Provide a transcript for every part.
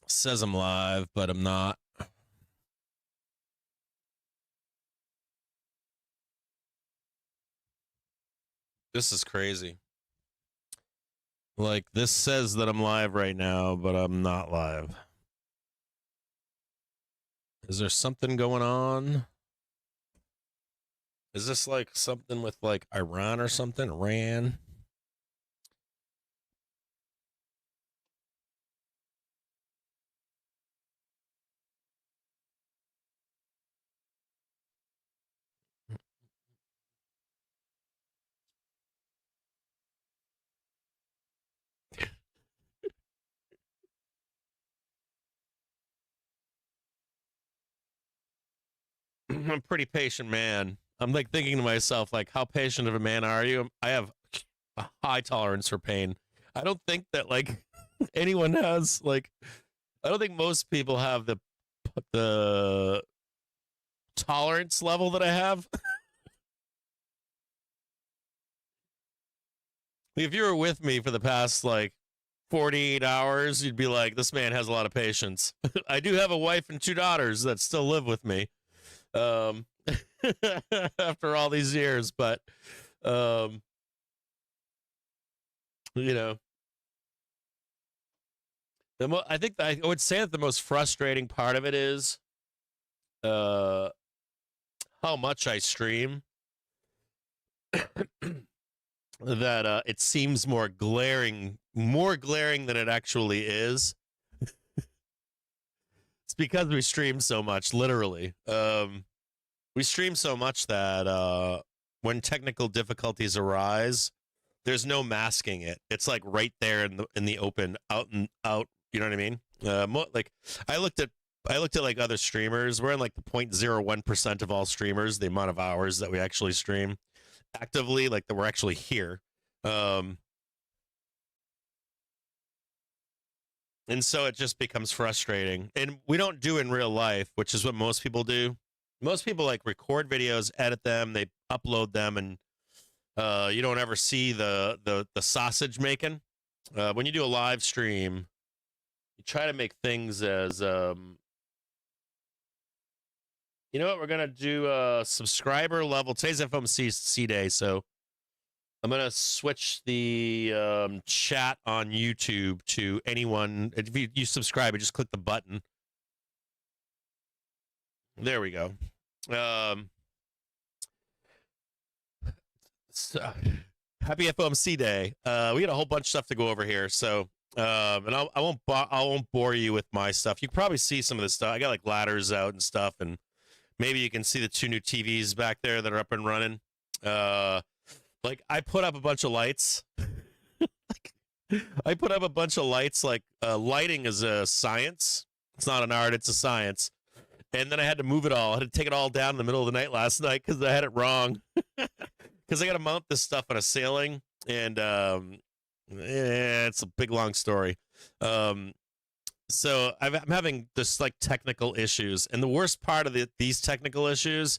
Says I'm live, but I'm not. This is crazy. Like, this says that I'm live right now, but I'm not live. Is there something going on? Is this like something with like Iran or something? Iran? I'm a pretty patient man. I'm like thinking to myself, like, how patient of a man are you? I have a high tolerance for pain. I don't think that like anyone has like. I don't think most people have the tolerance level that I have. If you were with me for the past like 48 hours, you'd be like, this man has a lot of patience. I do have a wife and two daughters that still live with me um, after all these years, but, um, you know, I think I would say that the most frustrating part of it is uh, how much I stream. That it seems more glaring than it actually is. It's because we stream so much, literally. We stream so much that when technical difficulties arise, there's no masking it. It's like right there in the open, out and out. You know what I mean? Like I looked at like other streamers. We're in like the 0.01% of all streamers, the amount of hours that we actually stream actively, like that we're actually here. And so it just becomes frustrating. And we don't do in real life, which is what most people do. Most people like record videos, edit them, they upload them, and you don't ever see the sausage making. When you do a live stream, you try to make things as you know what, we're gonna do a subscriber level. Today's FOMC day, so I'm gonna switch the chat on YouTube to anyone. If you subscribe, you just click the button. There we go. So, happy FOMC day. We got a whole bunch of stuff to go over here, so and I won't bore you with my stuff. You can probably see some of this stuff. I got like ladders out and stuff, and maybe you can see the two new TVs back there that are up and running. Like I put up a bunch of lights. I put up a bunch of lights. Like lighting is a science. It's not an art. It's a science. And then I had to move it all. I had to take it all down in the middle of the night last night because I had it wrong. Because I got to mount this stuff on a ceiling, and it's a big long story. So I'm having this like technical issues, and the worst part of these technical issues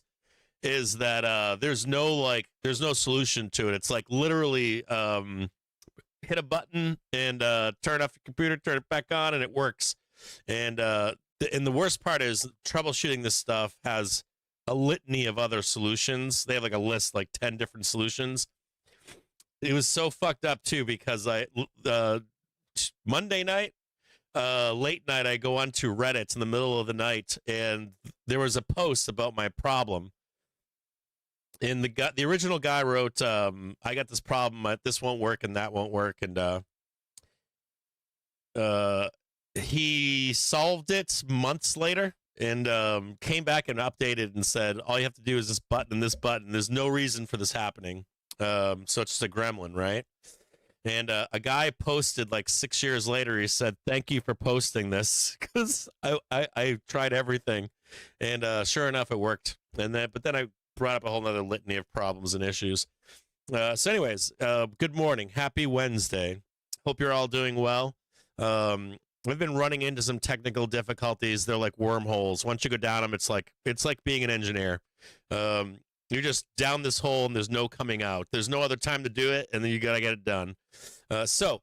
is that there's no solution to it. It's like literally hit a button and turn off your computer, turn it back on, and it works. And the worst part is troubleshooting this stuff has a litany of other solutions. They have like a list, like 10 different solutions. It was so fucked up too because Monday night, late night, I go onto Reddit in the middle of the night, and there was a post about my problem. And the original guy wrote, I got this problem, this won't work and that won't work, and he solved it months later and came back and updated and said, all you have to do is this button and this button. There's no reason for this happening. So it's just a gremlin, right? And a guy posted like 6 years later. He said, "Thank you for posting this because I tried everything, and sure enough, it worked." But then I brought up a whole nother litany of problems and issues. So, anyways, good morning, happy Wednesday. Hope you're all doing well. We've been running into some technical difficulties. They're like wormholes. Once you go down them, it's like being an engineer. You're just down this hole and there's no coming out. There's no other time to do it, and then you got to get it done. So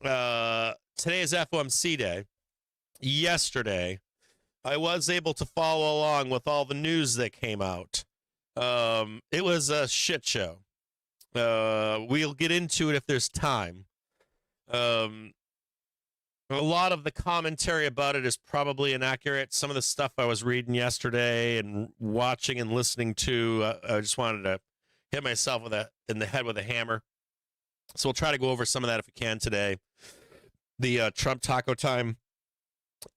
today is FOMC day. yesterday, I was able to follow along with all the news that came out. It was a shit show. We'll get into it if there's time. A lot of the commentary about it is probably inaccurate. Some of the stuff I was reading yesterday and watching and listening to, I just wanted to hit myself in the head with a hammer. So we'll try to go over some of that if we can today. The Trump taco time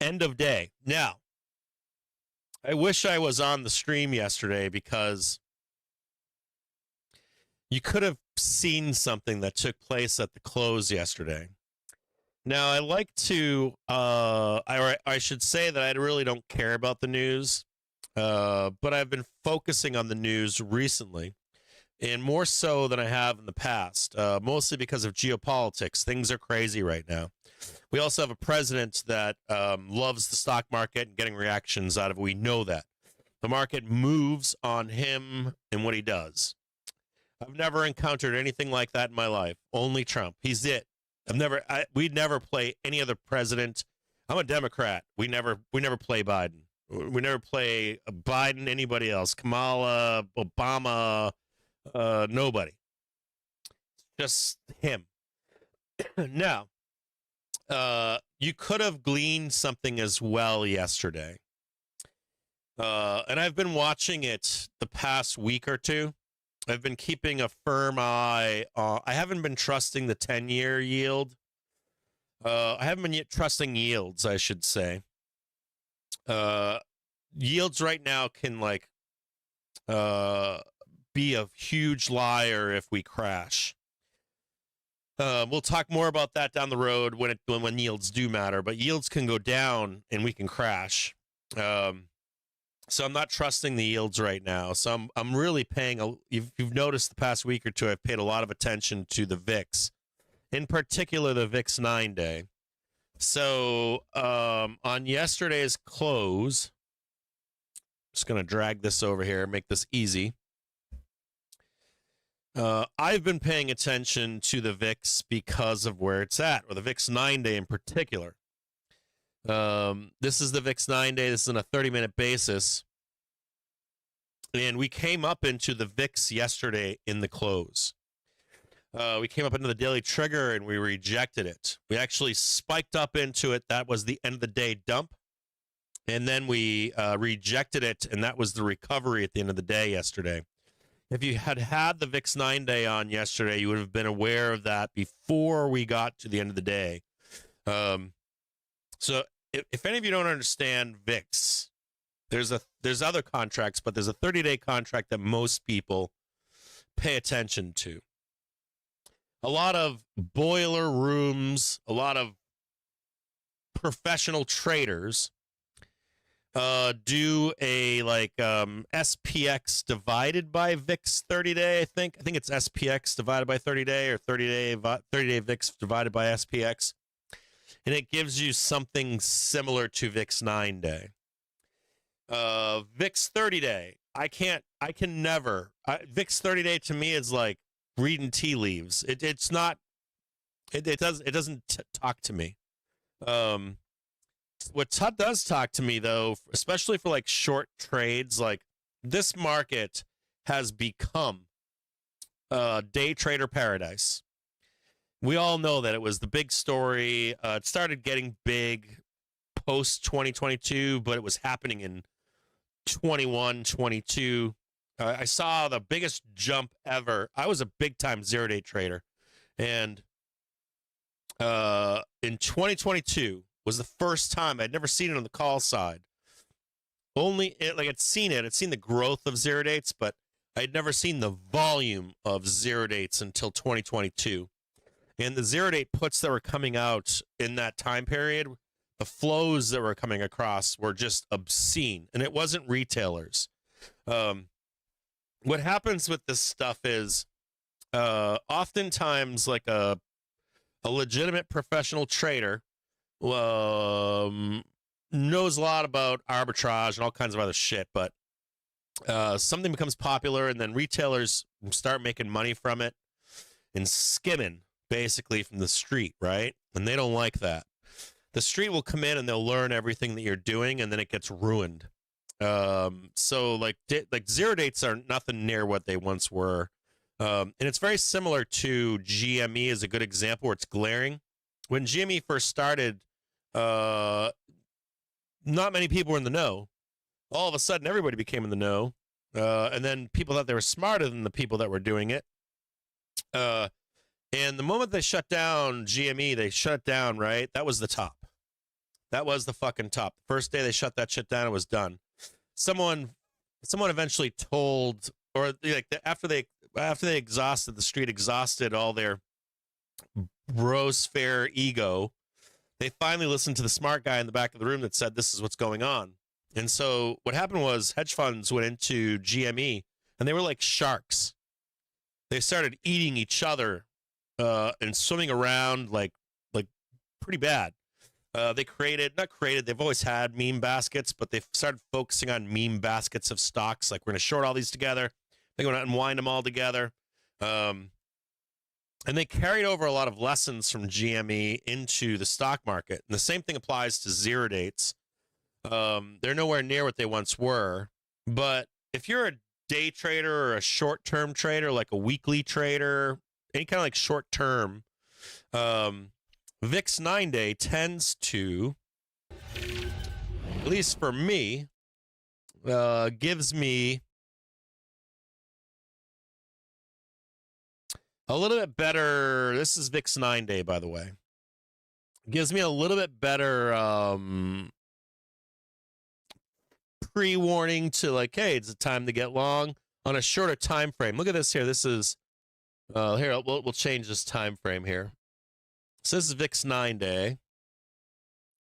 end of day. Now, I wish I was on the stream yesterday because you could have seen something that took place at the close yesterday. Now, I like to, I should say that I really don't care about the news, but I've been focusing on the news recently, and more so than I have in the past, mostly because of geopolitics. Things are crazy right now. We also have a president that loves the stock market and getting reactions out of it. We know that. The market moves on him and what he does. I've never encountered anything like that in my life. Only Trump. He's it. We'd never play any other president. I'm a Democrat. We never play Biden. We never play Biden, anybody else. Kamala, Obama, nobody. Just him. Now, you could have gleaned something as well yesterday. And I've been watching it the past week or two. I've been keeping a firm eye. I haven't been trusting the 10-year yield. I haven't been yet trusting yields, I should say. Yields right now can be a huge liar if we crash. We'll talk more about that down the road when yields do matter. But yields can go down and we can crash. So I'm not trusting the yields right now. So I'm really paying you've noticed the past week or two, I've paid a lot of attention to the VIX, in particular the VIX 9-day. So on yesterday's close, just going to drag this over here, make this easy. I've been paying attention to the VIX because of where it's at, or the VIX 9-day in particular. This is the VIX 9-day. This is on a 30-minute basis. And we came up into the VIX yesterday in the close. We came up into the daily trigger and we rejected it. We actually spiked up into it. That was the end of the day dump. And then we rejected it, and that was the recovery at the end of the day yesterday. If you had the VIX 9-day on yesterday, you would have been aware of that before we got to the end of the day. So if any of you don't understand VIX, there's other contracts, but there's a 30-day contract that most people pay attention to. A lot of boiler rooms, a lot of professional traders do a SPX divided by VIX 30-day. I think it's SPX divided by 30-day, or 30-day VIX divided by SPX. And it gives you something similar to VIX 9-day. VIX 30-day, VIX 30-day to me is like reading tea leaves. It doesn't talk to me. What does talk to me, though, especially for like short trades, like this market has become day trader paradise. We all know that it was the big story. It started getting big post 2022, but it was happening in 21, 22. I saw the biggest jump ever. I was a big time 0-day trader. And in 2022 was the first time. I'd never seen it on the call side. I'd seen the growth of 0 dates, but I'd never seen the volume of 0 dates until 2022. And the 0-date puts that were coming out in that time period, the flows that were coming across were just obscene. And it wasn't retailers. What happens with this stuff is oftentimes like a legitimate professional trader knows a lot about arbitrage and all kinds of other shit, but something becomes popular and then retailers start making money from it and skimming basically from the street, right? And they don't like that. the street will come in and they'll learn everything that you're doing, and then it gets ruined. So like zero dates are nothing near what they once were. And it's very similar to GME as a good example where it's glaring. When GME first started, not many people were in the know. All of a sudden, everybody became in the know. And then people thought they were smarter than the people that were doing it. And the moment they shut down GME, they shut it down, right? That was the top. That was the fucking top. First day they shut that shit down, it was done. Someone eventually told, or like after they exhausted, the street exhausted all their bros fair ego, they finally listened to the smart guy in the back of the room that said, this is what's going on. And so what happened was hedge funds went into GME and they were like sharks. They started eating each other and swimming around like pretty bad. They've always had meme baskets, but they've started focusing on meme baskets of stocks. Like, we're going to short all these together. They're going to unwind them all together. And they carried over a lot of lessons from GME into the stock market. And the same thing applies to zero dates. They're nowhere near what they once were. But if you're a day trader or a short-term trader, like a weekly trader, any kind of like short-term, VIX 9-day tends to, at least for me, gives me a little bit better. This is VIX 9-day, by the way. Gives me a little bit better pre-warning to like, hey, it's time to get long on a shorter time frame. Look at this here. This is here. We'll change this time frame here. So this is VIX 9-day.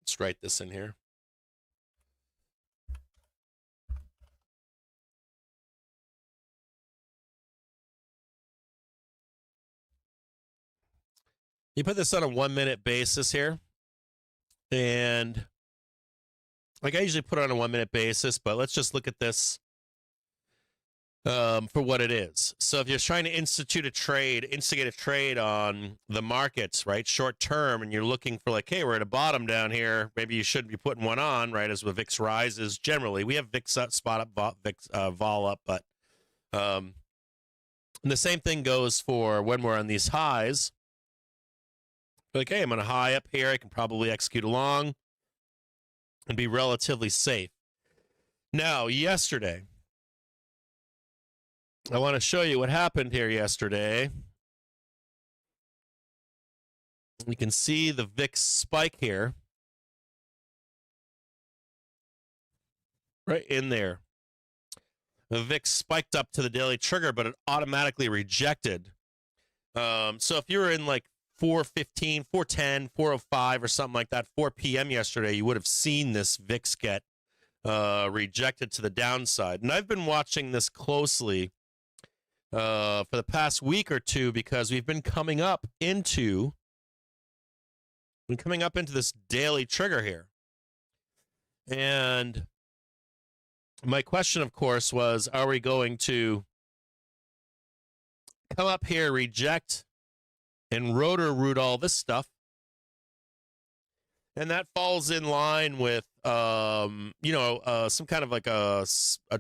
Let's write this in here. You put this on a 1 minute basis here. And like I usually put it on a 1 minute basis, but let's just look at this for what it is. So if you're trying to instigate a trade on the markets, right, short term, and you're looking for like, hey, we're at a bottom down here, maybe you shouldn't be putting one on, right, as the VIX rises. Generally, we have VIX up, spot up, VIX vol up, but and the same thing goes for when we're on these highs. Like, hey, I'm on a high up here. I can probably execute along and be relatively safe. Now, yesterday, I want to show you what happened here yesterday. You can see the VIX spike here. Right in there. The VIX spiked up to the daily trigger, but it automatically rejected. So if you were in like 4:15, 4:10, 4:05 or something like that, 4 p.m. yesterday, you would have seen this VIX get rejected to the downside. And I've been watching this closely for the past week or two because we've been coming up into this daily trigger here. And my question, of course, was, are we going to come up here, reject, and rotor root all this stuff? And that falls in line with, some kind of like a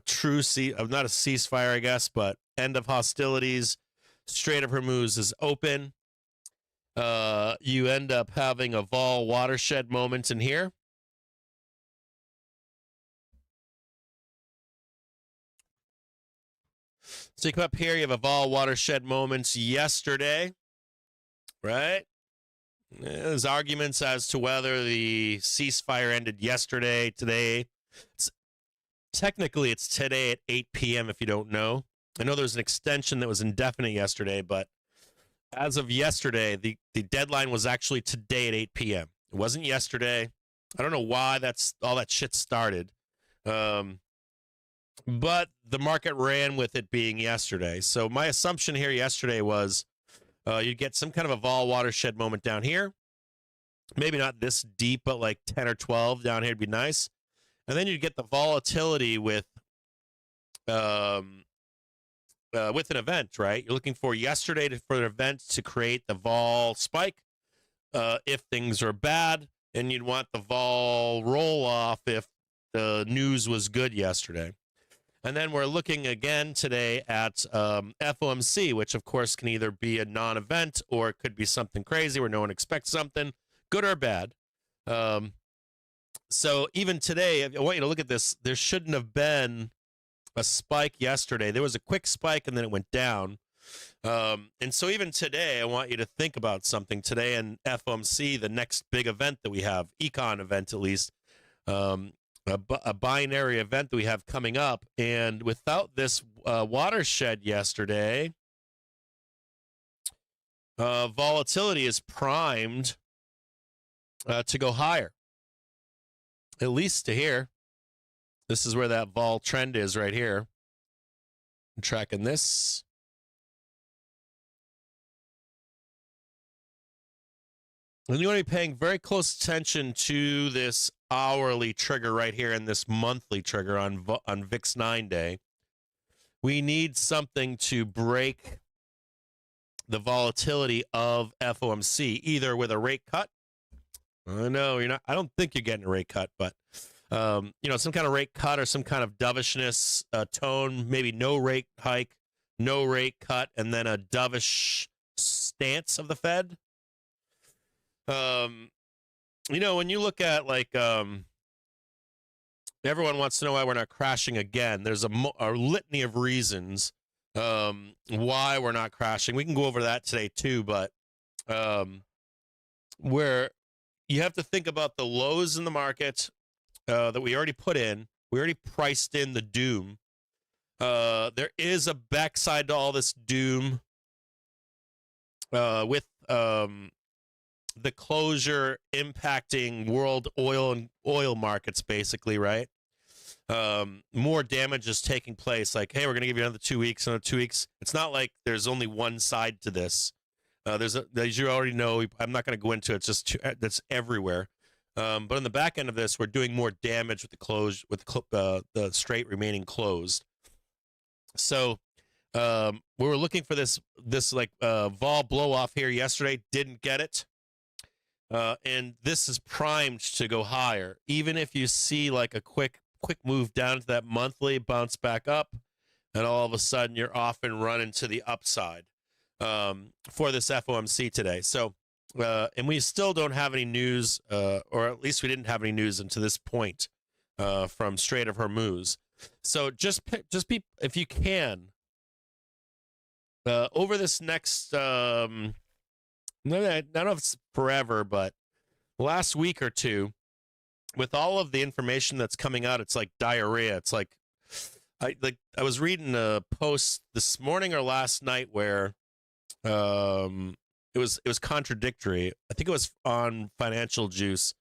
true not a ceasefire, I guess, but end of hostilities. Strait of Hormuz is open. You end up having a vol watershed moment in here. So you come up here, you have a vol watershed moments yesterday, right? There's arguments as to whether the ceasefire ended yesterday, today. Technically, it's today at 8 p.m. if you don't know. I know there's an extension that was indefinite yesterday, but as of yesterday, the deadline was actually today at 8 p.m. It wasn't yesterday. I don't know why all that shit started. But the market ran with it being yesterday. So my assumption here yesterday was you'd get some kind of a vol watershed moment down here. Maybe not this deep, but like 10 or 12 down here would be nice. And then you'd get the volatility with an event, right? You're looking for yesterday for an event to create the vol spike. If things are bad, and you'd want the vol roll off if the news was good yesterday. And then we're looking again today at FOMC, which of course can either be a non-event or it could be something crazy where no one expects something, good or bad. So even today, I want you to look at this. There shouldn't have been a spike yesterday. There was a quick spike and then it went down. And so even today, I want you to think about something today in FOMC, the next big event that we have, econ event at least, a binary event that we have coming up. And without this watershed yesterday, volatility is primed to go higher, at least to here. This is where that vol trend is right here. I'm tracking this. And you want to be paying very close attention to this hourly trigger right here and this monthly trigger on VIX 9 day. We need something to break the volatility of FOMC, either with a rate cut. No, you're not. I don't think you're getting a rate cut, but some kind of rate cut or some kind of dovishness tone, maybe no rate hike, no rate cut, and then a dovish stance of the Fed. When you look at everyone wants to know why we're not crashing again. There's a litany of reasons why we're not crashing. We can go over that today too, but where you have to think about the lows in the market that we already put in. We already priced in the doom. There is a backside to all this doom with the closure impacting world oil markets, basically, right? More damage is taking place. Like, hey, we're going to give you another 2 weeks, another 2 weeks. It's not like there's only one side to this. As you already know, I'm not going to go into it. It's just that's everywhere. But on the back end of this, we're doing more damage with the strait remaining closed. So we were looking for this vol blow off here yesterday. Didn't get it. And this is primed to go higher. Even if you see like a quick move down to that monthly, bounce back up, and all of a sudden you're off and running to the upside for this FOMC today. So, and we still don't have any news, or at least we didn't have any news until this point from Strait of Hormuz. So just be, if you can, over this next, I don't know if it's forever, but last week or two, with all of the information that's coming out, it's like diarrhea. It's like I was reading a post this morning or last night where it was contradictory. I think it was on Financial Juice,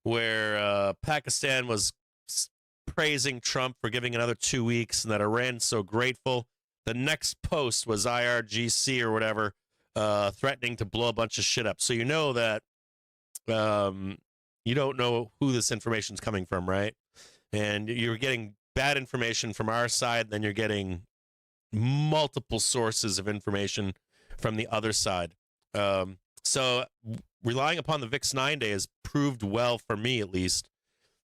where Pakistan was praising Trump for giving another 2 weeks, and that Iran's so grateful. The next post was IRGC or whatever, threatening to blow a bunch of shit up. So you know that you don't know who this information is coming from, right? And you're getting bad information from our side, then you're getting multiple sources of information from the other side. So relying upon the VIX 9 day has proved well for me, at least,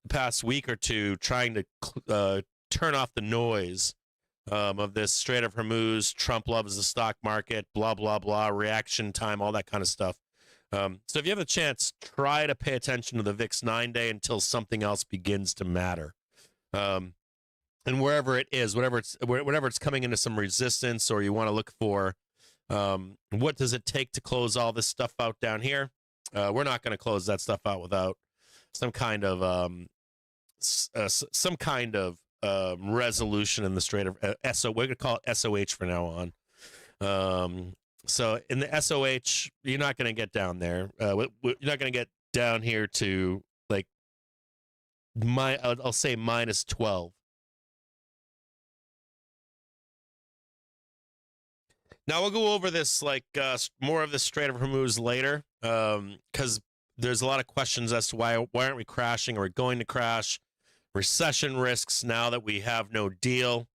the past week or two, trying to turn off the noise of this Strait of Hormuz, Trump loves the stock market, blah, blah, blah, reaction time, all that kind of stuff. So if you have a chance, try to pay attention to the VIX 9 day until something else begins to matter. And wherever it is, whenever it's coming into some resistance, or you want to look for what does it take to close all this stuff out down here? We're not going to close that stuff out without some kind of resolution in the Strait of we're going to call it SOH from now on. So in the SOH, you're not going to get down there. You're not going to get down here to like I'll say minus 12. Now we'll go over this more of the Strait of Hormuz later, because there's a lot of questions as to why aren't we crashing? Are we going to crash? Recession risks now that we have no deal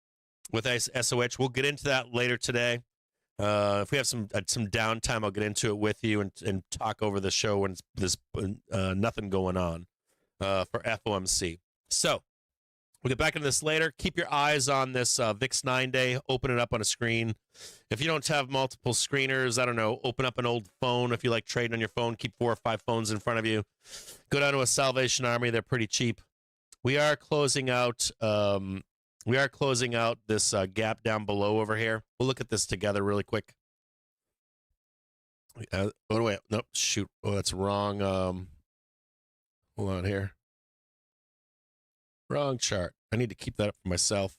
with SOH. We'll get into that later today. If we have some downtime, I'll get into it with you and talk over the show when there's nothing going on for FOMC. So we'll get back into this later. Keep your eyes on this VIX 9-day. Open it up on a screen. If you don't have multiple screeners, I don't know, open up an old phone. If you like trading on your phone, keep 4 or 5 phones in front of you. Go down to a Salvation Army. They're pretty cheap. We are closing out this gap down below over here. We'll look at this together really quick. Oh, wait. Nope. Shoot. Oh, that's wrong. Hold on here. Wrong chart. I need to keep that up for myself.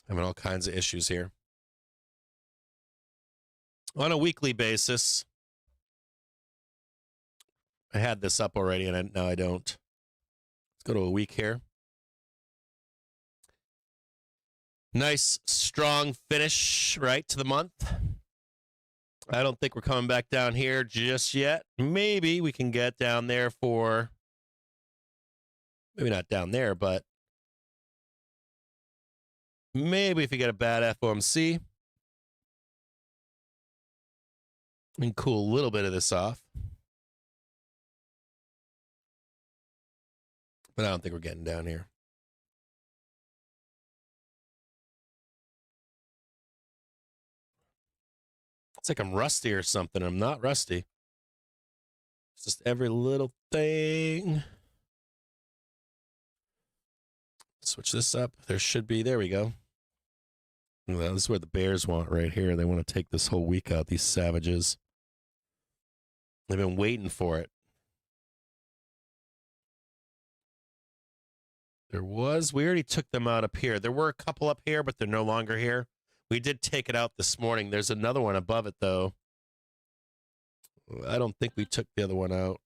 Having all kinds of issues here. On a weekly basis, I had this up already, and now I don't. Let's go to a week here. Nice, strong finish, right, to the month. I don't think we're coming back down here just yet. Maybe we can get down there for, maybe not down there, but maybe if you get a bad FOMC, we can cool a little bit of this off. But I don't think we're getting down here. It's like I'm rusty or something. I'm not rusty. It's just every little thing. Switch this up. There should be. There we go. Well, this is where the Bears want right here. They want to take this whole week out, these savages. They've been waiting for it. We already took them out up here. There were a couple up here, but they're no longer here. We did take it out this morning. There's another one above it, though. I don't think we took the other one out.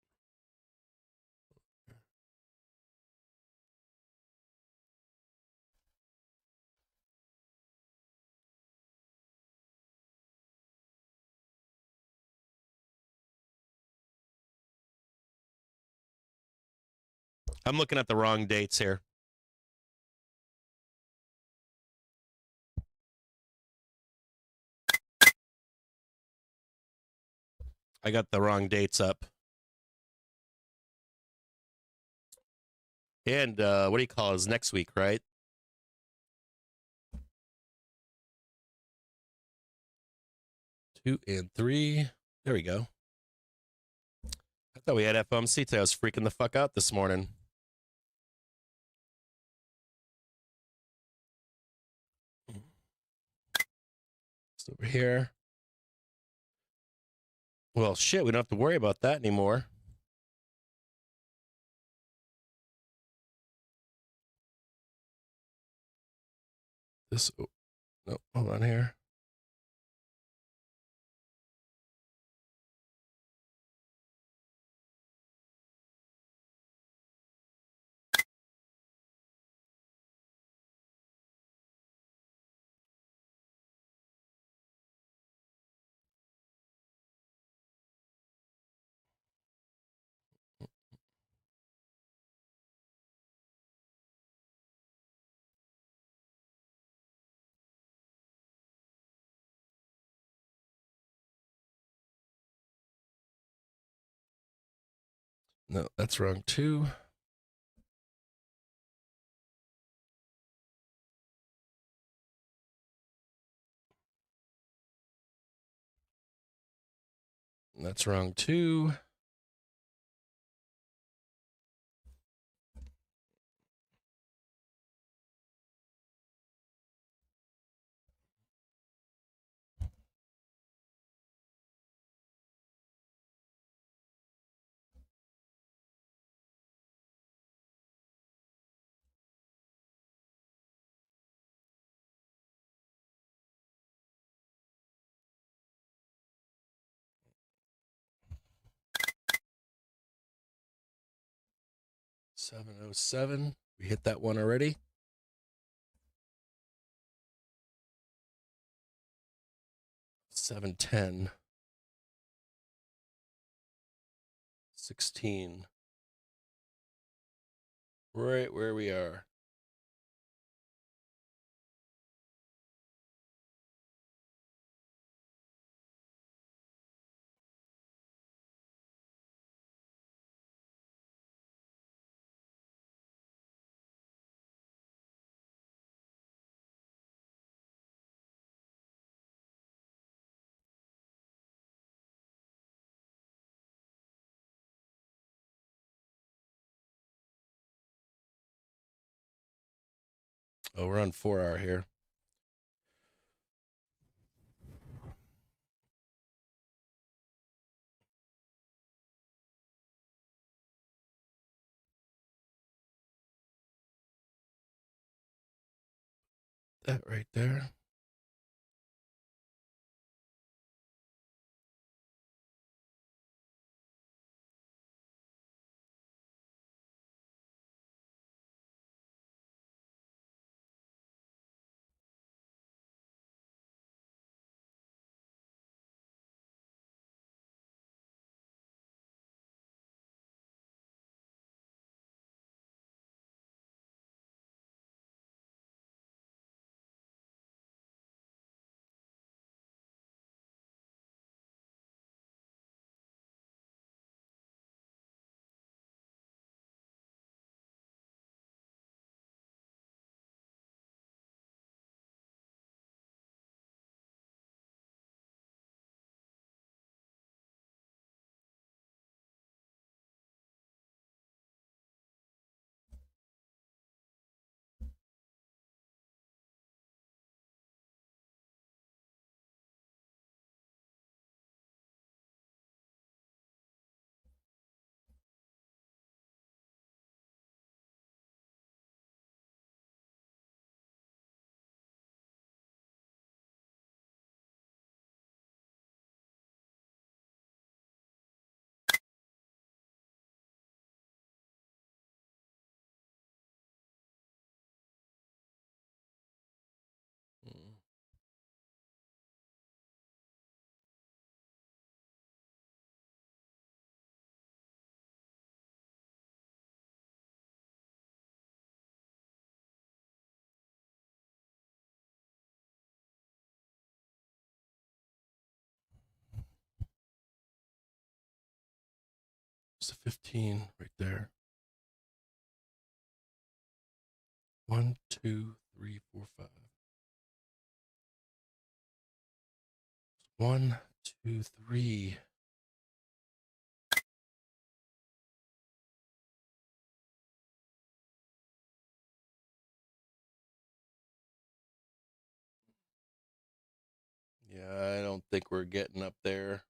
I'm looking at the wrong dates here. I got the wrong dates up. And what do you call it? It's next week, right? Two and three. There we go. I thought we had FOMC today. I was freaking the fuck out this morning. It's over here. Well, shit, we don't have to worry about that anymore. This, oh, no, hold on here. No, that's wrong too. That's wrong too. $707. We hit that one already. $710. 16. right where we are. Oh, we're on 4 hour here. That right there. It's a 15 right there. 1, 2, 3, 4, 5. 1, 2, 3. Yeah, I don't think we're getting up there.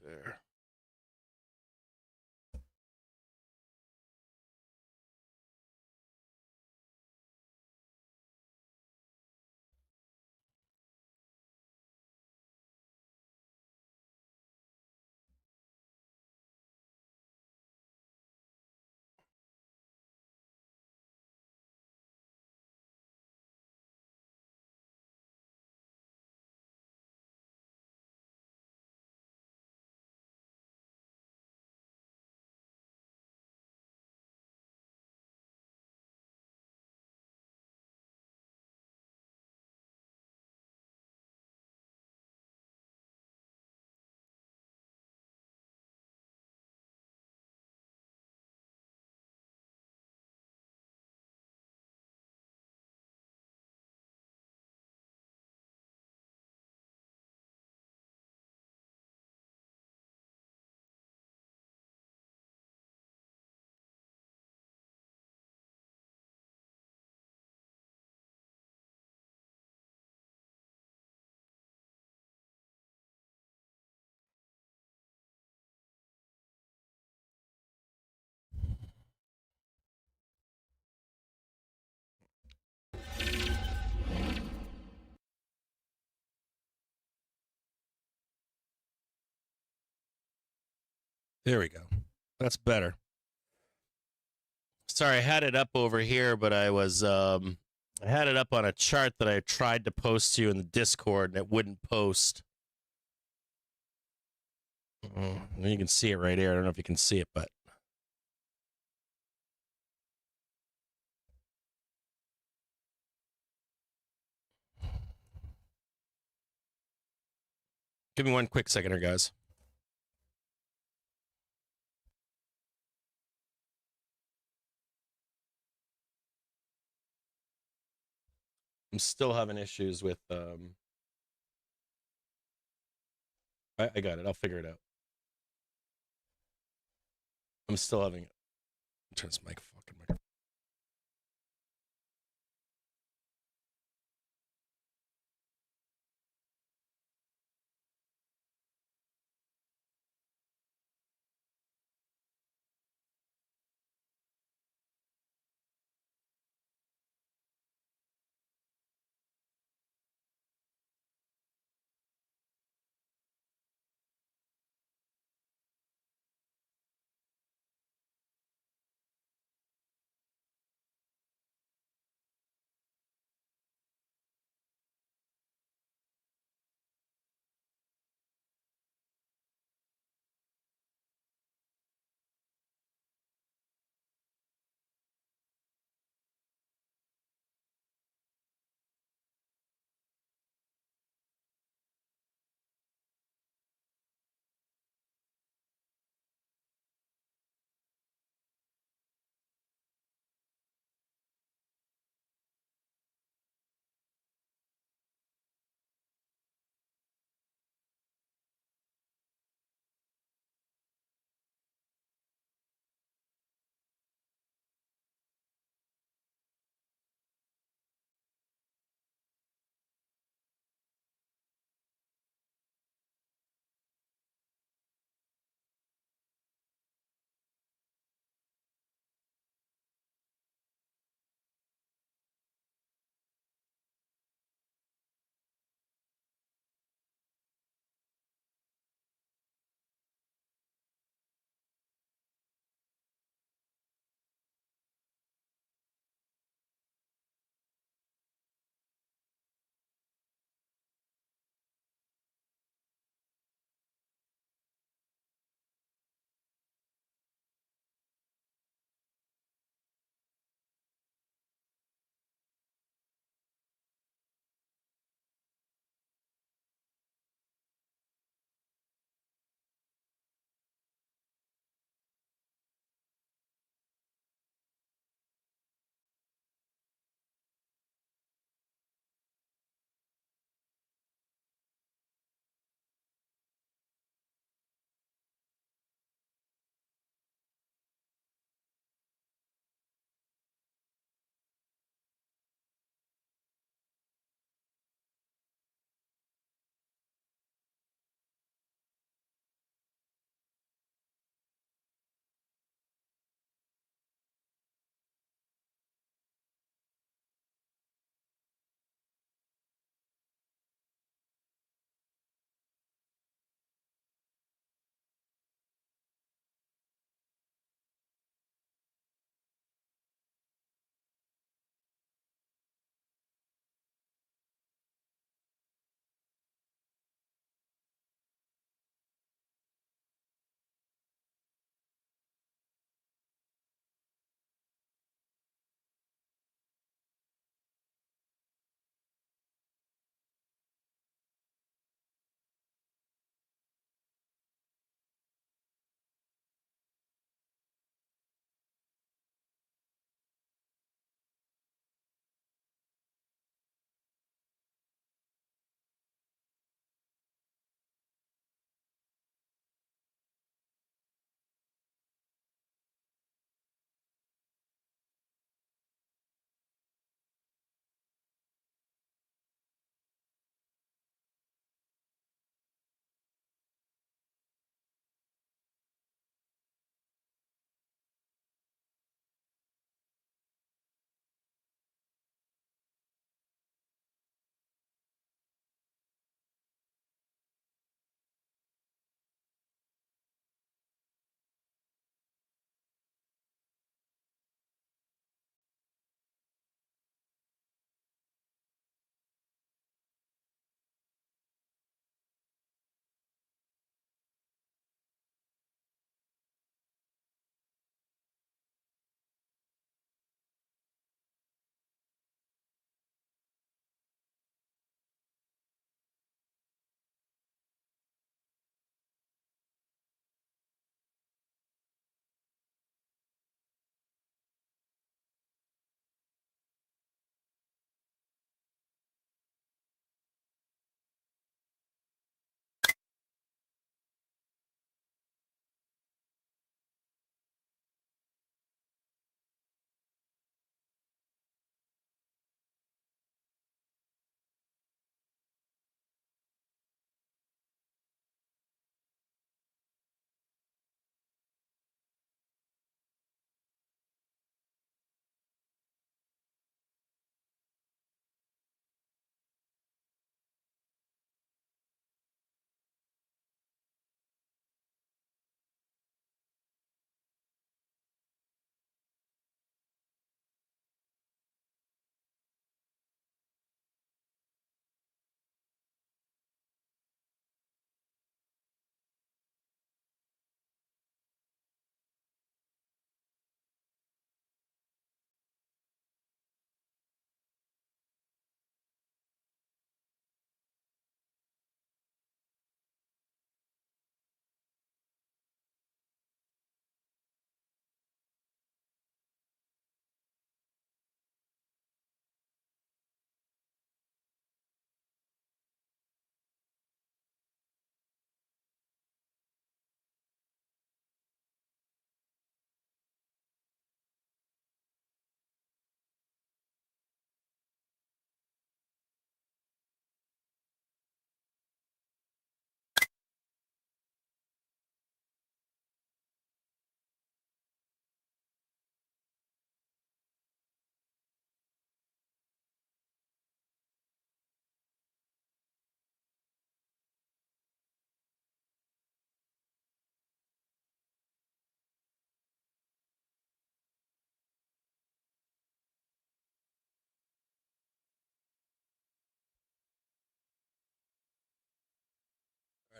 There. There we go. That's better. Sorry, I had it up over here, but I had it up on a chart that I tried to post to you in the Discord, and it wouldn't post. You can see it right here. I don't know if you can see it, but give me one quick second here, guys. I'm still having issues with I got it. I'll figure it out. I'm still having it. Turn this mic fucking mic.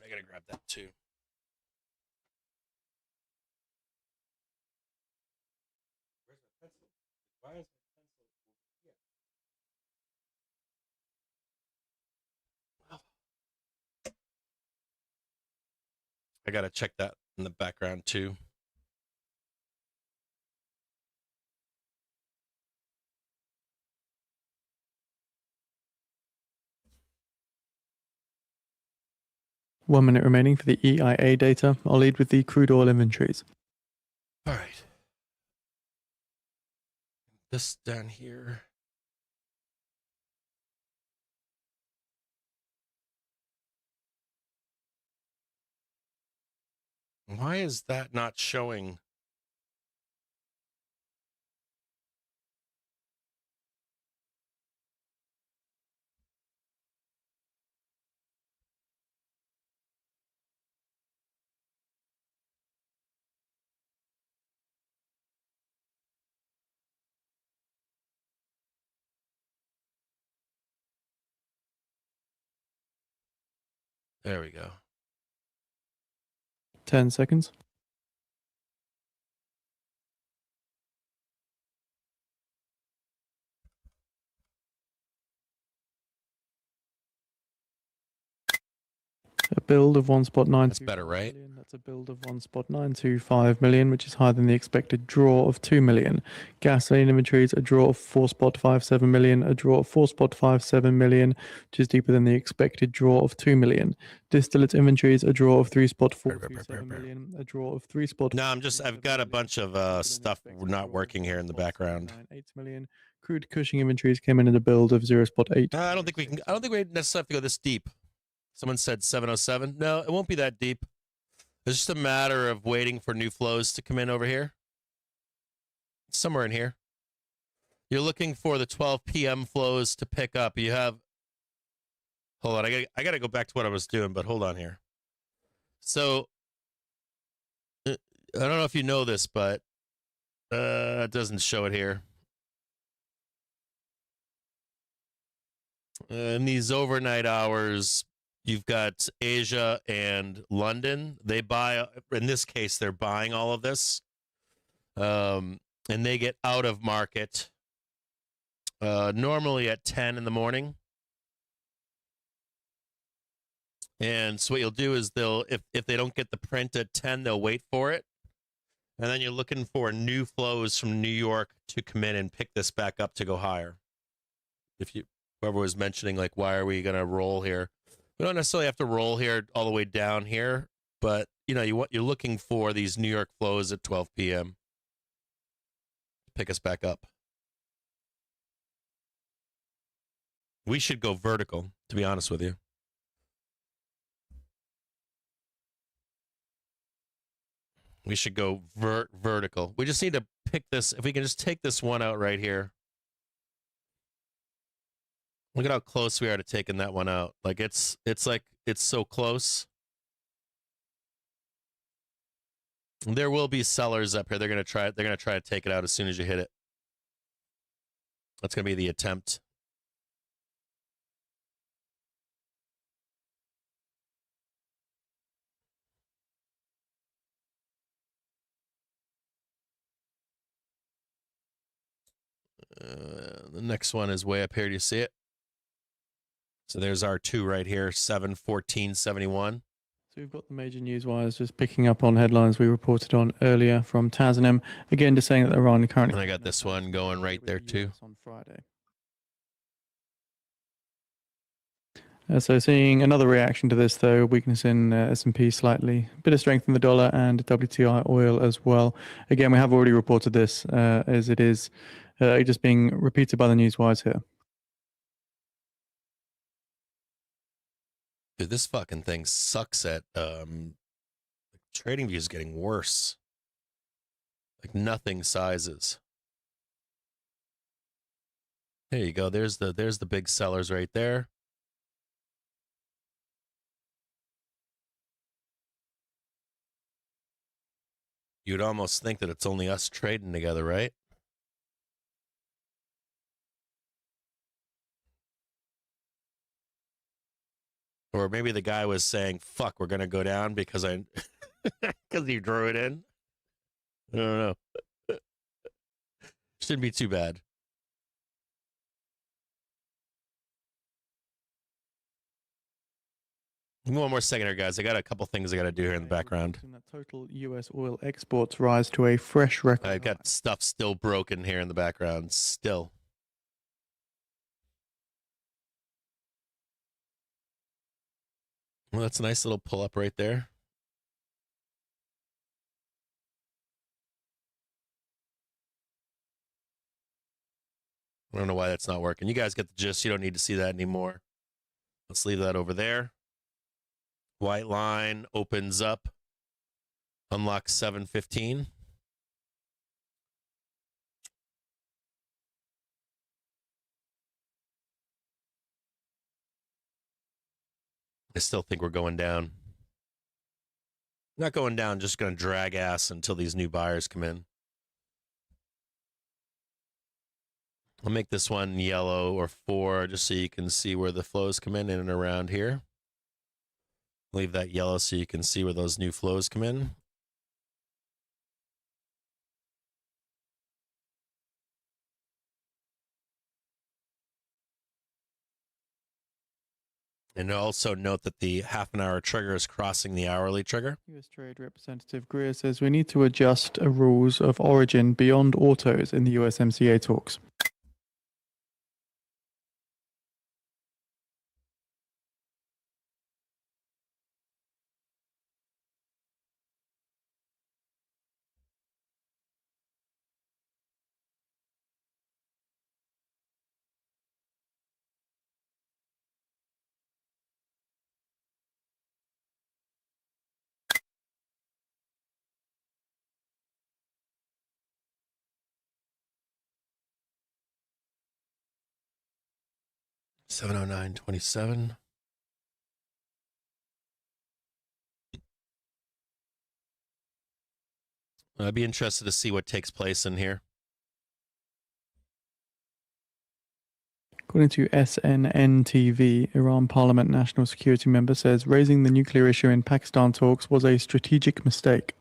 I gotta grab that too. Where's my pencil? Why is my pencil? I gotta check that in the background too. One minute remaining for the EIA data. I'll lead with the crude oil inventories. All right. This down here. Why is that not showing? There we go. 10 seconds. A build of 1.9. That's better, right? That's a build of 1.925 million, which is higher than the expected draw of 2 million. Gasoline inventories, a draw of 4.57 million, a draw of 4.57 million, which is deeper than the expected draw of 2 million. Distillate inventories, a draw of 3.427 million, a draw of 3. No, I've got a bunch of stuff not working here in the background. 8 million. Crude Cushing inventories came in at a build of 0.8. I don't think we necessarily have to go this deep. Someone said 707. No, it won't be that deep. It's just a matter of waiting for new flows to come in over here. Somewhere in here. You're looking for the 12 p.m. flows to pick up. You have... Hold on, I gotta go back to what I was doing, but hold on here. So, I don't know if you know this, but it doesn't show it here. In these overnight hours, you've got Asia and London. They buy, in this case, they're buying all of this. And they get out of market normally at 10 in the morning. And so what you'll do is if they don't get the print at 10, they'll wait for it. And then you're looking for new flows from New York to come in and pick this back up to go higher. Whoever was mentioning, like, why are we going to roll here? We don't necessarily have to roll here all the way down here, but you're looking for these New York flows at 12 p.m. Pick us back up. We should go vertical, to be honest with you. We should go vertical. We just need to pick this. If we can just take this one out right here. Look at how close we are to taking that one out. Like it's so close. There will be sellers up here. They're gonna try to take it out as soon as you hit it. That's gonna be the attempt. The next one is way up here. Do you see it? So there's our two right here, 714.71. So we've got the major news wires just picking up on headlines we reported on earlier from Tasnim. Again, just saying that Iran currently... And I got this one going right there too. On Friday. So seeing another reaction to this, though, weakness in S&P slightly, a bit of strength in the dollar and WTI oil as well. Again, we have already reported this as it is just being repeated by the news wires here. Dude, this fucking thing sucks at trading view is getting worse. Like nothing sizes. There you go. There's the big sellers right there. You'd almost think that it's only us trading together, right? Or maybe the guy was saying, fuck, we're going to go down because because he drew it in. I don't know. Shouldn't be too bad. One more second here, guys. I got a couple things I got to do here in the background. Total U.S. oil exports rise to a fresh record. I got stuff still broken here in the background. Still. Well, that's a nice little pull up right there. I don't know why that's not working. You guys get the gist. You don't need to see that anymore. Let's leave that over there. White line opens up. Unlock 715. I still think we're going down. Not going down, just going to drag ass until these new buyers come in. I'll make this one yellow or 4 just so you can see where the flows come in and around here. Leave that yellow so you can see where those new flows come in. And also note that the half-an-hour trigger is crossing the hourly trigger. U.S. Trade Representative Greer says we need to adjust rules of origin beyond autos in the USMCA talks. $709.27. I'd be interested to see what takes place in here. According to SNN TV, Iran Parliament National Security member says raising the nuclear issue in Pakistan talks was a strategic mistake.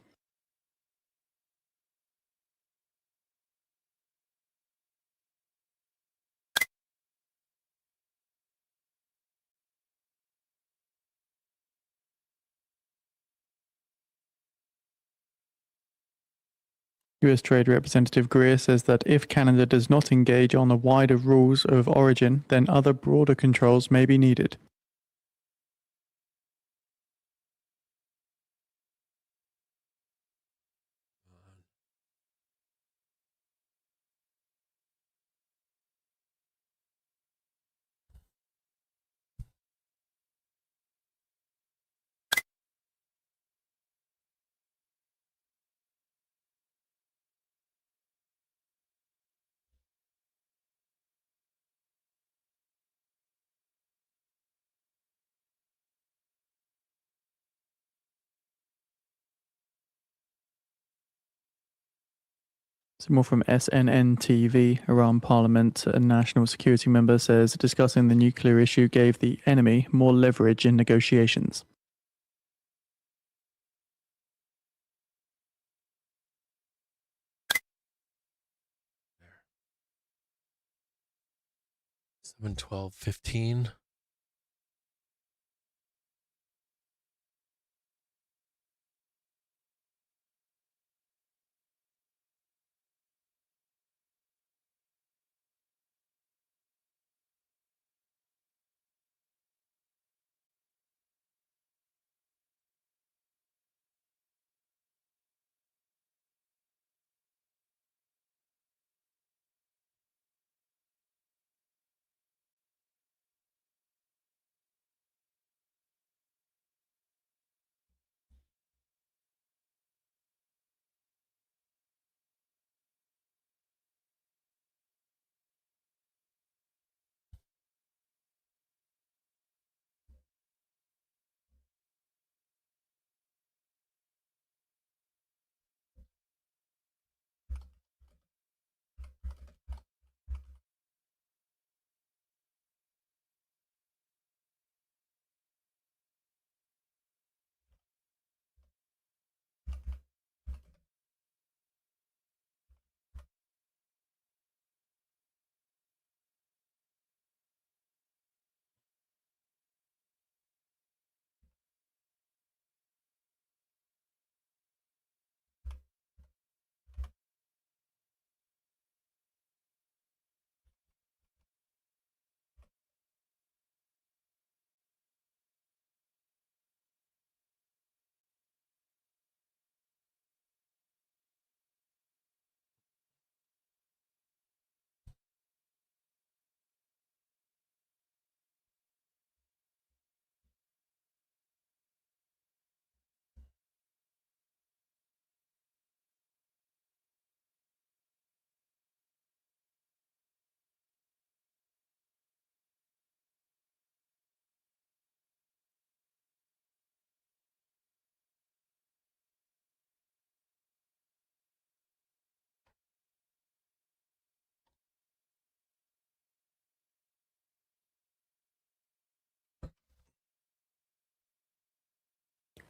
U.S. Trade Representative Greer says that if Canada does not engage on the wider rules of origin, then other broader controls may be needed. Some more from SNN TV. Iran Parliament National Security member says discussing the nuclear issue gave the enemy more leverage in negotiations. $712.15.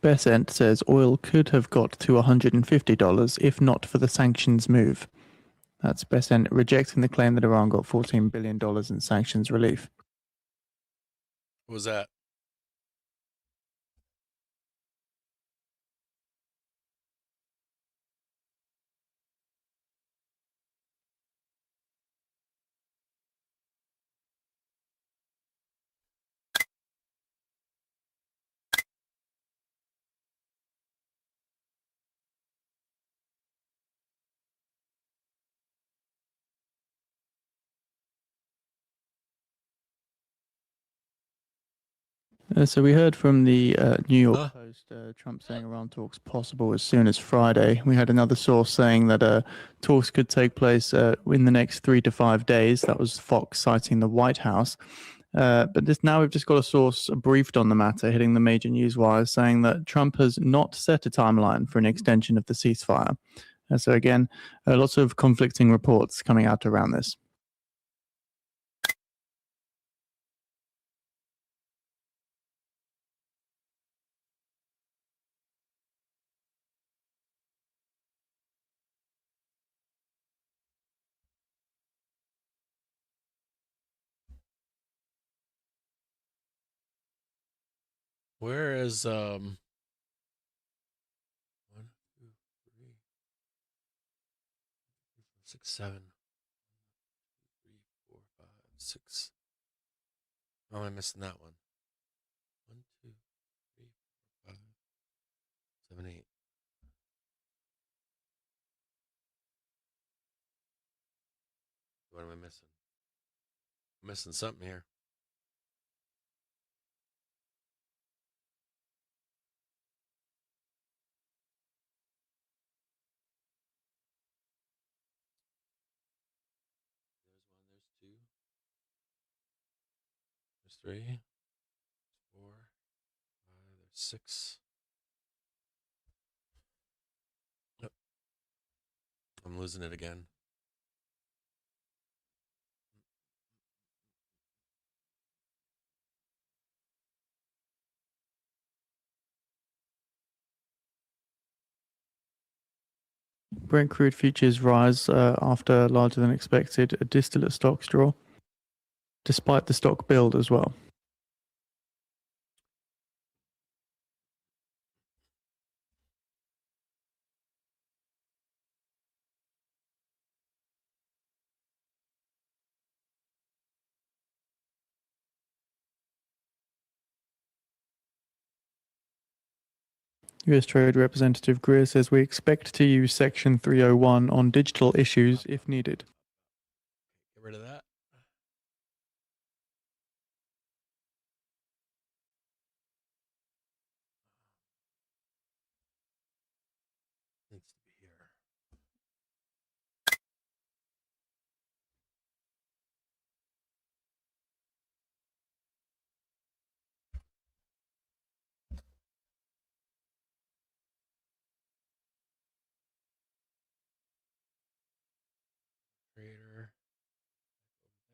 Besant says oil could have got to $150 if not for the sanctions move. That's Besant rejecting the claim that Iran got $14 billion in sanctions relief. What was that? So we heard from the New York Huh? Post, Trump saying Iran talks possible as soon as Friday. We had another source saying that talks could take place in the next 3 to 5 days. That was Fox citing the White House. But now we've just got a source briefed on the matter, hitting the major news wires, saying that Trump has not set a timeline for an extension of the ceasefire. So again, lots of conflicting reports coming out around this. Where is 1, 2, 3, 6, 7, 1, 2, 3, 4, 5, 6. Oh, am I missing that one? 1, 2, 3, 4, 5, 7, 8. What am I missing? I'm missing something here. There's 1, there's 2, there's 3, there's 4, 5, there's 6. Yep. I'm losing it again. Brent crude futures rise after larger than expected distillate stocks draw, despite the stock build as well. US Trade Representative Greer says we expect to use Section 301 on digital issues if needed. Get rid of that. Needs to be here. Trader.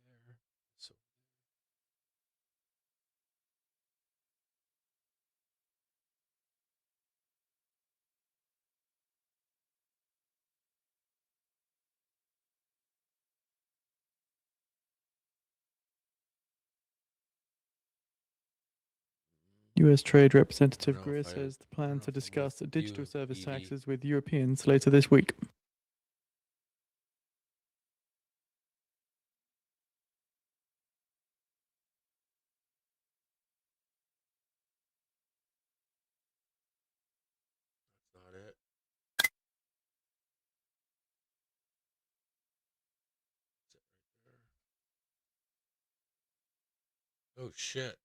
Over there. So US Trade Representative I don't know Greer if I- says the I plan don't to know if I'm discuss with digital you, service Evie. taxes with Europeans later this week. That's not it. That's it right there. Oh shit.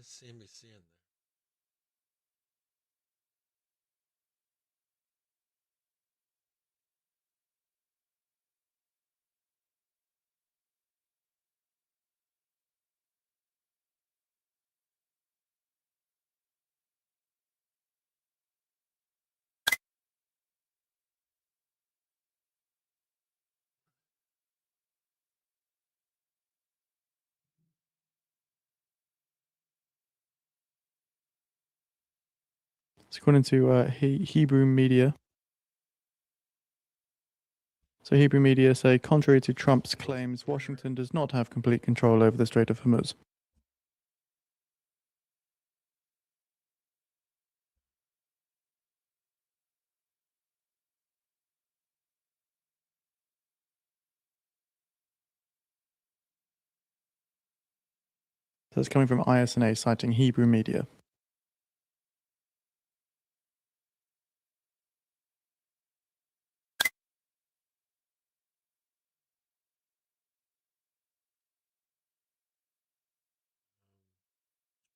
is CNBC in there? It's according to Hebrew media. So Hebrew media say, contrary to Trump's claims, Washington does not have complete control over the Strait of Hormuz. So it's coming from ISNA citing Hebrew media.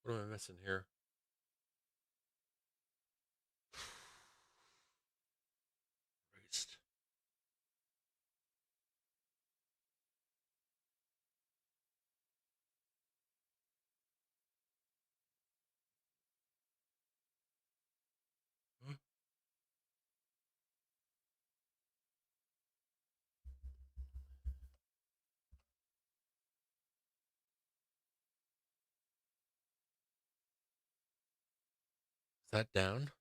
What am I missing here? Christ. Huh? Is that down?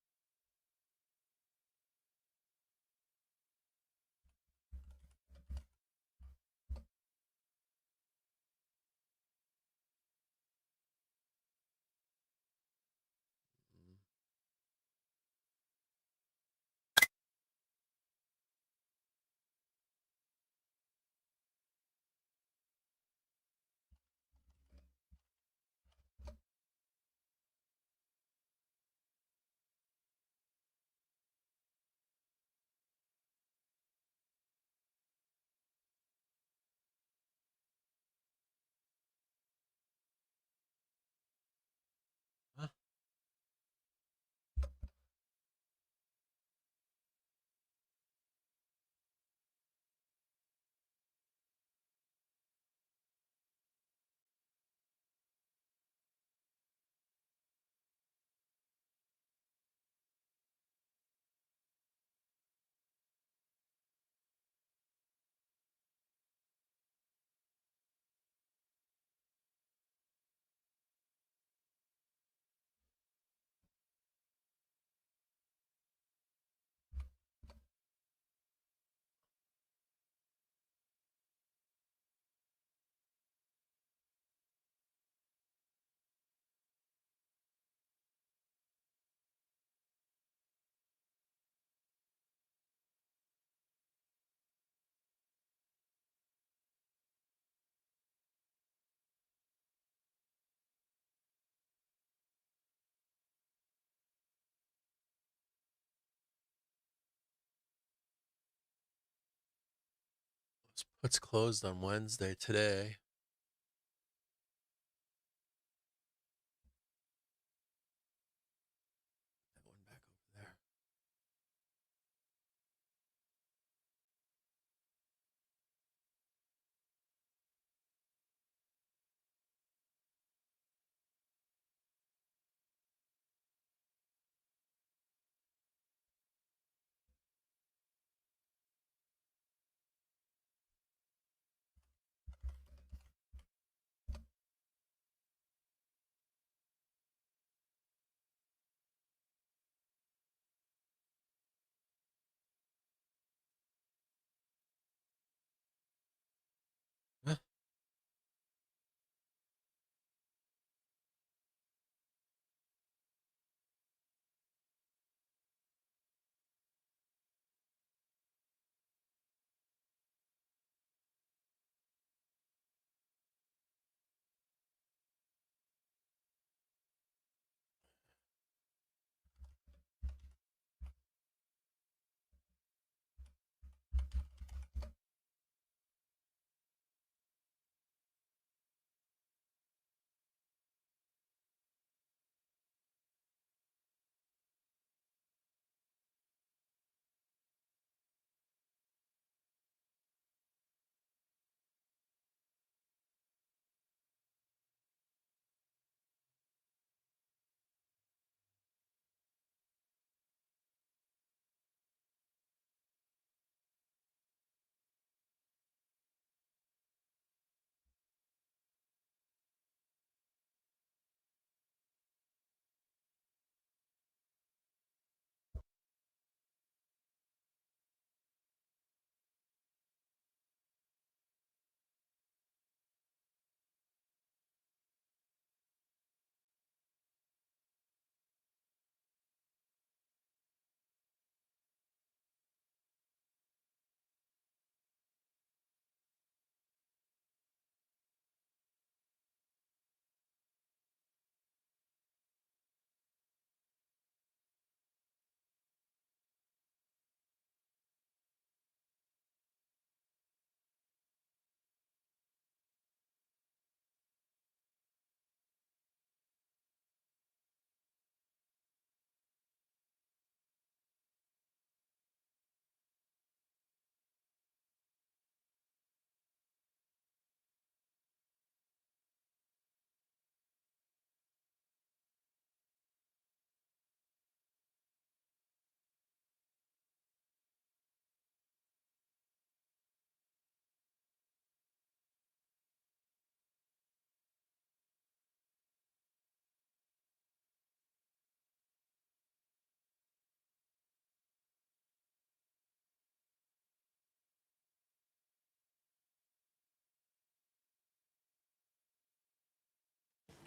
Huh? Puts closed on Wednesday today. That one back over there.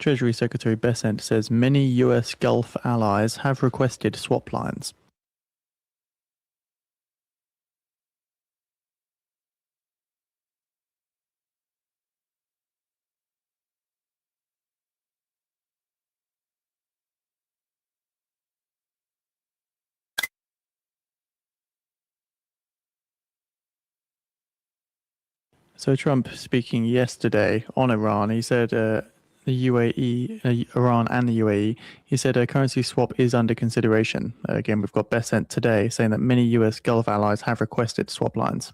Treasury Secretary Bessent says many US Gulf allies have requested swap lines. So Trump speaking yesterday on Iran, he said the UAE, Iran and the UAE, he said a currency swap is under consideration. Again, we've got Bessent today saying that many US Gulf allies have requested swap lines.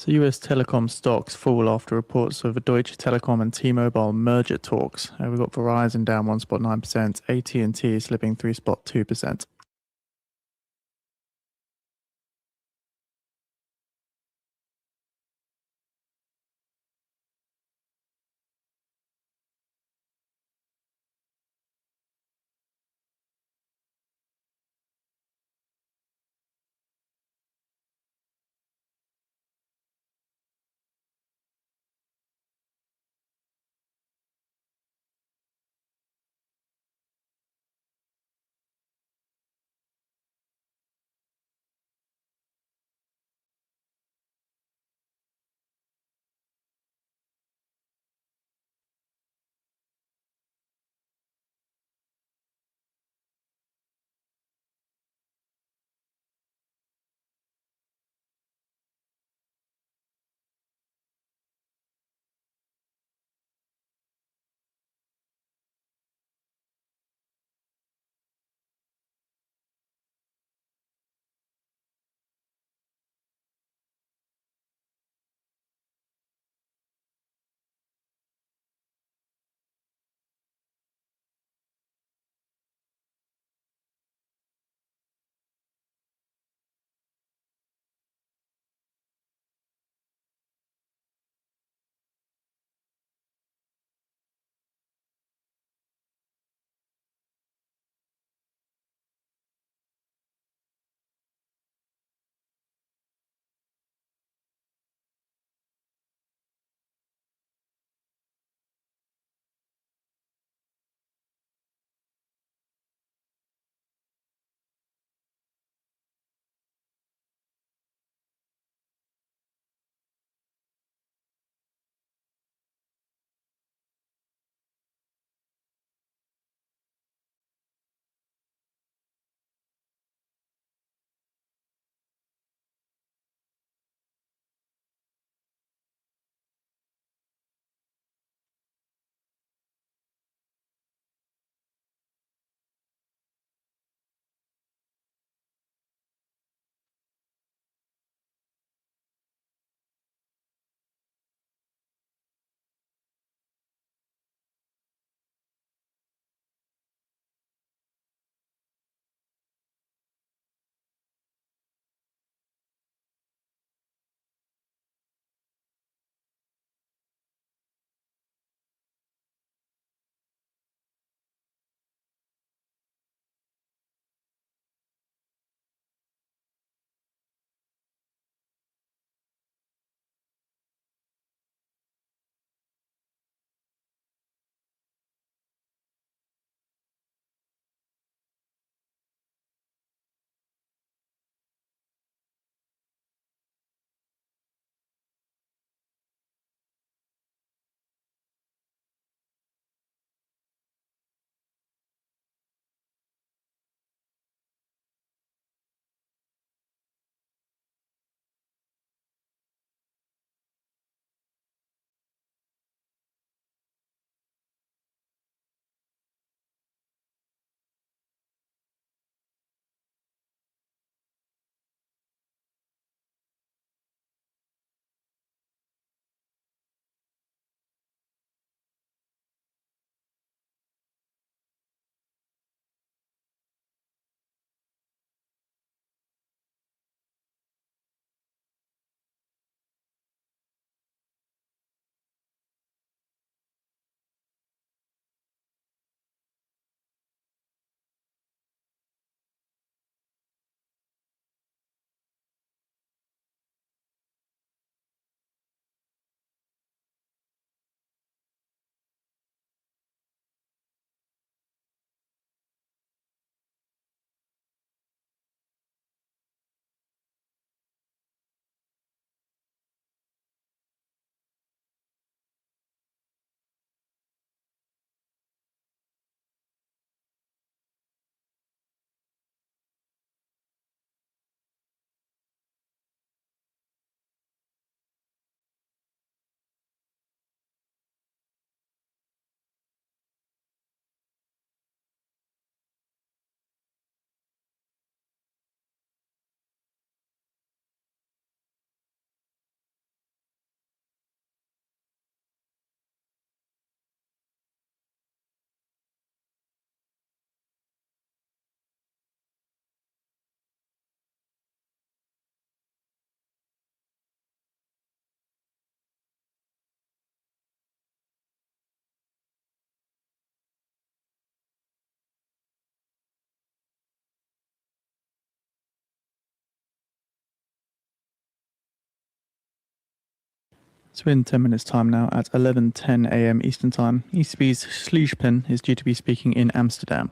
So US telecom stocks fall after reports of Deutsche Telekom and T-Mobile merger talks. We've got Verizon down 1.9%, AT&T slipping 3.2%. So in 10 minutes time now at 11:10 a.m. Eastern Time, ECB's Schliesspen is due to be speaking in Amsterdam.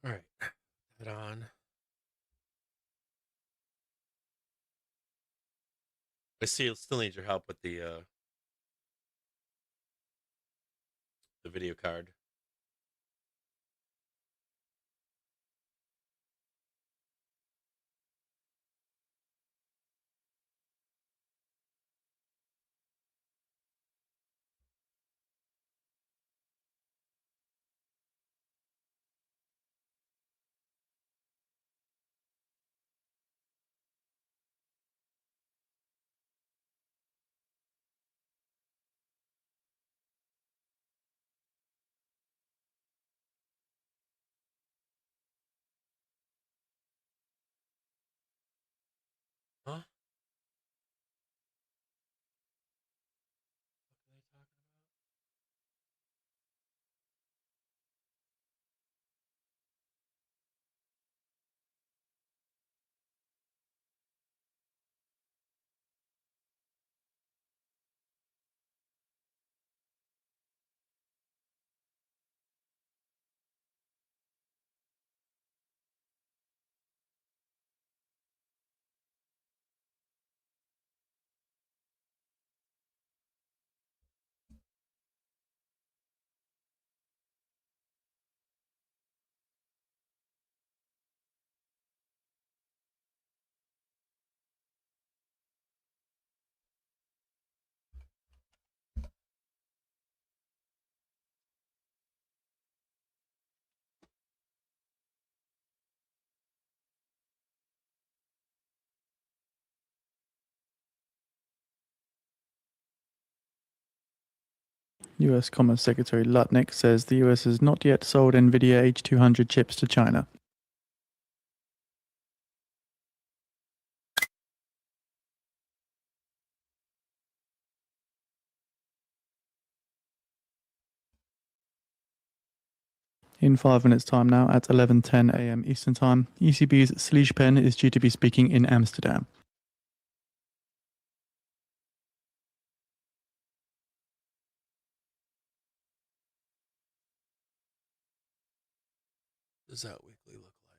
All right, put it on. I still need your help with the video card. Huh? What are they talking US Commerce Secretary Lutnick says the US has not yet sold NVIDIA H200 chips to China. In 5 minutes' time now, at 11:10 a.m. Eastern Time, ECB's Sleespen is due to be speaking in Amsterdam. What does that weekly look like?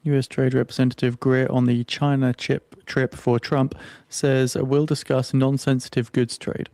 US Trade Representative Greer on the China chip trip for Trump says we'll discuss non-sensitive goods trade.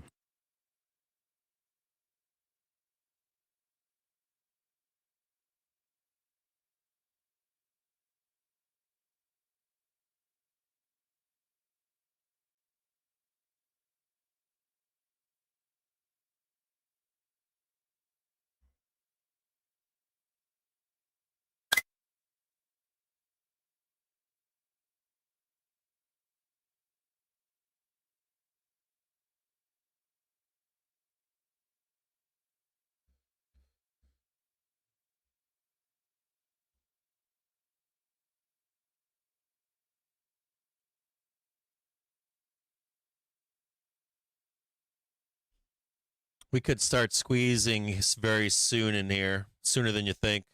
We could start squeezing very soon in here, sooner than you think.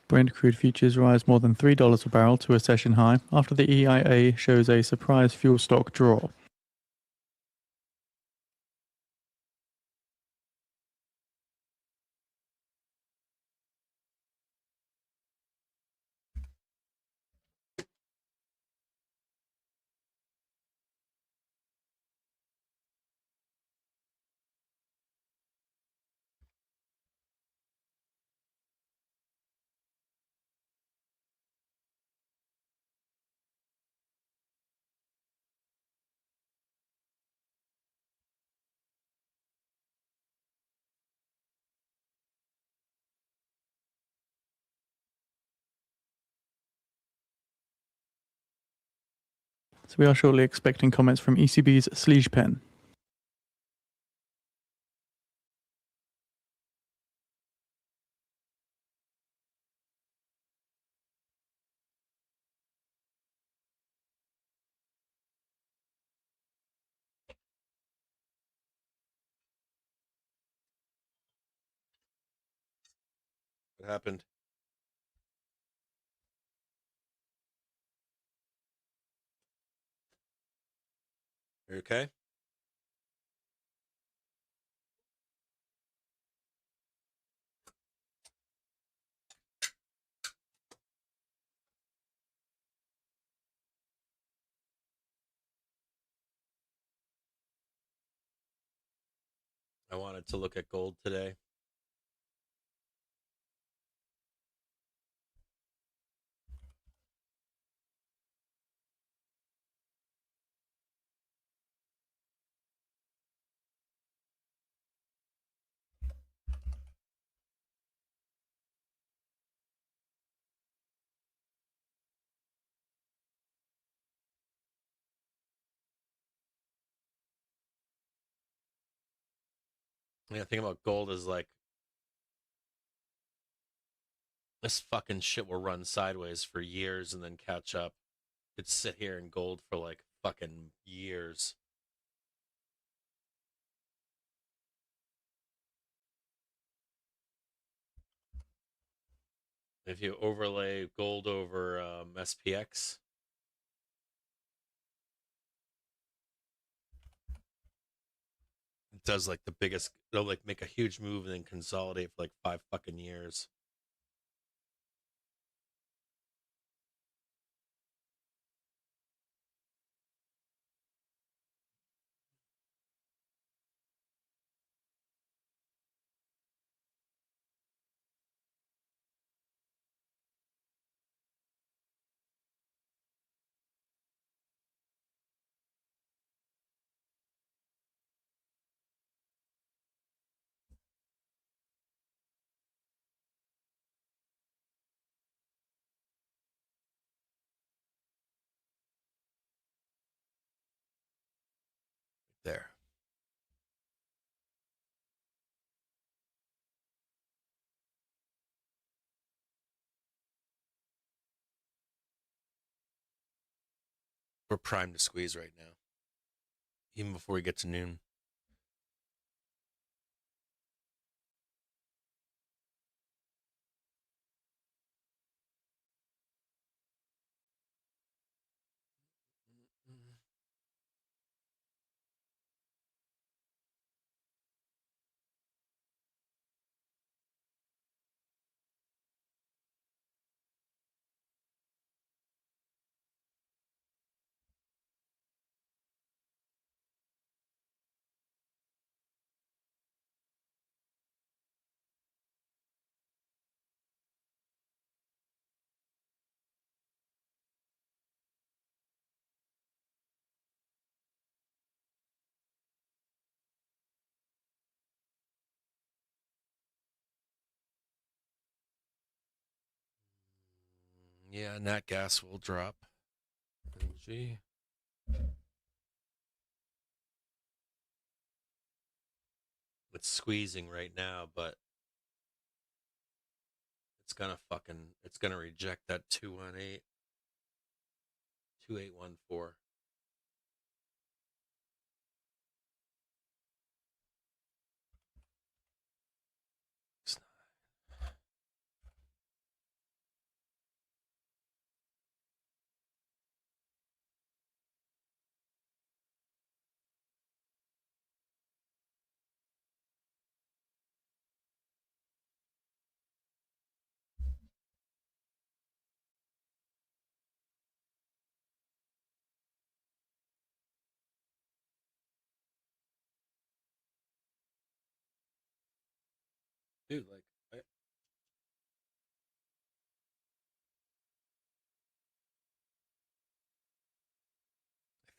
Brent crude futures rise more than $3 a barrel to a session high after the EIA shows a surprise fuel stock draw. So we are shortly expecting comments from ECB's Sleespen. What happened? You okay? I wanted to look at gold today. Yeah, the thing about gold is like this fucking shit will run sideways for years and then catch up. It'd sit here in gold for like fucking years. If you overlay gold over SPX, it does like the biggest. It'll like make a huge move and then consolidate for like 5 fucking years. There. We're primed to squeeze right now, even before we get to noon. Yeah, nat gas will drop. Gee. It's squeezing right now, but it's gonna reject that 218, 2814. Dude, like I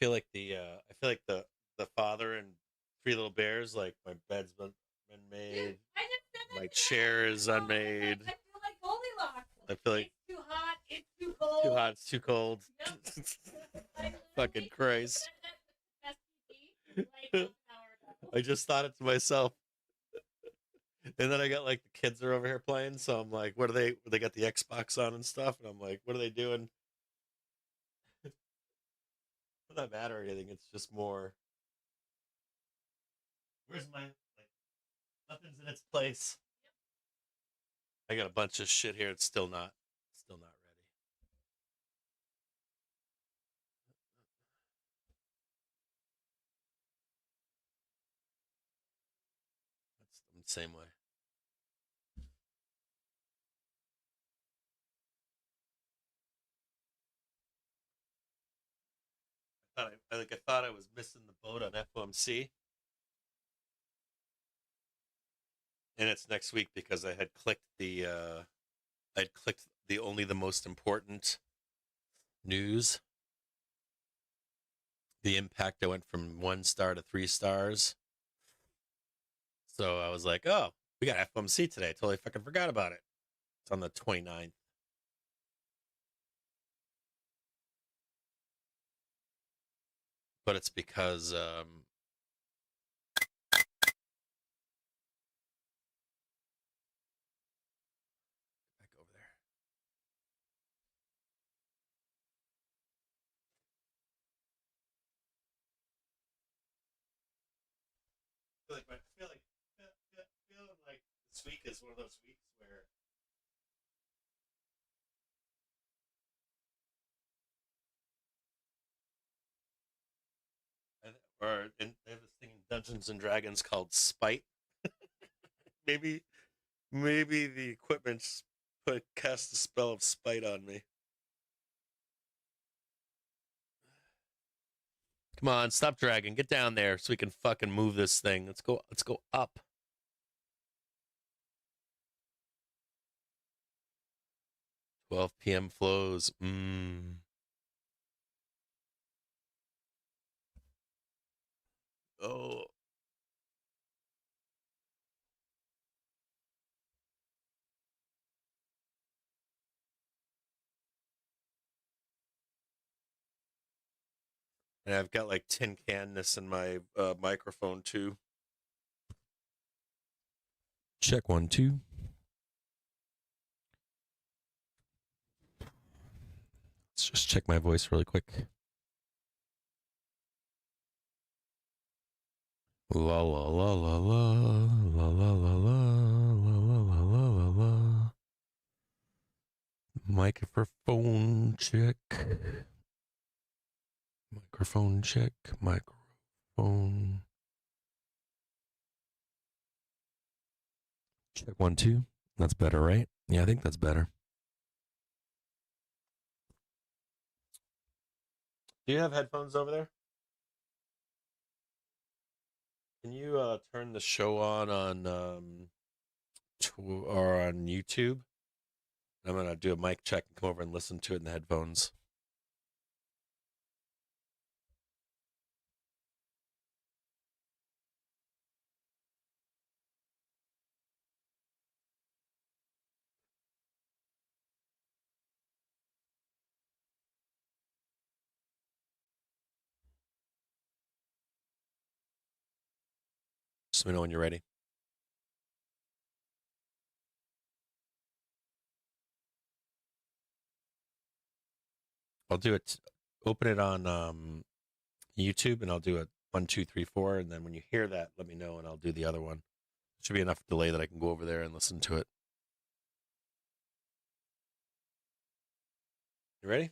feel like the father and Three Little Bears, like my bed's been made, my chair is unmade. I feel like Goldilocks. I feel like it's too hot, it's too cold. Too hot, it's too cold. Yep. Fucking Christ. I just thought it to myself. And then I got like the kids are over here playing, so I'm like, what are they? They got the Xbox on and stuff, and I'm like, what are they doing? It doesn't matter or anything. It's just more. Where's my like? Nothing's in its place. I got a bunch of shit here. It's still not ready. I'm the same way. I thought I was missing the boat on FOMC, and it's next week because I'd clicked the only the most important news. The impact, I went from 1 star to 3 stars. So I was like, oh, we got FOMC today. I totally fucking forgot about it. It's on the 29th. But it's because feeling like this week is one of those weeks where or they have this thing in Dungeons and Dragons called Spite. maybe maybe the equipment cast a spell of spite on me. Come on, stop dragging. Get down there so we can fucking move this thing. Let's go. Let's go up. 12 p.m. flows. Oh. And I've got like tin canness in my microphone too. Check 1 2. Let's just check my voice really quick. La la la la la la la la la la la la la. Microphone check. Microphone check. Microphone. Check 1 2. That's better, right? Yeah, I think that's better. Do you have headphones over there? Can you turn the show on or on YouTube? I'm gonna do a mic check and come over and listen to it in the headphones. Just let me know when you're ready. I'll do it. Open it on YouTube, and I'll do it 1 2 3 4, and then when you hear that, let me know, and I'll do the other one. Should be enough delay that I can go over there and listen to it. You ready?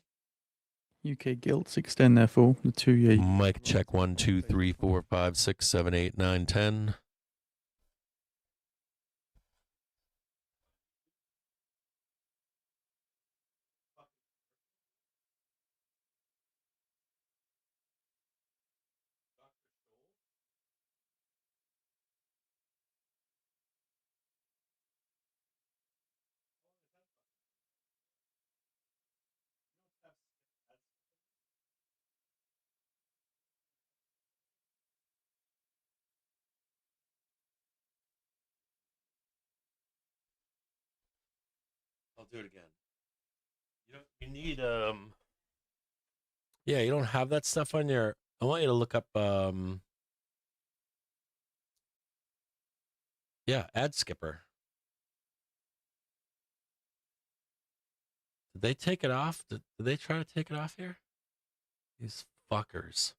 UK gilts extend their fall. The 2-year Mic check 1 2 3 4 5 6 7 8 9 10. I'll do it again. You need yeah, you don't have that stuff on your. I want you to look up yeah, ad skipper. Did they take it off? Did they try to take it off here? These fuckers.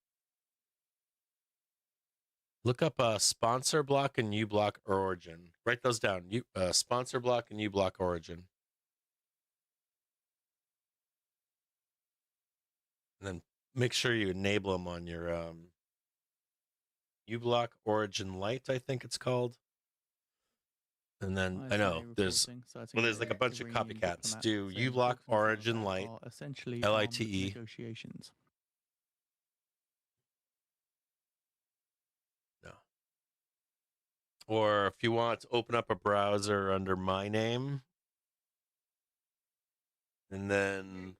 Look up sponsor block and uBlock origin. Write those down. Sponsor block and uBlock origin. And then make sure you enable them on your uBlock origin light, I think it's called. And then I know there's like a bunch of copycats. Do uBlock origin light, essentially LITE. negotiations. No. Or if you want to open up a browser under my name, and then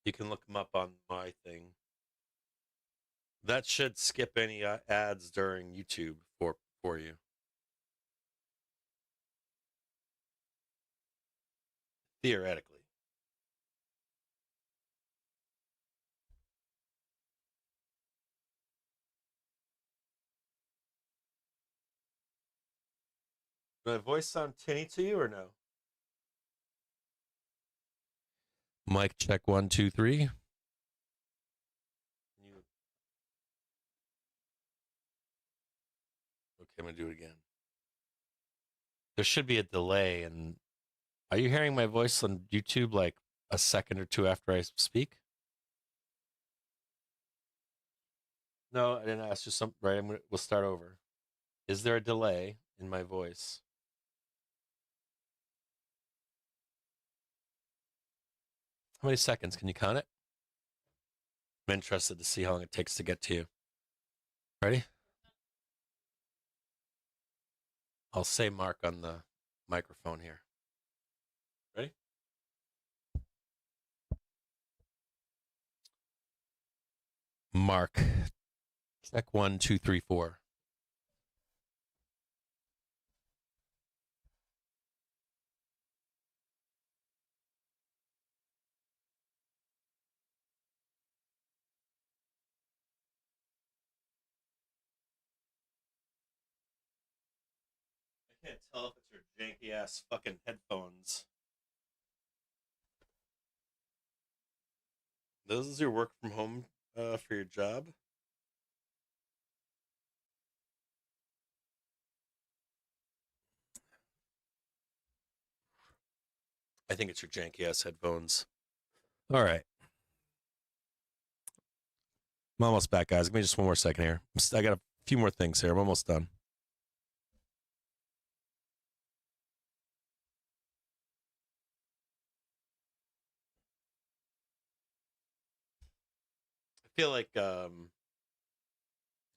you can look them up on my thing. That should skip any ads during YouTube for you. Theoretically. Does my voice sound tinny to you or no? Mic check 1 2 3. I'm gonna do it again. There should be a delay. And are you hearing my voice on YouTube like a second or two after I speak? No, I didn't ask you something. Right, we'll start over. Is there a delay in my voice? How many seconds? Can you count it? I'm interested to see how long it takes to get to you. Ready? I'll say Mark on the microphone here. Ready? Mark. Check 1, 2, 3, 4. I can't tell if it's your janky ass fucking headphones. This is your work from home for your job? I think it's your janky ass headphones. All right. I'm almost back, guys. Give me just one more second here. I got a few more things here. I'm almost done. I feel like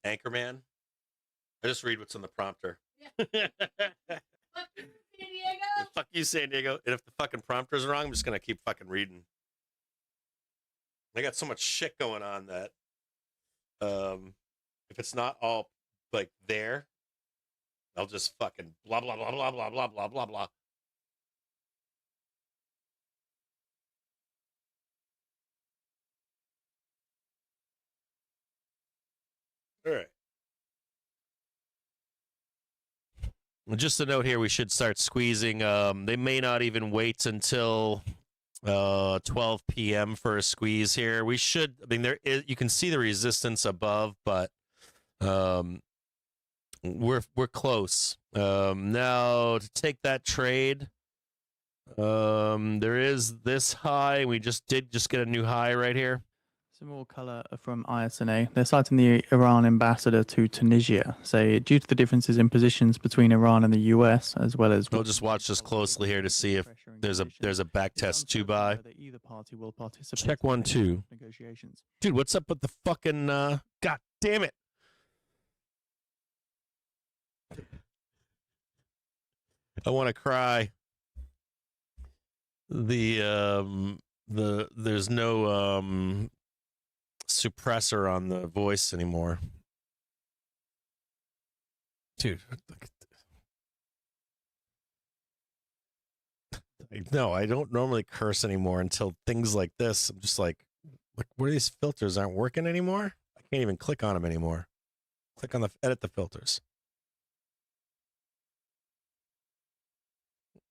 Anchorman. I just read what's on the prompter. Yeah. Fuck you, San Diego. Fuck you, San Diego. And if the fucking prompter's wrong, I'm just gonna keep fucking reading. I got so much shit going on that if it's not all like there, I'll just fucking blah blah blah blah blah blah blah blah blah. All right. Just a note here, we should start squeezing. They may not even wait until 12 p.m. for a squeeze here. We should, I mean, there is, you can see the resistance above, but we're close. Now to take that trade, there is this high. We just get a new high right here. Some more color from ISNA. They're citing the Iran ambassador to Tunisia. Say, due to the differences in positions between Iran and the US, as well as... We'll just watch this closely here to see if there's a back test 2 buy. Either party will participate. Check 1, 2. Negotiations. Dude, what's up with the fucking... God damn it. I want to cry. There's no suppressor on the voice anymore. Dude, look at this. No, I don't normally curse anymore until things like this. I'm just like, where these filters aren't working anymore? I can't even click on them anymore. Click on the edit the filters.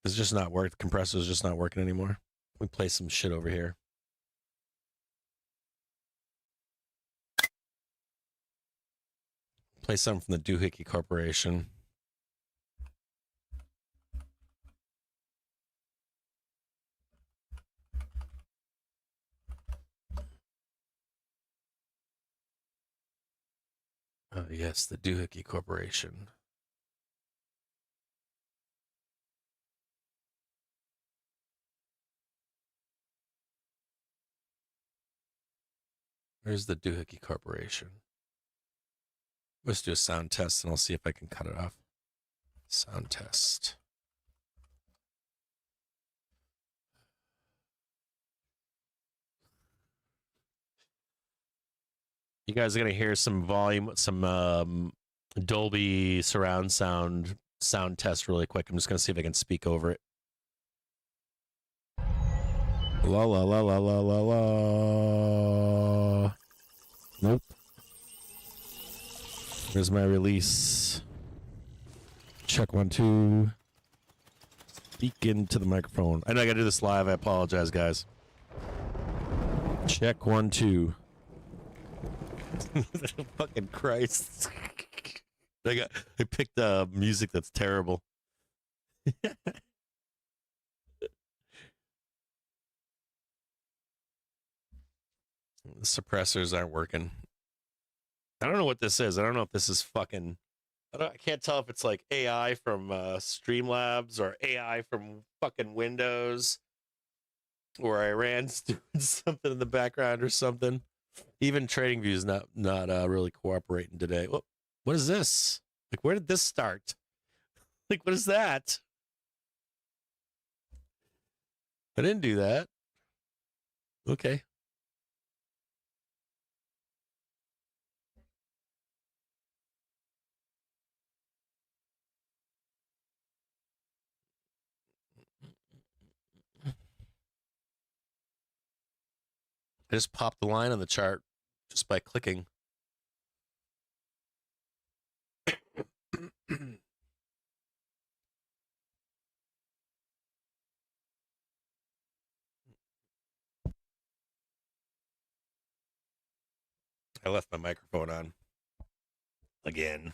It's just not working. The compressor's just not working anymore. We play some shit over here. Play something from the Doohickey Corporation. Oh, yes, the Doohickey Corporation. Where's the Doohickey Corporation? Let's do a sound test and I'll see if I can cut it off. Sound test. You guys are going to hear some volume, some Dolby surround sound test really quick. I'm just going to see if I can speak over it. La la la la la la la. Nope. There's my release. Check 1, 2. Speak into the microphone. I know I gotta do this live. I apologize, guys. Check 1, 2. Fucking Christ. I picked music that's terrible. The suppressors aren't working. I don't know what this is. I don't know if this is fucking. I can't tell if it's like AI from Streamlabs or AI from fucking Windows or Iran's doing something in the background or something. Even TradingView's not really cooperating today. What is this? Like, where did this start? Like, what is that? I didn't do that. Okay. I just popped the line on the chart just by clicking. I left my microphone on again.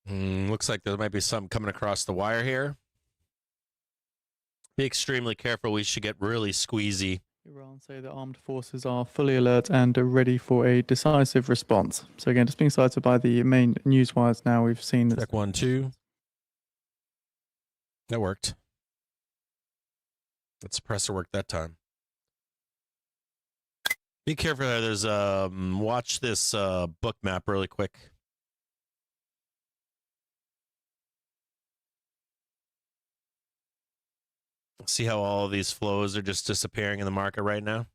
Looks like there might be something coming across the wire here. Be extremely careful. We should get really squeezy. Iran say the armed forces are fully alert and are ready for a decisive response. So again, just being cited by the main news wires now, we've seen that. Check 1, 2. That worked. That suppressor worked that time. Be careful there. There's watch this book map really quick. See how all of these flows are just disappearing in the market right now?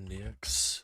MDX.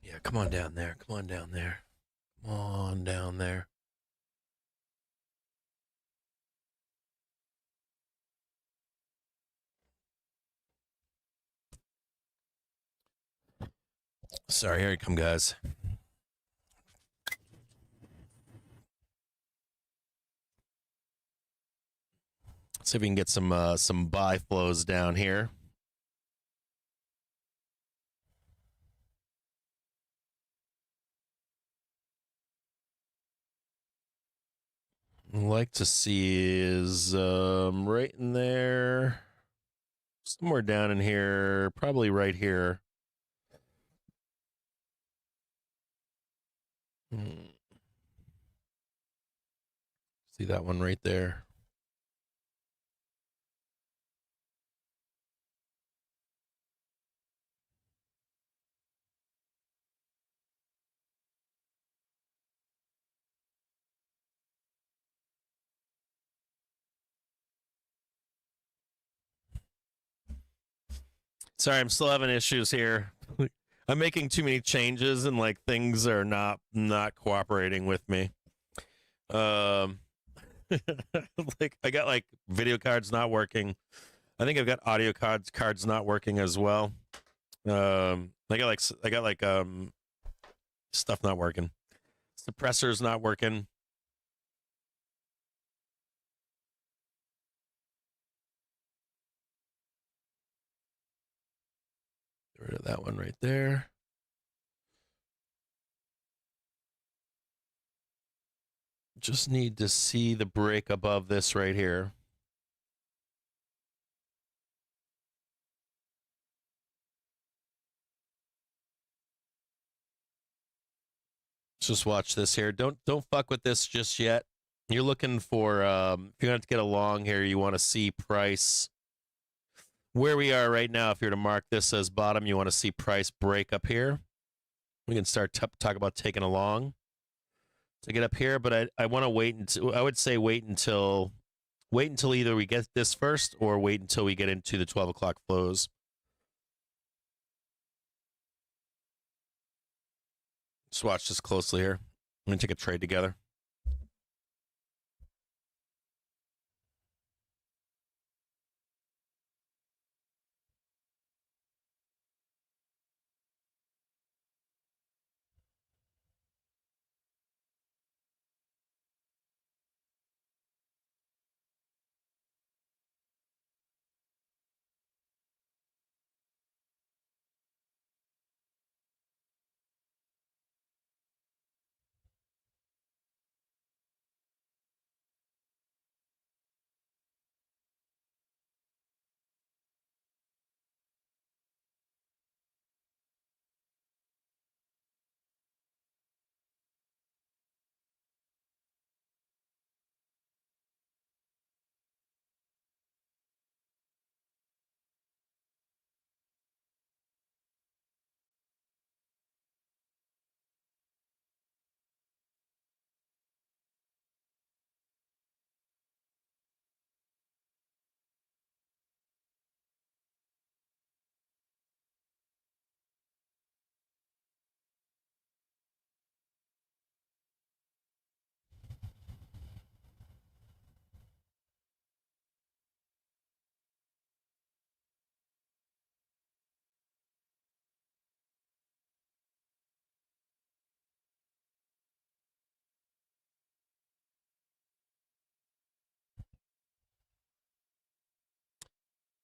Yeah, come on down there. Come on down there. Come on down there. Sorry, here you come, guys. Let's see if we can get some buy flows down here. I'd like to see is right in there, somewhere down in here, probably right here. See that one right there? Sorry, I'm still having issues here. I'm making too many changes and like things are not cooperating with me. Like I got like video cards not working. I think I've got audio cards not working as well. I got like stuff not working. Suppressor's not working. Get rid of that one right there. Just need to see the break above this right here. Just watch this here. Don't fuck with this just yet. You're looking for if you're going to get along here, you want to see price where we are right now. If you're to mark this as bottom, you want to see price break up here. We can start talk about taking along to get up here, but I want to wait until I would say wait until either we get this first or wait until we get into the 12 o'clock flows. Just watch this closely here. I'm going to take a trade together.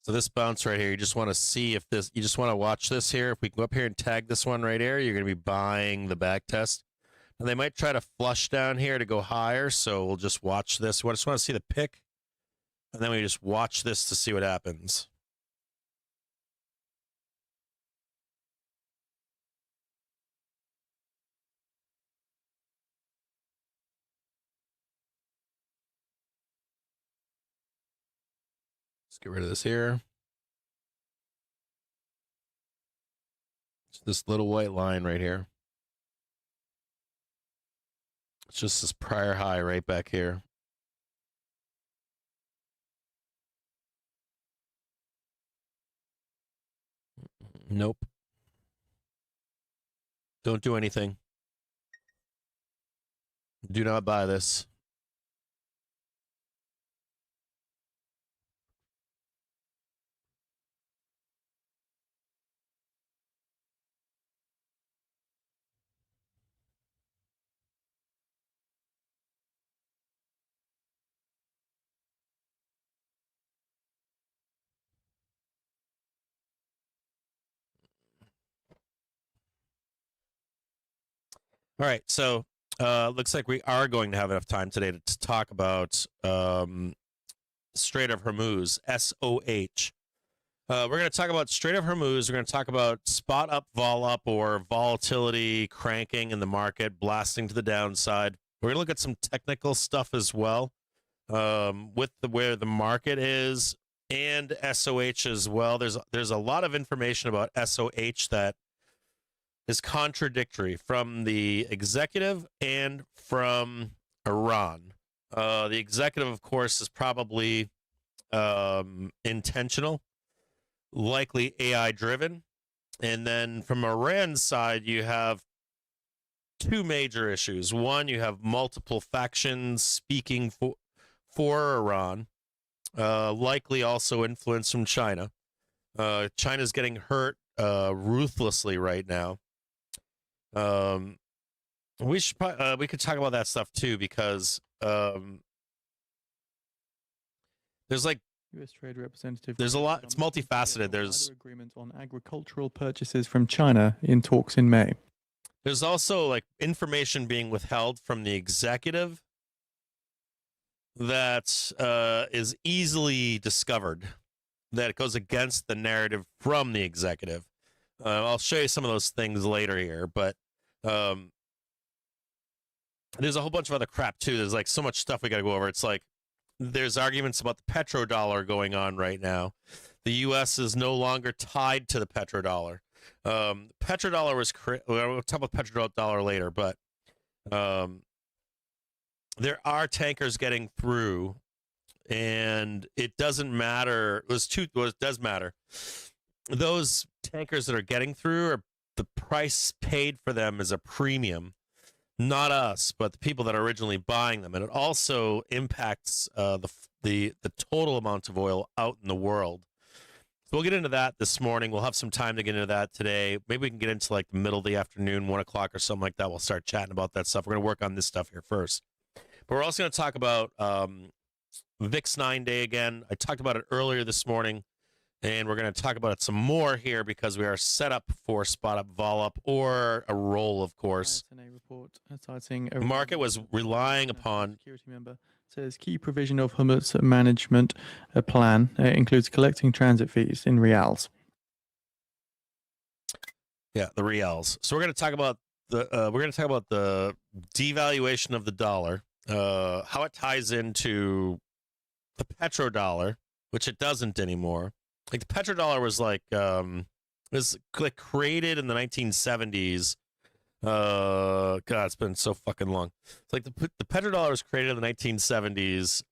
So this bounce right here, you just want to see if this, you just want to watch this here. If we can go up here and tag this one right here, you're going to be buying the back test. And they might try to flush down here to go higher. So we'll just watch this. We just want to see the pick. And then we just watch this to see what happens. Let's get rid of this here. It's this little white line right here. It's just this prior high right back here. Nope. Don't do anything. Do not buy this. All right, so looks like we are going to have enough time today to talk about Strait of Hormuz, SOH. We're going to talk about Strait of Hormuz. We're going to talk about spot up, vol up, or volatility cranking in the market, blasting to the downside. We're going to look at some technical stuff as well, with where the market is and SOH as well. There's a lot of information about SOH that is contradictory from the executive and from Iran. The executive, of course, is probably intentional. likely AI driven. And then from Iran's side, you have two major issues. One, you have multiple factions speaking for Iran, likely also influence from China. China's getting hurt ruthlessly right now. We could talk about that stuff too, because there's like U.S. Trade Representative. there's a lot. It's multifaceted. There's agreement on agricultural purchases from China in talks in May. There's also like information being withheld from the executive that is easily discovered, that it goes against the narrative from the executive. I'll show you some of those things later here, but there's a whole bunch of other crap too. There's like so much stuff we got to go over. It's like there's arguments about the petrodollar going on right now. The U.S. is no longer tied to the petrodollar. Petrodollar was we'll talk about petrodollar later, but there are tankers getting through, and it doesn't matter. It does matter. Those tankers that are getting through, are the price paid for them is a premium, not us, but the people that are originally buying them, and it also impacts the total amount of oil out in the world. So we'll get into that this morning. We'll have some time to get into that today. Maybe we can get into like the middle of the afternoon, 1 o'clock or something like that. We'll start chatting about that stuff. We're going to work on this stuff here first. But we're also going to talk about VIX 9-day again. I talked about it earlier this morning, and we're going to talk about it some more here because we are set up for spot up, vol up, or a roll, of course. Report citing the market was relying upon security member says key provision of Hormuz management plan includes collecting transit fees in reals. Yeah, the reals. So we're going to talk about the devaluation of the dollar, how it ties into the petrodollar, which it doesn't anymore. Like the petrodollar was created in the 1970s. God, it's been so fucking long. It's like the petrodollar was created in the 1970s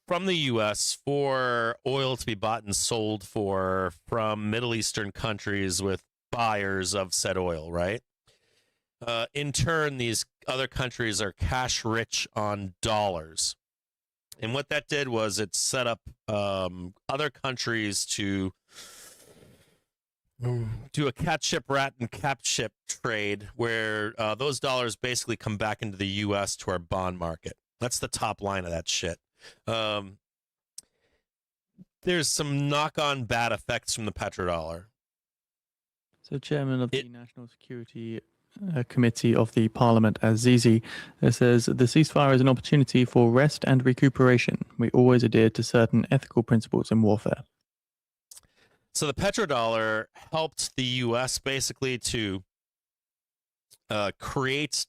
from the U.S. for oil to be bought and sold from Middle Eastern countries with buyers of said oil, right? In turn, these other countries are cash rich on dollars. And what that did was it set up other countries to do a cat ship, rat, and cap ship trade where those dollars basically come back into the U.S. to our bond market. That's the top line of that shit. There's some knock-on bad effects from the petrodollar. So chairman of the National Security Committee of the Parliament, Azizi, says the ceasefire is an opportunity for rest and recuperation. We always adhere to certain ethical principles in warfare. So the petrodollar helped the U.S. basically to create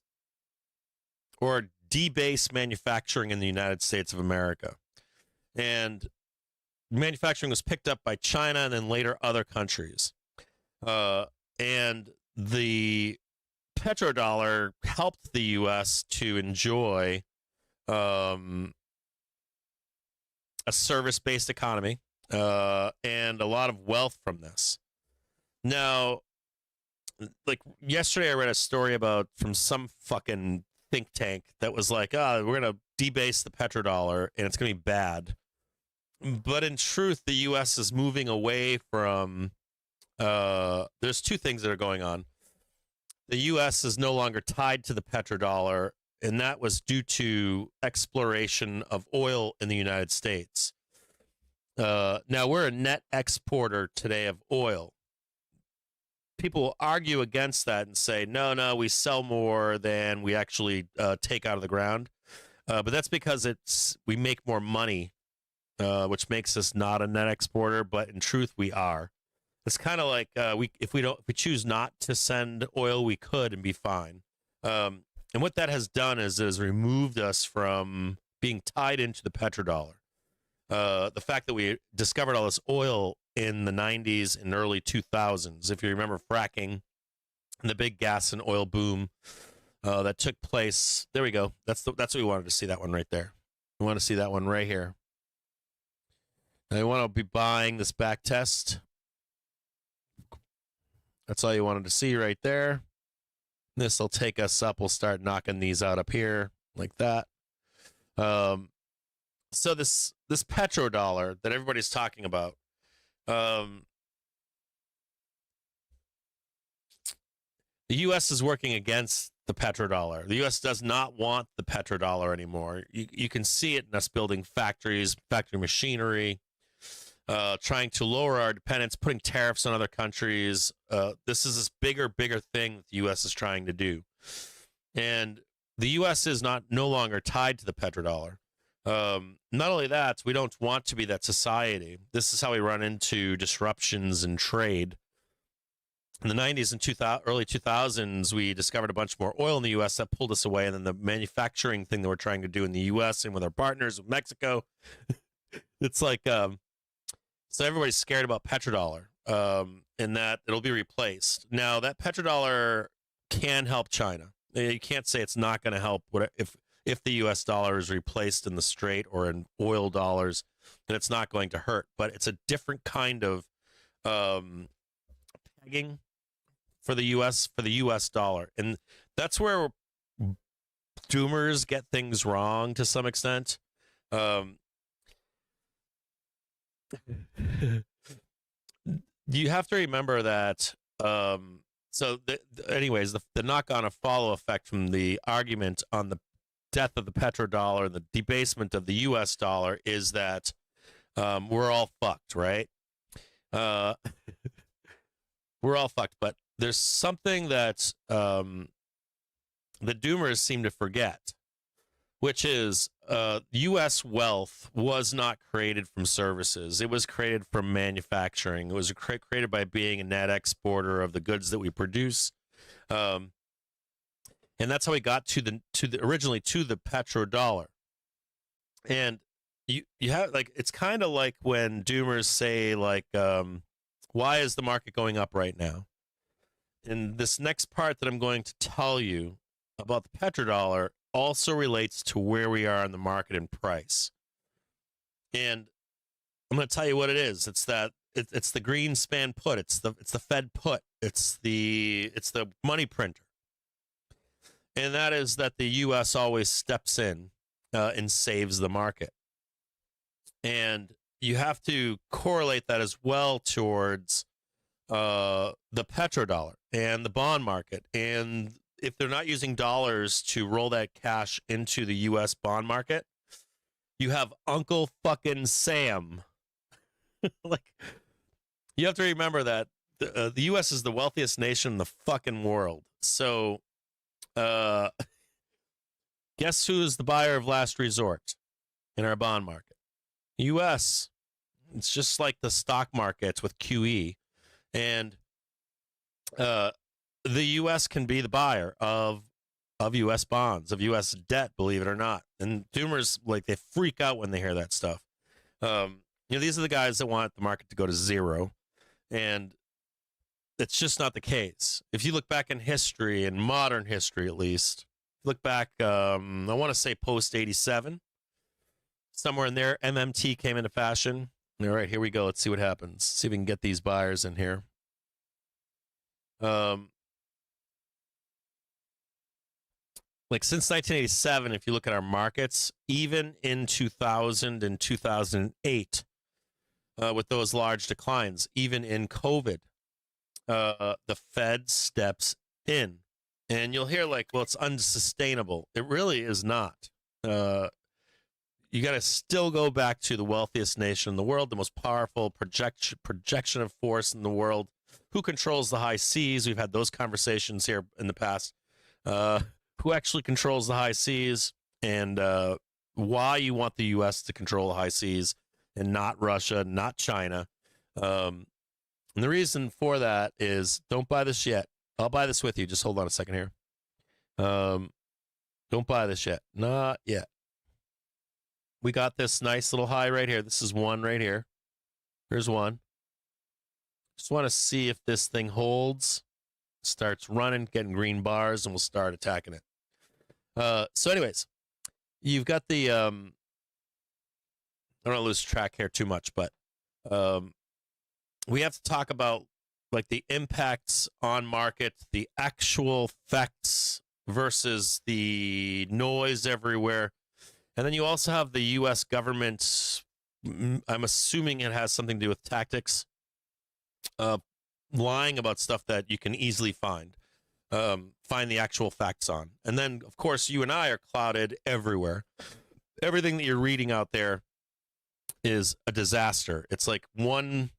or debase manufacturing in the United States of America. And manufacturing was picked up by China and then later other countries. And the petrodollar helped the U.S. to enjoy a service-based economy and a lot of wealth from this. Now, like yesterday, I read a story from some fucking think tank that was like, we're going to debase the petrodollar and it's going to be bad. But in truth, the U.S. is moving away from, there's two things that are going on. The U.S. is no longer tied to the petrodollar, and that was due to exploration of oil in the United States. Now, we're a net exporter today of oil. People will argue against that and say, no, we sell more than we actually take out of the ground. But that's because we make more money, which makes us not a net exporter, but in truth, we are. It's kind of like if we choose not to send oil, we could and be fine. And what that has done is it has removed us from being tied into the petrodollar. The fact that we discovered all this oil in the 90s and early 2000s, if you remember fracking and the big gas and oil boom that took place. There we go. That's what we wanted to see, that one right there. We want to see that one right here. I want to be buying this back test. That's all you wanted to see right there. This will take us up. We'll start knocking these out up here like that. So this petrodollar that everybody's talking about, the U.S. is working against the petrodollar. The U.S. does not want the petrodollar anymore. You can see it in us building factories, factory machinery, trying to lower our dependence, putting tariffs on other countries. This is this bigger thing that the U.S. is trying to do. And the U.S. is no longer tied to the petrodollar. Not only that, we don't want to be that society. This is how we run into disruptions in trade. In the 90s and early 2000s, we discovered a bunch more oil in the U.S. that pulled us away. And then the manufacturing thing that we're trying to do in the U.S. and with our partners, with Mexico, it's like, so everybody's scared about petrodollar, and that it'll be replaced. Now, that petrodollar can help China. You can't say it's not going to help if the U.S. dollar is replaced in the Strait or in oil dollars, then it's not going to hurt. But it's a different kind of pegging for the U.S. dollar, and that's where doomers get things wrong to some extent. You have to remember that. Anyways, the knock-on follow effect from the argument on the death of the petrodollar and the debasement of the U.S. dollar is that we're all fucked, right? We're all fucked, but there's something that the doomers seem to forget, which is U.S. wealth was not created from services. It was created from manufacturing. It was created by being a net exporter of the goods that we produce. And that's how we got originally to the petrodollar. And you have, like, it's kind of like when doomers say, like, why is the market going up right now? And this next part that I'm going to tell you about the petrodollar also relates to where we are in the market and price. And I'm going to tell you what it is. It's that it's the Greenspan put. It's the Fed put. It's the money printer. And that is that the U.S. always steps in and saves the market. And you have to correlate that as well towards the petrodollar and the bond market. And if they're not using dollars to roll that cash into the U.S. bond market, you have Uncle fucking Sam. Like, you have to remember that the U.S. is the wealthiest nation in the fucking world. So, guess who is the buyer of last resort in our bond market? U.S. It's just like the stock markets with QE. And the U.S. can be the buyer of U.S. bonds, of U.S. debt, believe it or not. And doomers, like, they freak out when they hear that stuff. These are the guys that want the market to go to zero. And it's just not the case. If you look back in history, in modern history at least, look back, I want to say post-87, somewhere in there, MMT came into fashion. All right, here we go. Let's see what happens. See if we can get these buyers in here. Like, since 1987, if you look at our markets, even in 2000 and 2008, with those large declines, even in COVID, the Fed steps in. And you'll hear, like, well, it's unsustainable. It really is not. You got to still go back to the wealthiest nation in the world, the most powerful projection of force in the world. Who controls the high seas? We've had those conversations here in the past. Who actually controls the high seas, and why you want the U.S. to control the high seas and not Russia, not China. And the reason for that is, don't buy this yet. I'll buy this with you. Just hold on a second here. Don't buy this yet. Not yet. We got this nice little high right here. This is one right here. Here's one. Just want to see if this thing holds, starts running, getting green bars, and we'll start attacking it. So anyways, you've got the, I don't want to lose track here too much, but we have to talk about like the impacts on markets, the actual effects versus the noise everywhere. And then you also have the U.S. government. I'm assuming it has something to do with tactics, lying about stuff that you can easily find the actual facts on. And then, of course, you and I are clouded everywhere. Everything that you're reading out there is a disaster. It's like I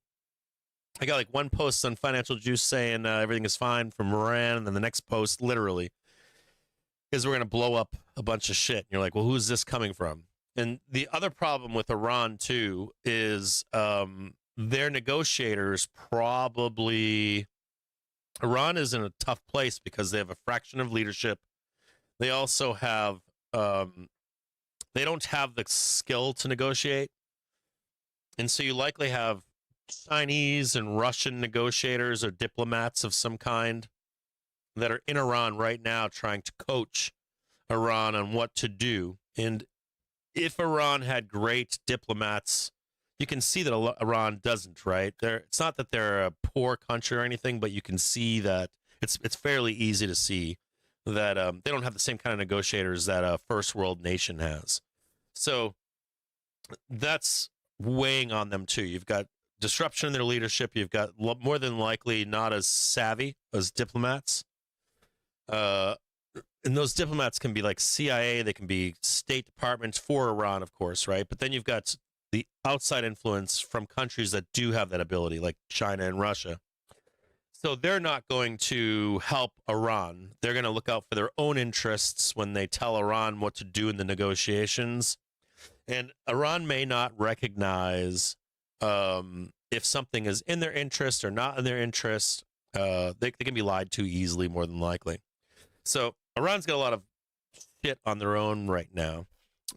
got like one post on Financial Juice saying everything is fine from Iran, and then the next post literally is we're going to blow up a bunch of shit. And you're like, well, who's this coming from? And the other problem with Iran, too, is their negotiators probably... Iran is in a tough place because they have a fraction of leadership. They also have... they don't have the skill to negotiate. And so you likely have Chinese and Russian negotiators or diplomats of some kind that are in Iran right now trying to coach Iran on what to do. And if Iran had great diplomats, you can see that Iran doesn't, right? It's not that they're a poor country or anything, but you can see that it's fairly easy to see that they don't have the same kind of negotiators that a first world nation has. So that's weighing on them too. You've got disruption in their leadership. You've got more than likely not as savvy as diplomats. And those diplomats can be like CIA. They can be State Departments for Iran, of course, right? But then you've got the outside influence from countries that do have that ability, like China and Russia. So they're not going to help Iran. They're going to look out for their own interests when they tell Iran what to do in the negotiations. And Iran may not recognize if something is in their interest or not in their interest. They can be lied to easily, more than likely. So Iran's got a lot of shit on their own right now.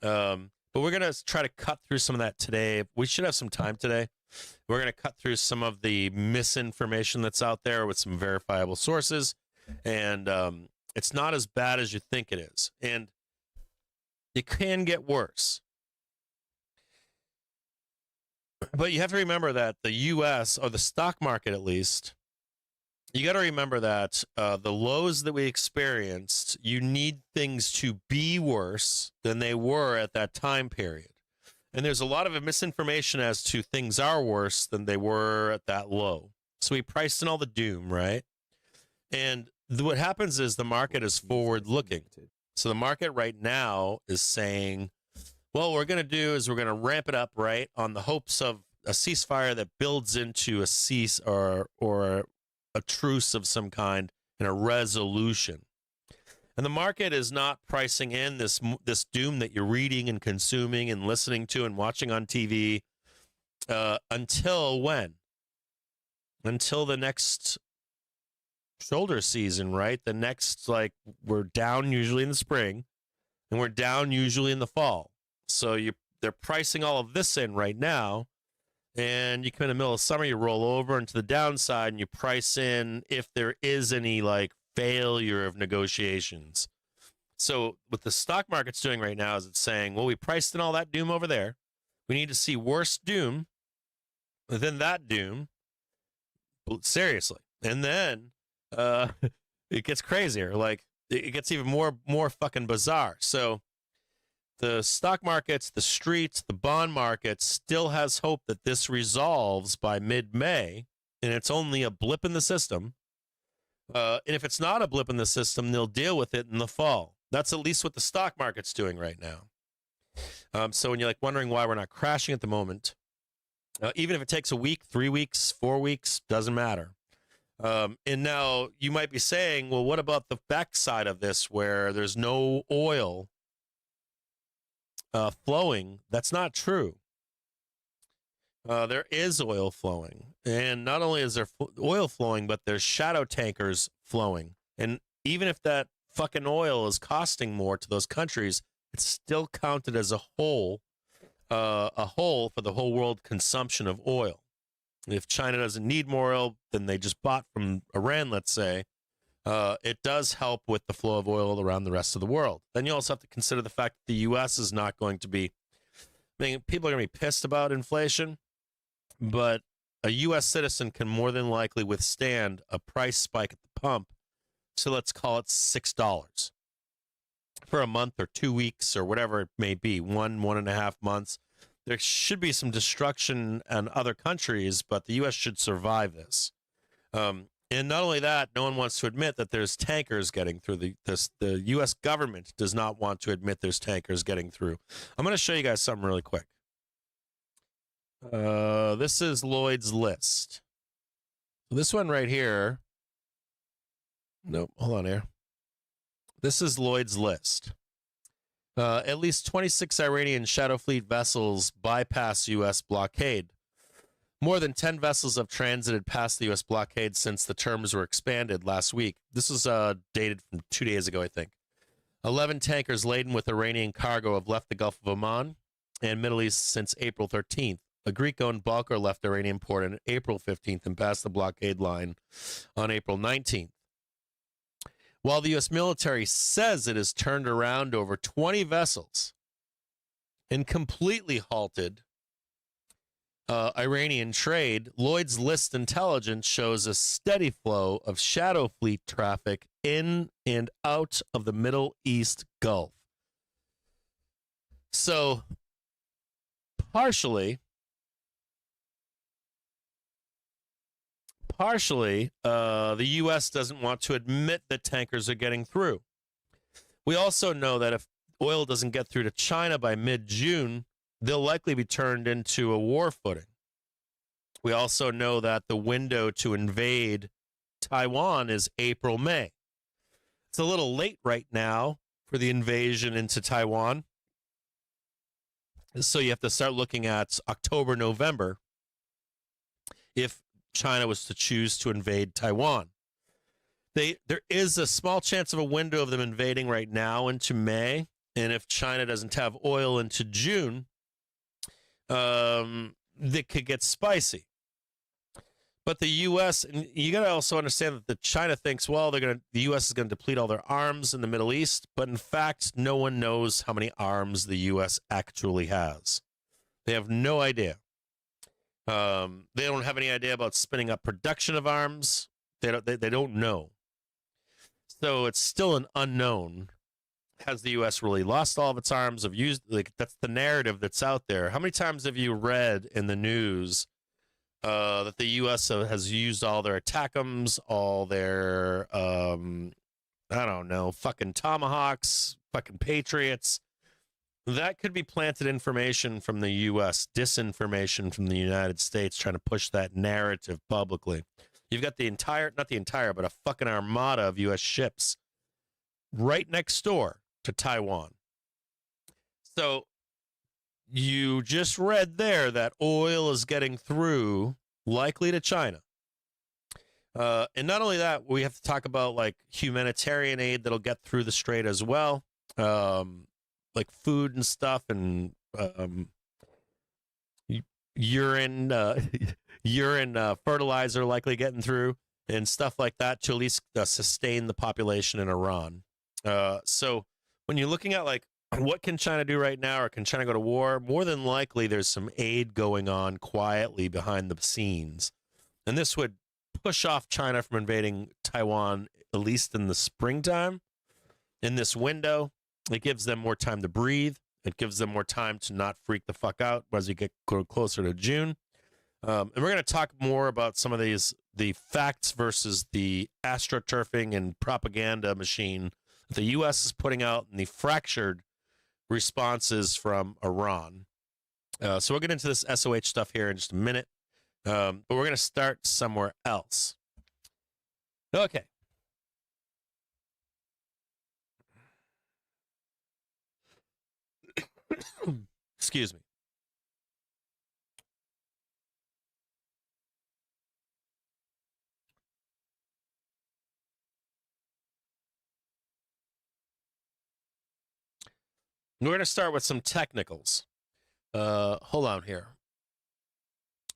But we're going to try to cut through some of that today. We should have some time today. We're going to cut through some of the misinformation that's out there with some verifiable sources. And it's not as bad as you think it is. And it can get worse. But you have to remember that the U.S., or the stock market at least, you got to remember that the lows that we experienced, you need things to be worse than they were at that time period. And there's a lot of misinformation as to things are worse than they were at that low. So we priced in all the doom, right? And what happens is the market is forward looking. So the market right now is saying, well, what we're going to do is we're going to ramp it up, right, on the hopes of a ceasefire that builds into a cease or a truce of some kind and a resolution. And the market is not pricing in this doom that you're reading and consuming and listening to and watching on TV until when? Until the next shoulder season, right? The next, like, we're down usually in the spring and we're down usually in the fall. So they're pricing all of this in right now. And you come in the middle of summer, you roll over into the downside and you price in if there is any like failure of negotiations. So what the stock market's doing right now is it's saying, well, we priced in all that doom over there. We need to see worse doom than that doom. Seriously. And then it gets crazier. Like it gets even more fucking bizarre. So the stock markets, the streets, the bond market still has hope that this resolves by mid-May, and it's only a blip in the system. And if it's not a blip in the system, they'll deal with it in the fall. That's at least what the stock market's doing right now. So when you're like wondering why we're not crashing at the moment, even if it takes a week, 3 weeks, 4 weeks, doesn't matter. And now you might be saying, well, what about the backside of this where there's no oil flowing? That's not true. There is oil flowing. And not only is there oil flowing, but there's shadow tankers flowing. And even if that fucking oil is costing more to those countries, it's still counted as a whole for the whole world consumption of oil. If China doesn't need more oil than they just bought from Iran, let's say, it does help with the flow of oil around the rest of the world. Then you also have to consider the fact that the U.S. is not going to be I mean, people are going to be pissed about inflation, but a U.S. citizen can more than likely withstand a price spike at the pump. So let's call it $6 for a month or 2 weeks or whatever it may be, 1.5 months. There should be some destruction in other countries, but the U.S. should survive this. And not only that, no one wants to admit that there's tankers getting through. The U.S. government does not want to admit there's tankers getting through. I'm going to show you guys something really quick. This is Lloyd's list. This one right here. Nope, hold on here. This is Lloyd's list. At least 26 Iranian Shadow Fleet vessels bypass U.S. blockade. More than 10 vessels have transited past the U.S. blockade since the terms were expanded last week. This is dated from 2 days ago, I think. 11 tankers laden with Iranian cargo have left the Gulf of Oman and Middle East since April 13th. A Greek-owned bulker left Iranian port on April 15th and passed the blockade line on April 19th. While the U.S. military says it has turned around over 20 vessels and completely halted Iranian trade, Lloyd's List intelligence shows a steady flow of shadow fleet traffic in and out of the Middle East Gulf. So, partially, the U.S. doesn't want to admit that tankers are getting through. We also know that if oil doesn't get through to China by mid-June, they'll likely be turned into a war footing. We also know that the window to invade Taiwan is April-May. It's a little late right now for the invasion into Taiwan. So you have to start looking at October, November if China was to choose to invade Taiwan. There is a small chance of a window of them invading right now into May. And if China doesn't have oil into June, that could get spicy. But the U.S., and you got to also understand that China thinks, well, the U.S. is going to deplete all their arms in the Middle East, but in fact, no one knows how many arms the U.S. actually has. They have no idea. They don't have any idea about spinning up production of arms. They don't know. So it's still an unknown. Has the U.S. really lost all of its arms? That's the narrative that's out there. How many times have you read in the news that the U.S. has used all their ATACMS, all their, I don't know, fucking Tomahawks, fucking Patriots? That could be planted information from the U.S., disinformation from the United States, trying to push that narrative publicly. You've got but a fucking armada of U.S. ships right next door to Taiwan. So you just read there that oil is getting through, likely to China. And not only that, we have to talk about like humanitarian aid that'll get through the strait as well. Like food and stuff, and urine fertilizer likely getting through, and stuff like that to at least sustain the population in Iran. So when you're looking at like what can China do right now, or can China go to war, more than likely there's some aid going on quietly behind the scenes, and this would push off China from invading Taiwan at least in the springtime. In this window, it gives them more time to breathe. It gives them more time to not freak the fuck out as you get closer to June. And we're going to talk more about some of the facts versus the astroturfing and propaganda machine that the U.S. is putting out, and the fractured responses from Iran. So we'll get into this SOH stuff here in just a minute. But we're going to start somewhere else. Okay. Excuse me. We're going to start with some technicals. Hold on here.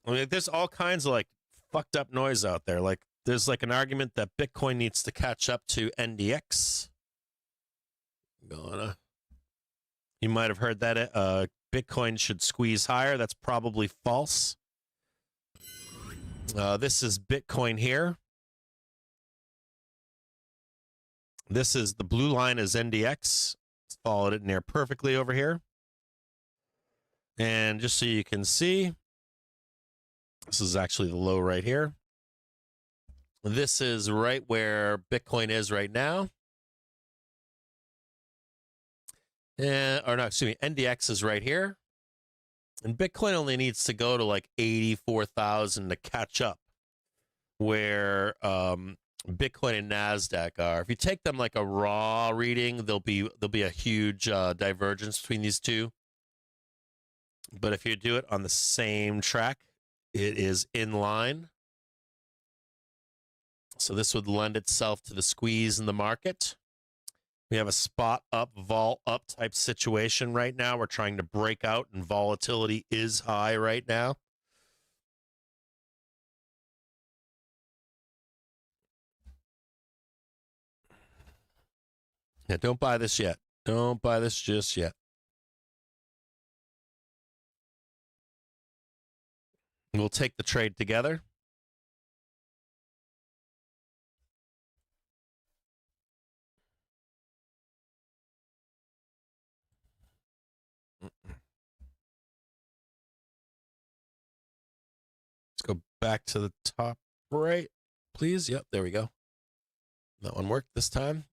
I mean, there's all kinds of like fucked up noise out there. Like there's like an argument that Bitcoin needs to catch up to NDX. You might have heard that Bitcoin should squeeze higher. That's probably false. This is Bitcoin here. This is the blue line is NDX. It's followed it near perfectly over here. And just so you can see, this is actually the low right here. This is right where Bitcoin is right now. NDX is right here. And Bitcoin only needs to go to like 84,000 to catch up where Bitcoin and NASDAQ are. If you take them like a raw reading, there'll be a huge divergence between these two. But if you do it on the same track, it is in line. So this would lend itself to the squeeze in the market. We have a spot up, vol up type situation right now. We're trying to break out, and volatility is high right now. Yeah, don't buy this yet. Don't buy this just yet. We'll take the trade together. Let's go back to the top right, please. Yep, there we go. That one worked this time.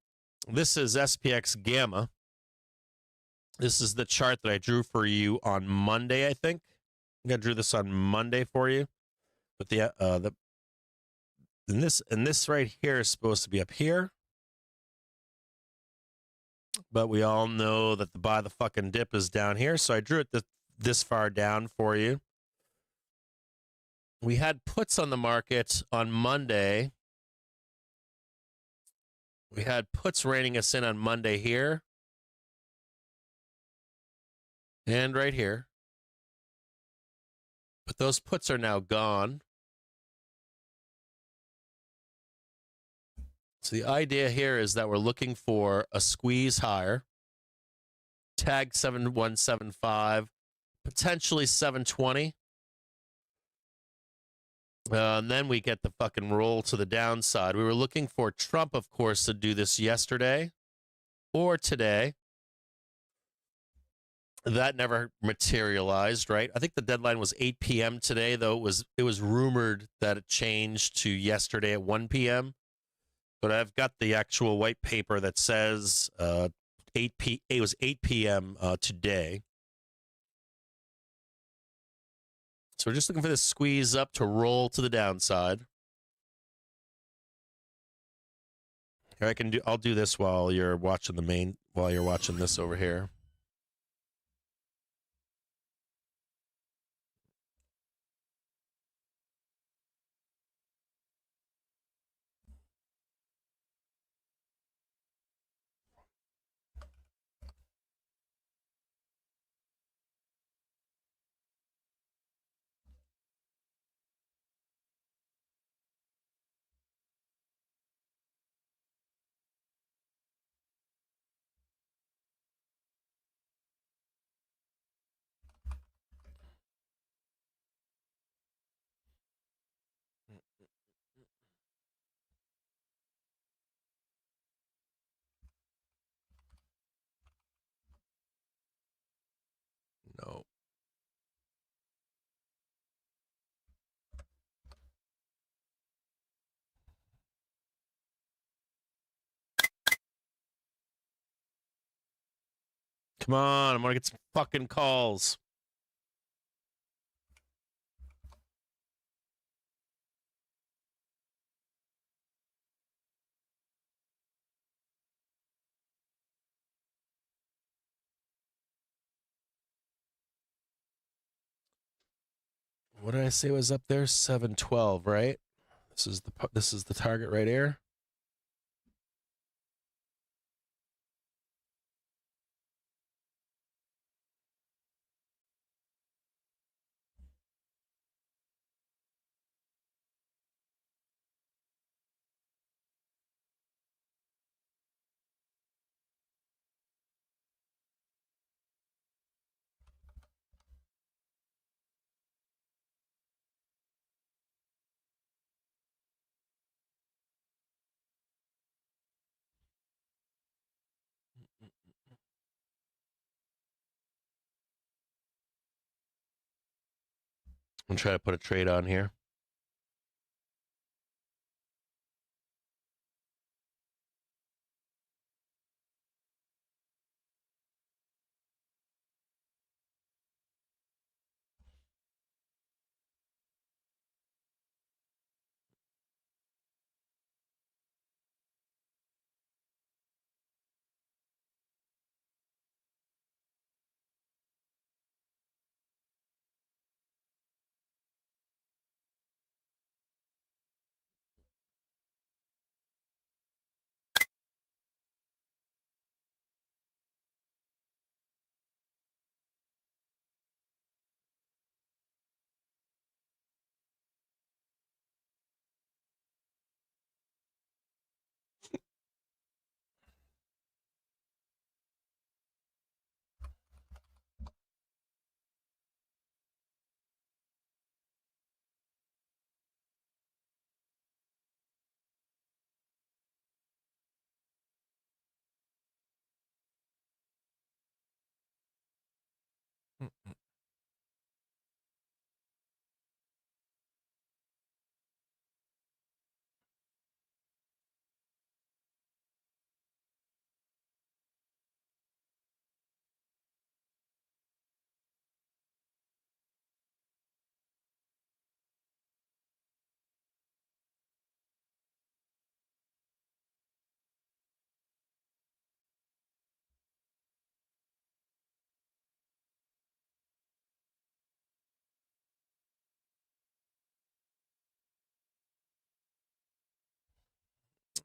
This is SPX Gamma. This is the chart that I drew for you on Monday, I think. I drew this on Monday for you. But this right here is supposed to be up here. But we all know that the buy the fucking dip is down here, so I drew it this far down for you. We had puts on the market on Monday. We had puts reining us in on Monday here. And right here. But those puts are now gone. So the idea here is that we're looking for a squeeze higher. Tag 7175, potentially 720. And then we get the fucking roll to the downside. We were looking for Trump, of course, to do this yesterday or today. That never materialized, right? I think the deadline was 8 p.m. today, though it was rumored that it changed to yesterday at 1 p.m. But I've got the actual white paper that says it was 8 p.m. Today. So we're just looking for this squeeze up to roll to the downside. Here I'll do this while you're watching this over here. No. Come on, I'm gonna get some fucking calls. What did I say was up there? 712, right? This is the target right here. I'm gonna try to put a trade on here.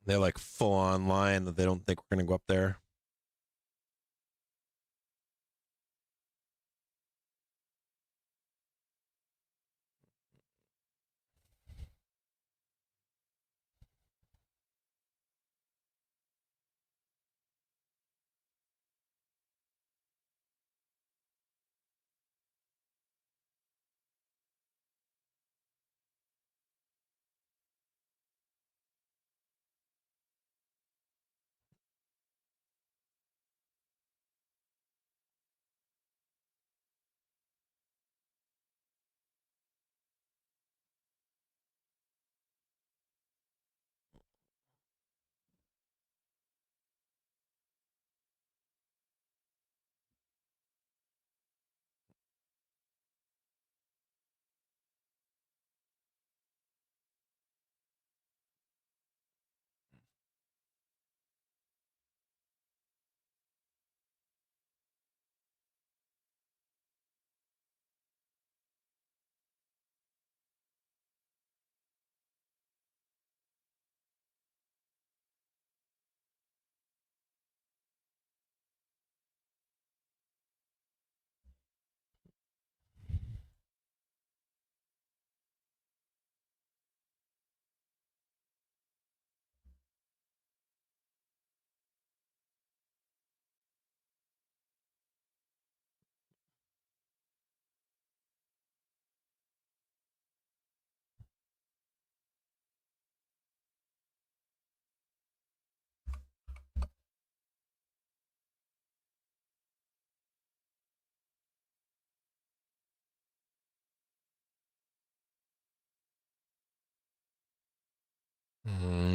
They're like full on line that they don't think we're gonna go up there.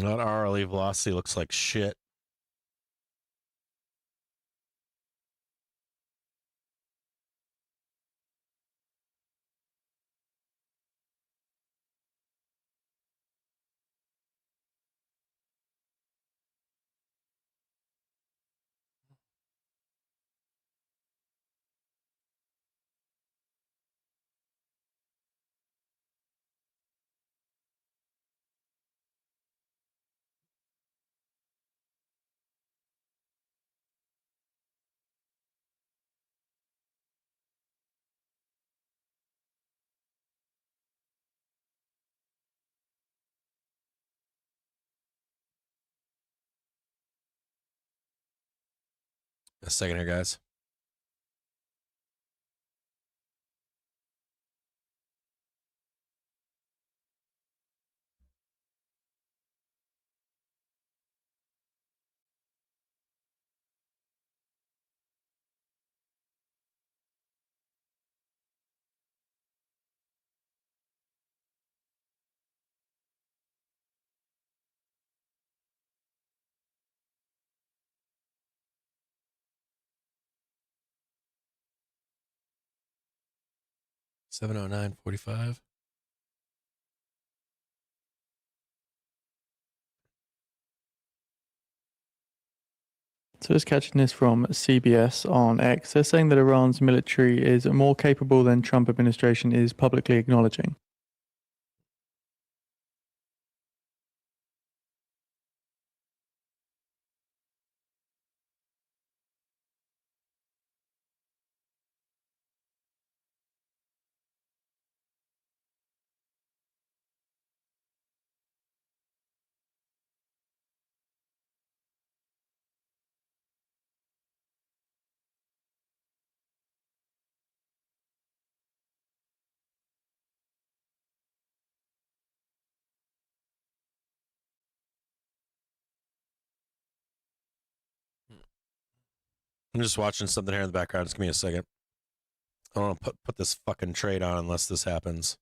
That hourly velocity looks like shit. A second here, guys. 709.45. So just catching this from CBS on X. They're saying that Iran's military is more capable than Trump administration is publicly acknowledging. I'm just watching something here in the background. Just give me a second. I don't want to put this fucking trade on unless this happens.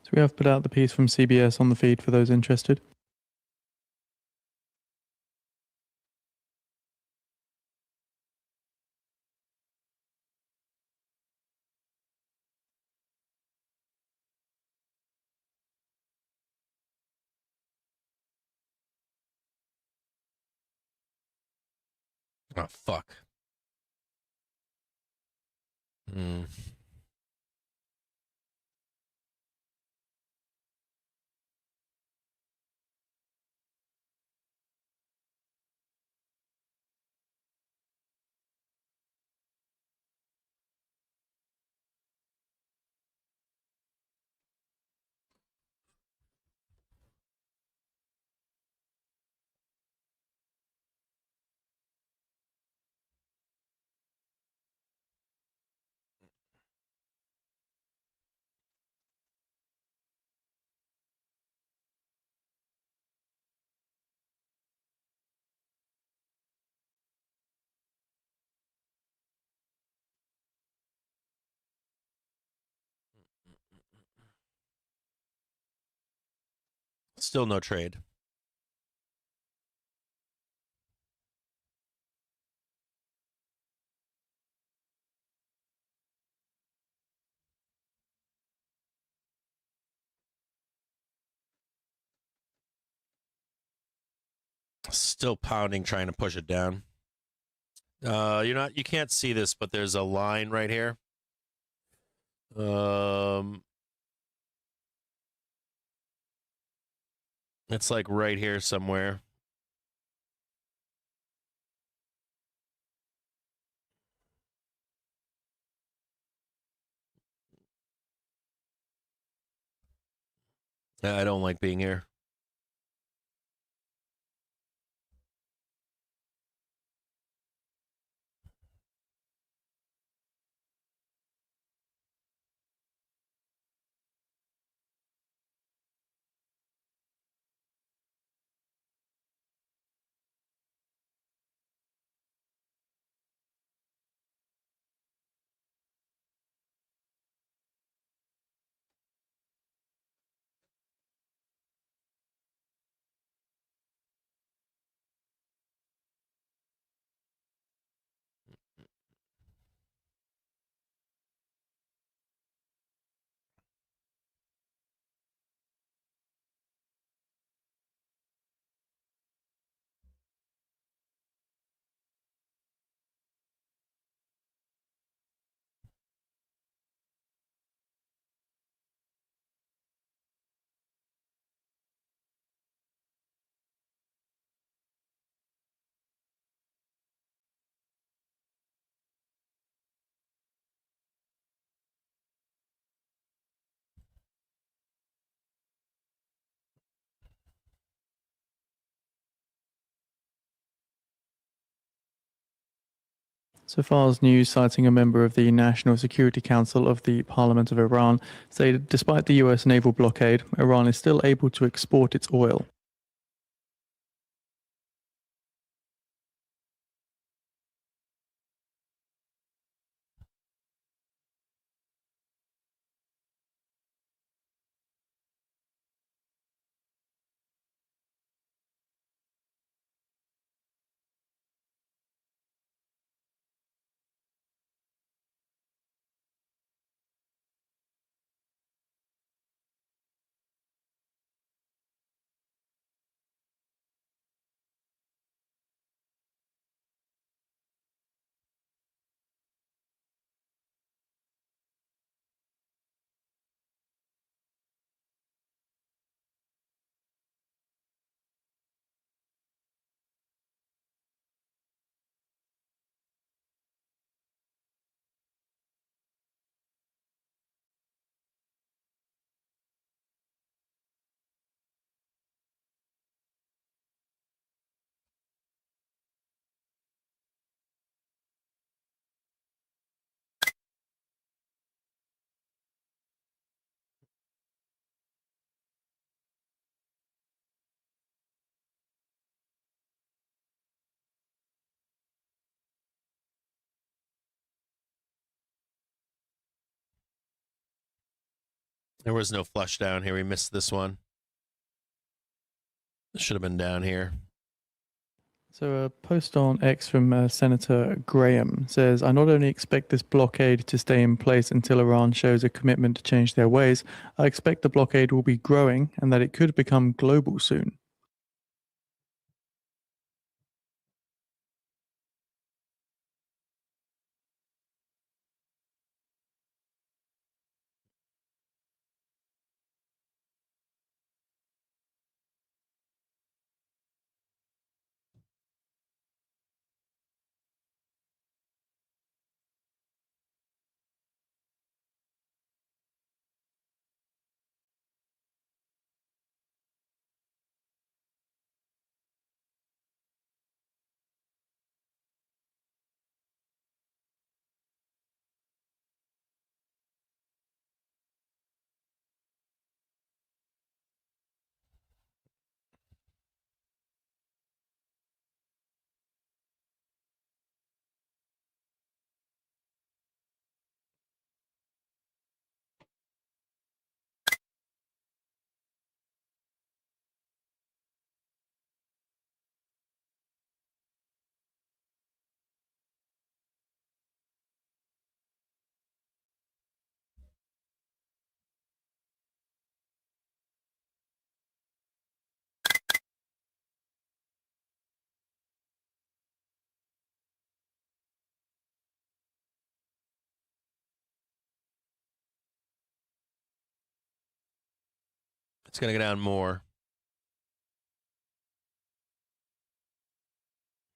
So we have put out the piece from CBS on the feed for those interested. Oh, fuck. Still no trade. Still pounding, trying to push it down. You can't see this, but there's a line right here. It's like right here somewhere. I don't like being here. So far as news citing a member of the National Security Council of the Parliament of Iran say that despite the US naval blockade, Iran is still able to export its oil. There was no flush down here. We missed this one. This should have been down here. So a post on X from Senator Graham says, I not only expect this blockade to stay in place until Iran shows a commitment to change their ways, I expect the blockade will be growing and that it could become global soon. It's going to go down more.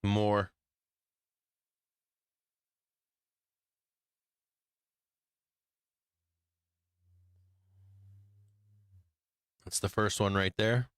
More. That's the first one right there.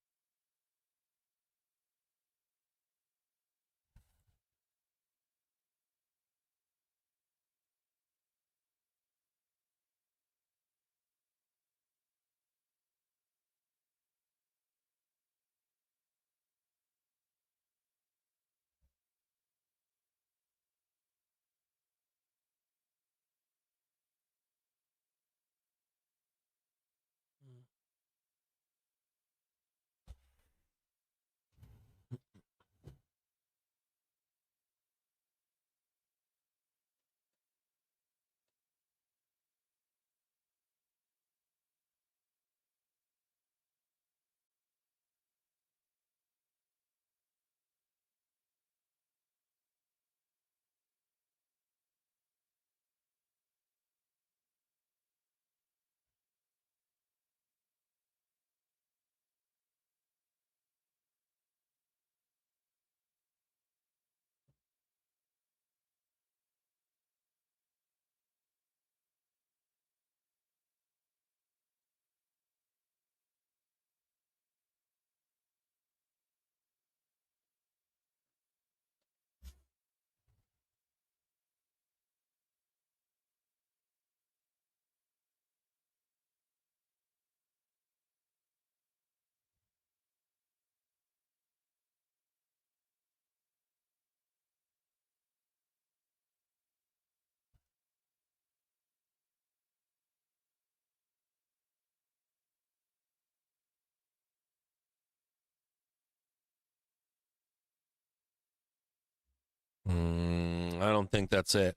I don't think that's it.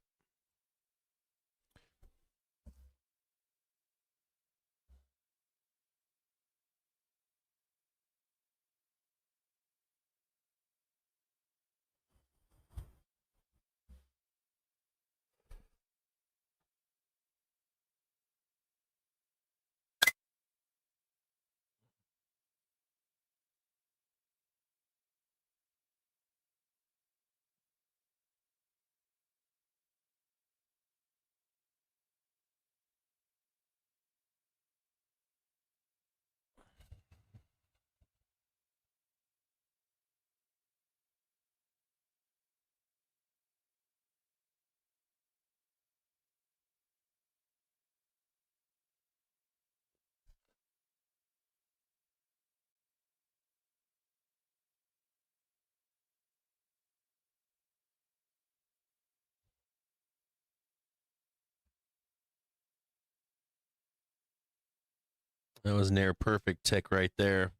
That was near perfect tick right there.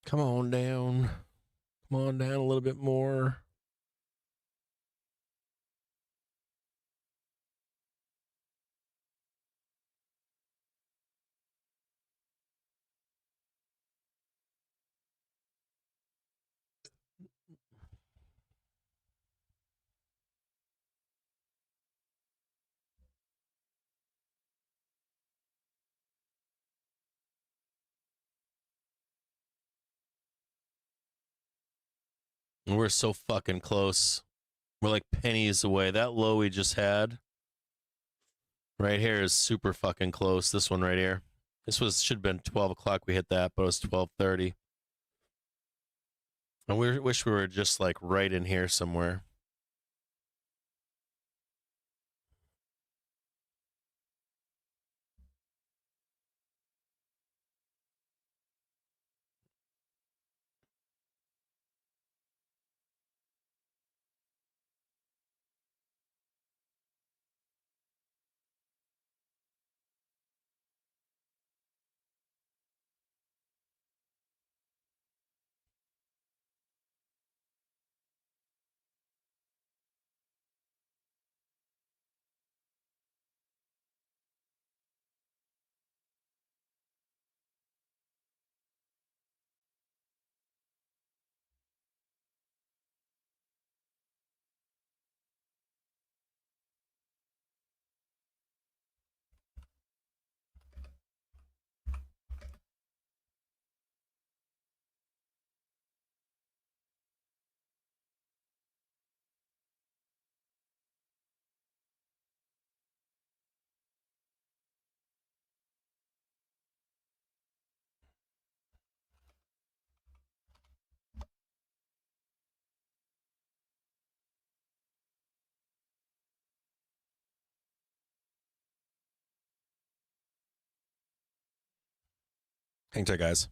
Come on down. Come on down a little bit more. We're so fucking close. We're like pennies away. That low we just had right here is super fucking close. This one right here. This was should have been 12 o'clock. We hit that, but it was 12:30. And we wish we were just like right in here somewhere. Hang tight, guys.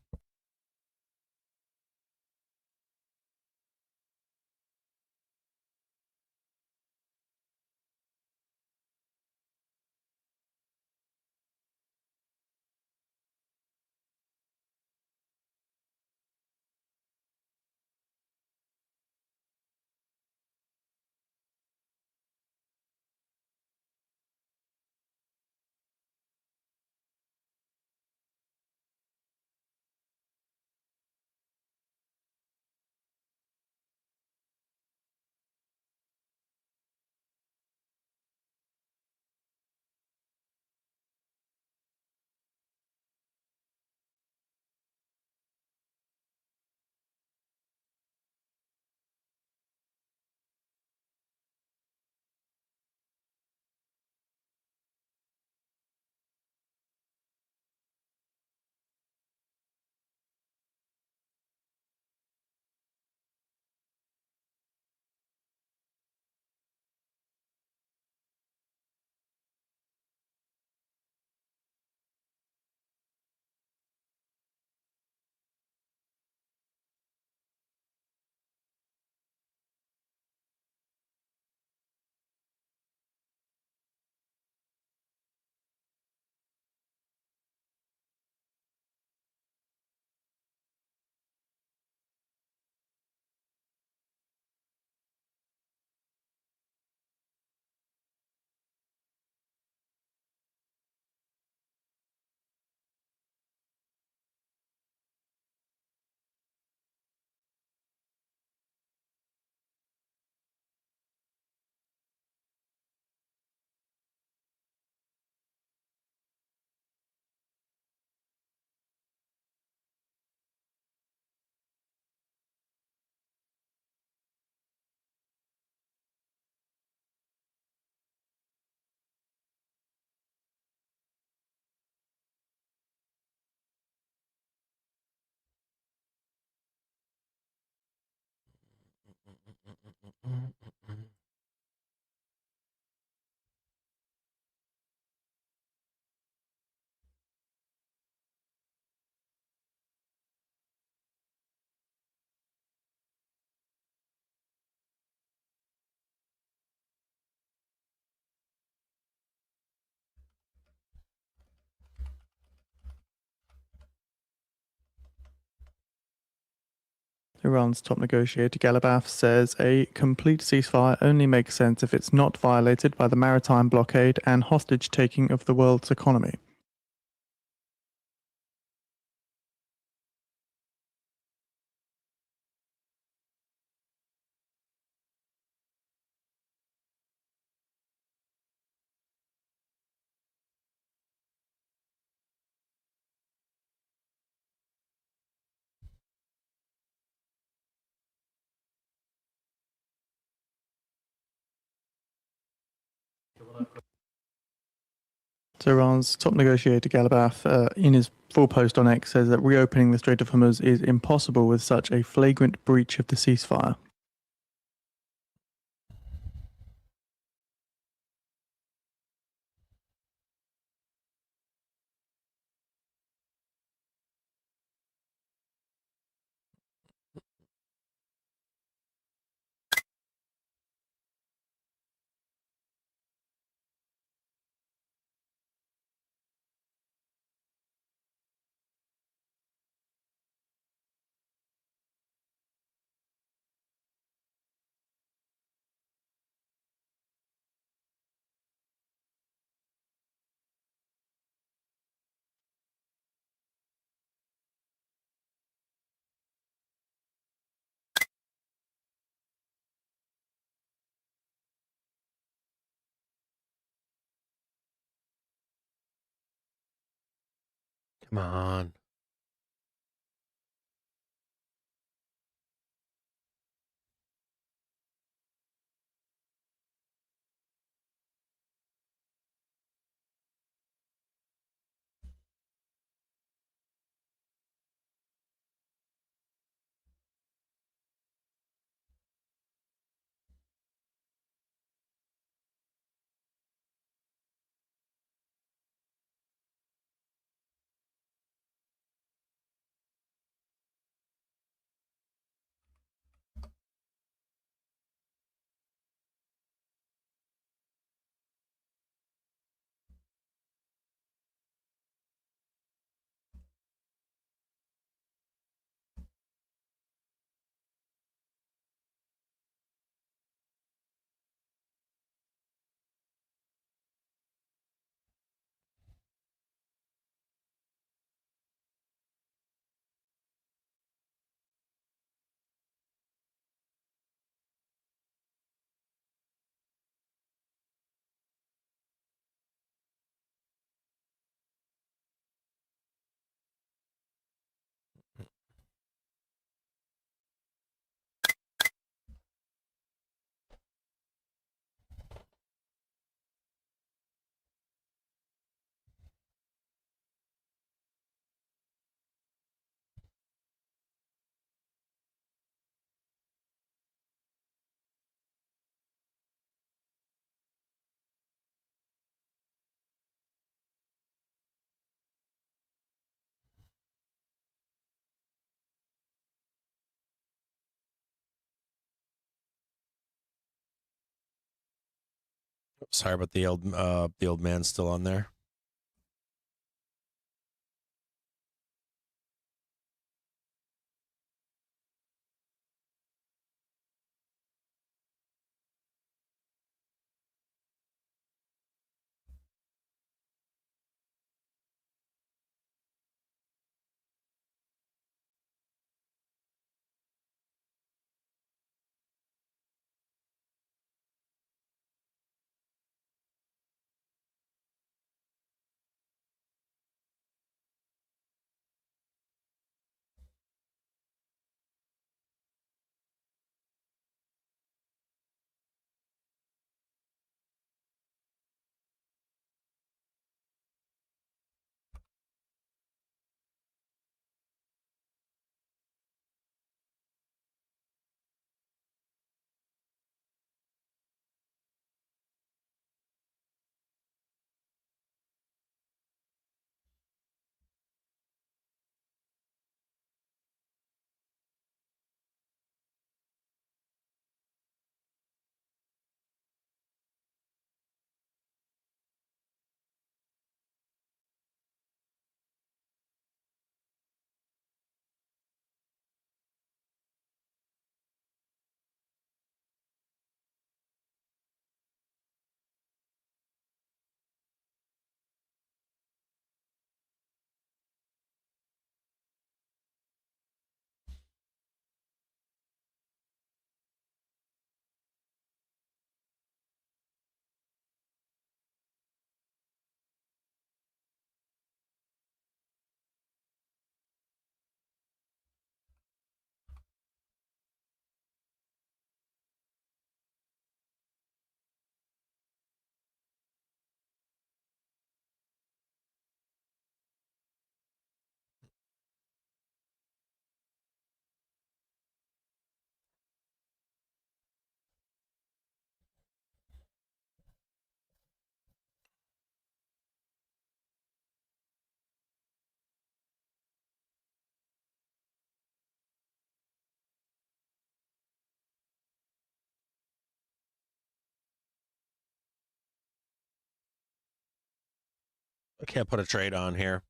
Iran's top negotiator Galibaf says a complete ceasefire only makes sense if it's not violated by the maritime blockade and hostage-taking of the world's economy. So Iran's top negotiator Ghalibaf, in his full post on X, says that reopening the Strait of Hormuz is impossible with such a flagrant breach of the ceasefire. Come on. Sorry about the old man still on there. I can't put a trade on here.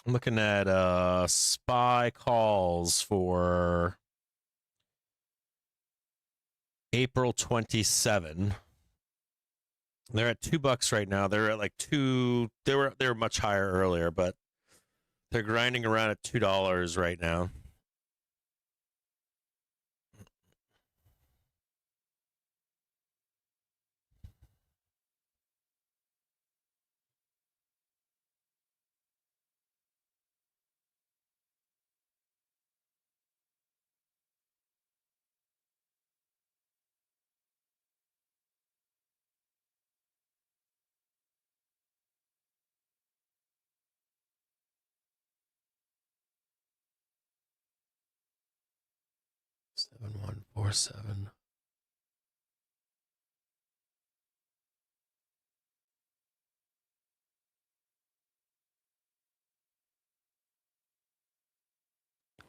I'm looking at SPY calls for April 27. They're at $2 right now. They're at like two. They were much higher earlier, but they're grinding around at $2 right now. $7,147.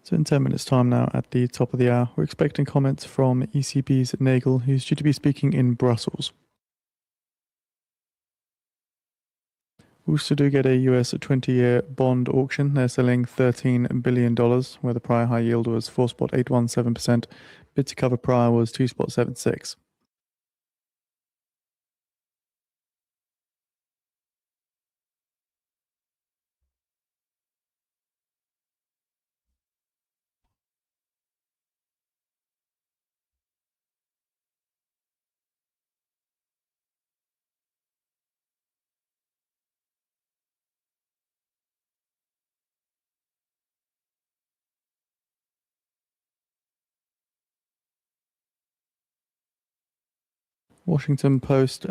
So in 10 minutes' time now, at the top of the hour, we're expecting comments from ECB's Nagel, who's due to be speaking in Brussels. We also do get a US 20-year bond auction. They're selling $13 billion, where the prior high yield was 4.817%. Bid to cover prior was 2.76. Washington Post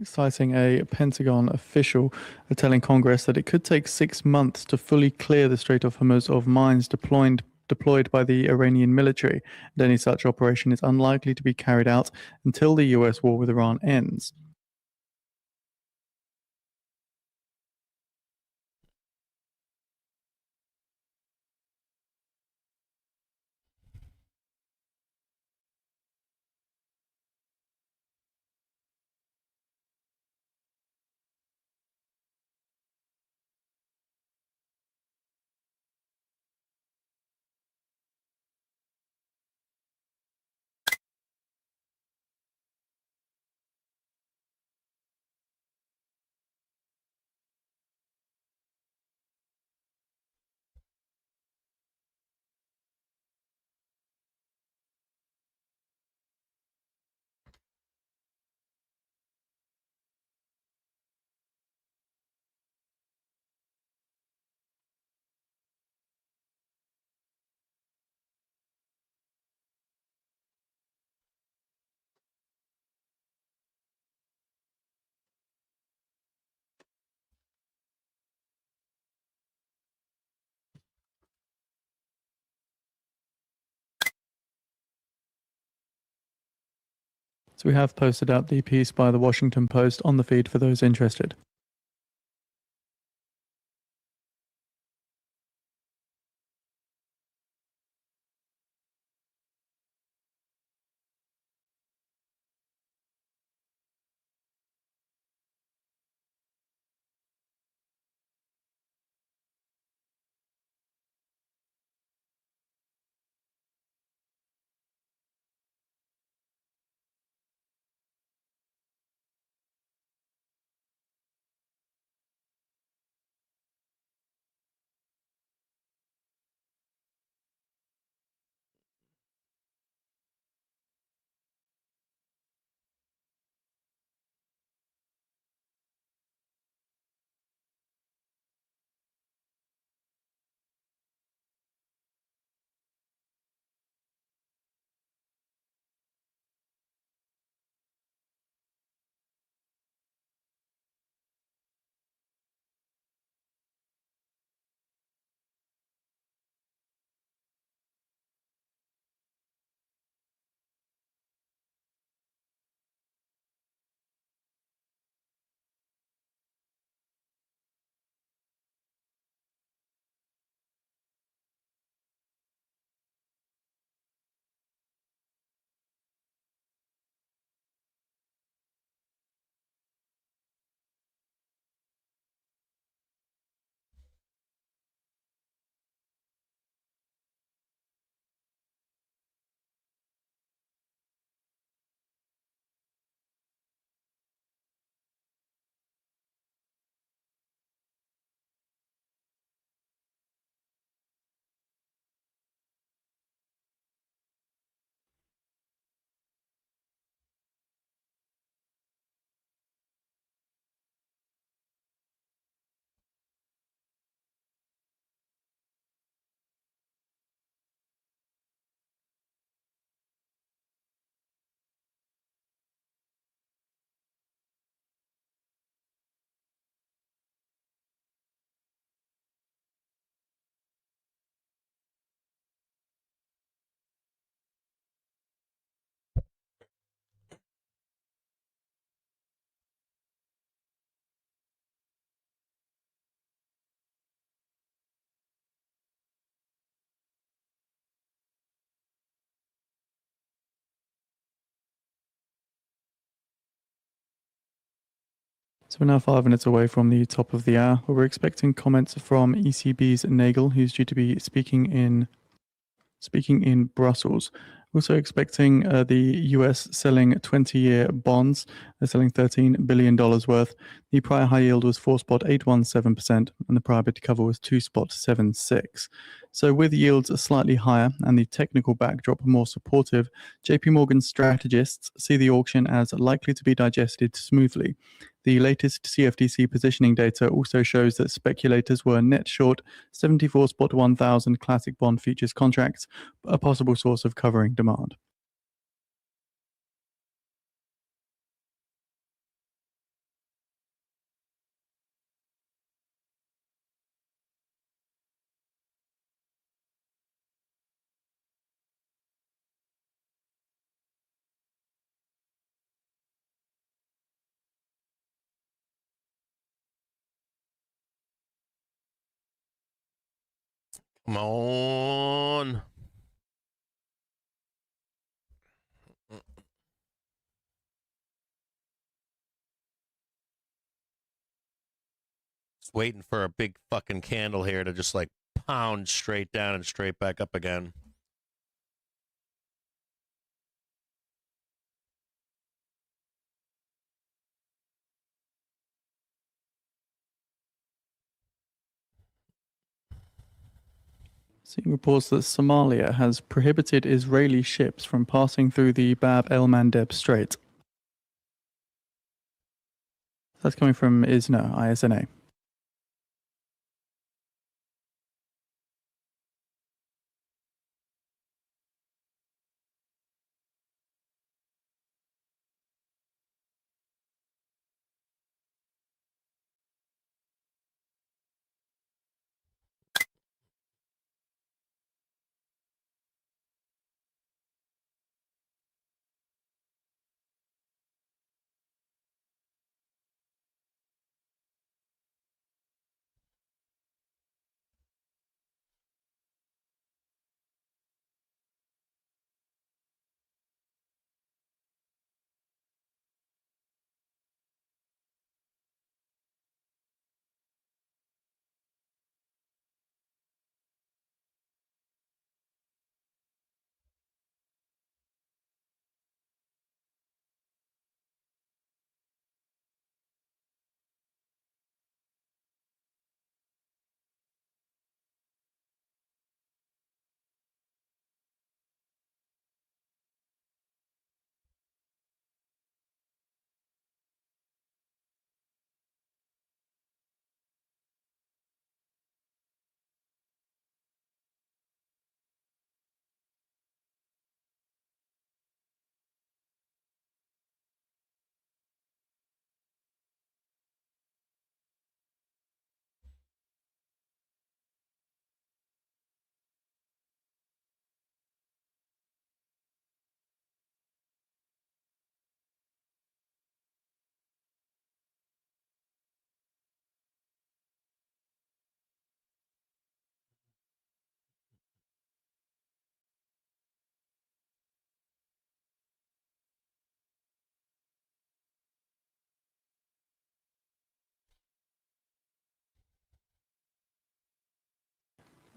citing a Pentagon official telling Congress that it could take 6 months to fully clear the Strait of Hormuz of mines deployed by the Iranian military, and any such operation is unlikely to be carried out until the US war with Iran ends. So we have posted out the piece by the Washington Post on the feed for those interested. So we're now 5 minutes away from the top of the hour, where we're expecting comments from ECB's Nagel, who's due to be speaking in Brussels. Also expecting the US selling 20-year bonds. They're selling $13 billion worth. The prior high yield was 4.817%, and the prior bid to cover was 2.76. So with yields slightly higher and the technical backdrop more supportive, JP Morgan strategists see the auction as likely to be digested smoothly. The latest CFTC positioning data also shows that speculators were net short 74.1000 classic bond futures contracts, a possible source of covering demand. Come on. Just waiting for a big fucking candle here to just like pound straight down and straight back up again. Seeing reports that Somalia has prohibited Israeli ships from passing through the Bab el Mandeb Strait. That's coming from ISNA.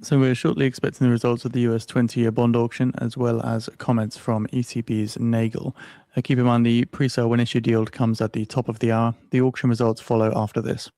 So we're shortly expecting the results of the US 20-year bond auction, as well as comments from ECB's Nagel. Keep in mind the pre-sale when issued yield comes at the top of the hour. The auction results follow after this.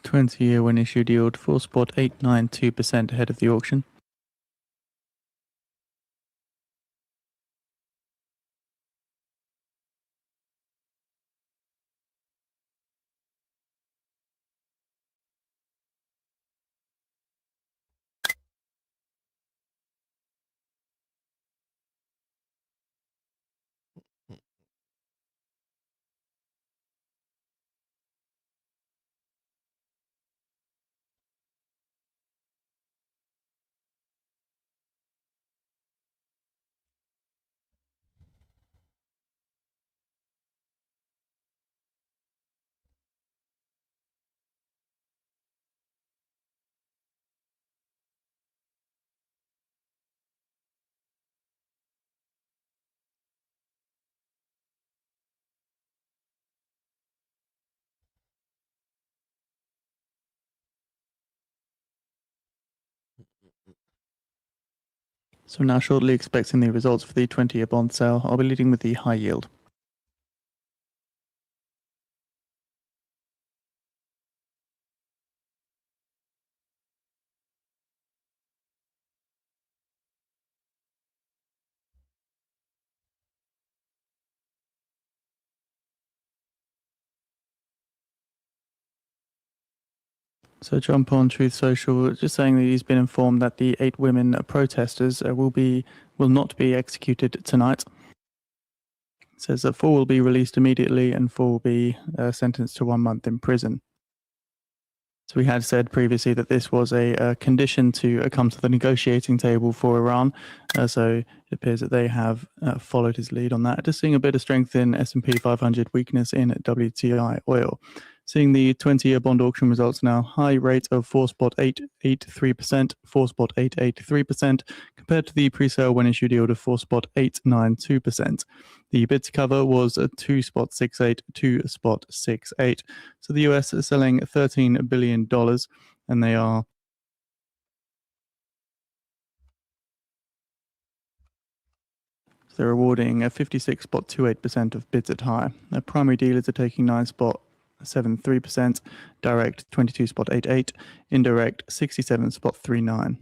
20-year when issued yield 4.892% ahead of the auction. So now shortly expecting the results for the 20-year bond sale. I'll be leading with the high yield. So Trump on Truth Social just saying that he's been informed that the 8 women protesters will not be executed tonight. It says that 4 will be released immediately and 4 will be sentenced to 1 month in prison. So we had said previously that this was a condition to come to the negotiating table for Iran. So it appears that they have followed his lead on that. Just seeing a bit of strength in S&P 500, weakness in WTI oil. Seeing the 20-year bond auction results now, high rate of 4.883%, 4.883%, compared to the pre-sale when issued yield of 4.892%. The bid to cover was a 2.68, 2.68. So the US is selling $13 billion, and they're awarding 56.28% of bids at high. Their primary dealers are taking 9.73%, direct 22.88%, indirect 67.39%.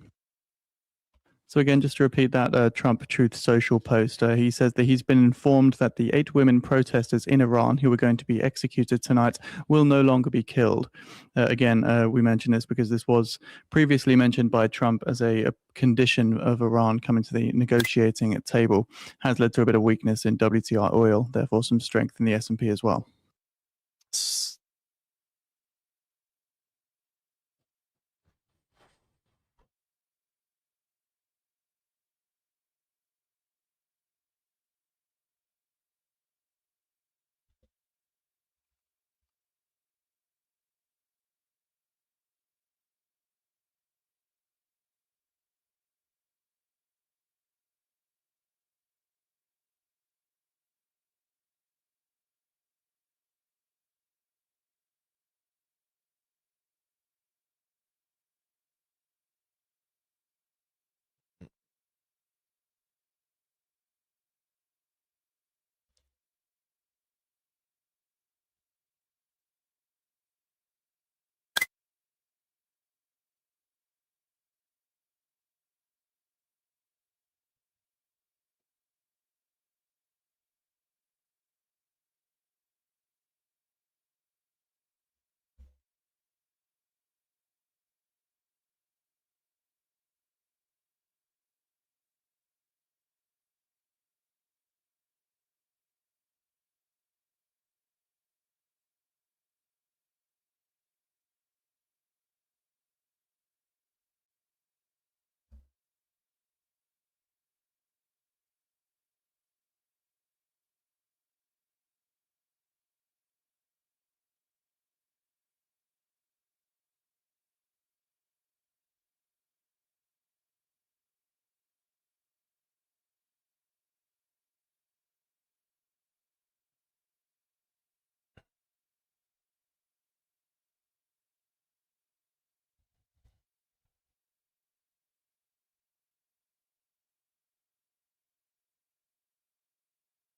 So again, just to repeat that Trump Truth Social post, he says that he's been informed that the 8 women protesters in Iran who are going to be executed tonight will no longer be killed. Again, we mention this because this was previously mentioned by Trump as a condition of Iran coming to the negotiating table. Has led to a bit of weakness in WTI oil, therefore some strength in the S&P as well.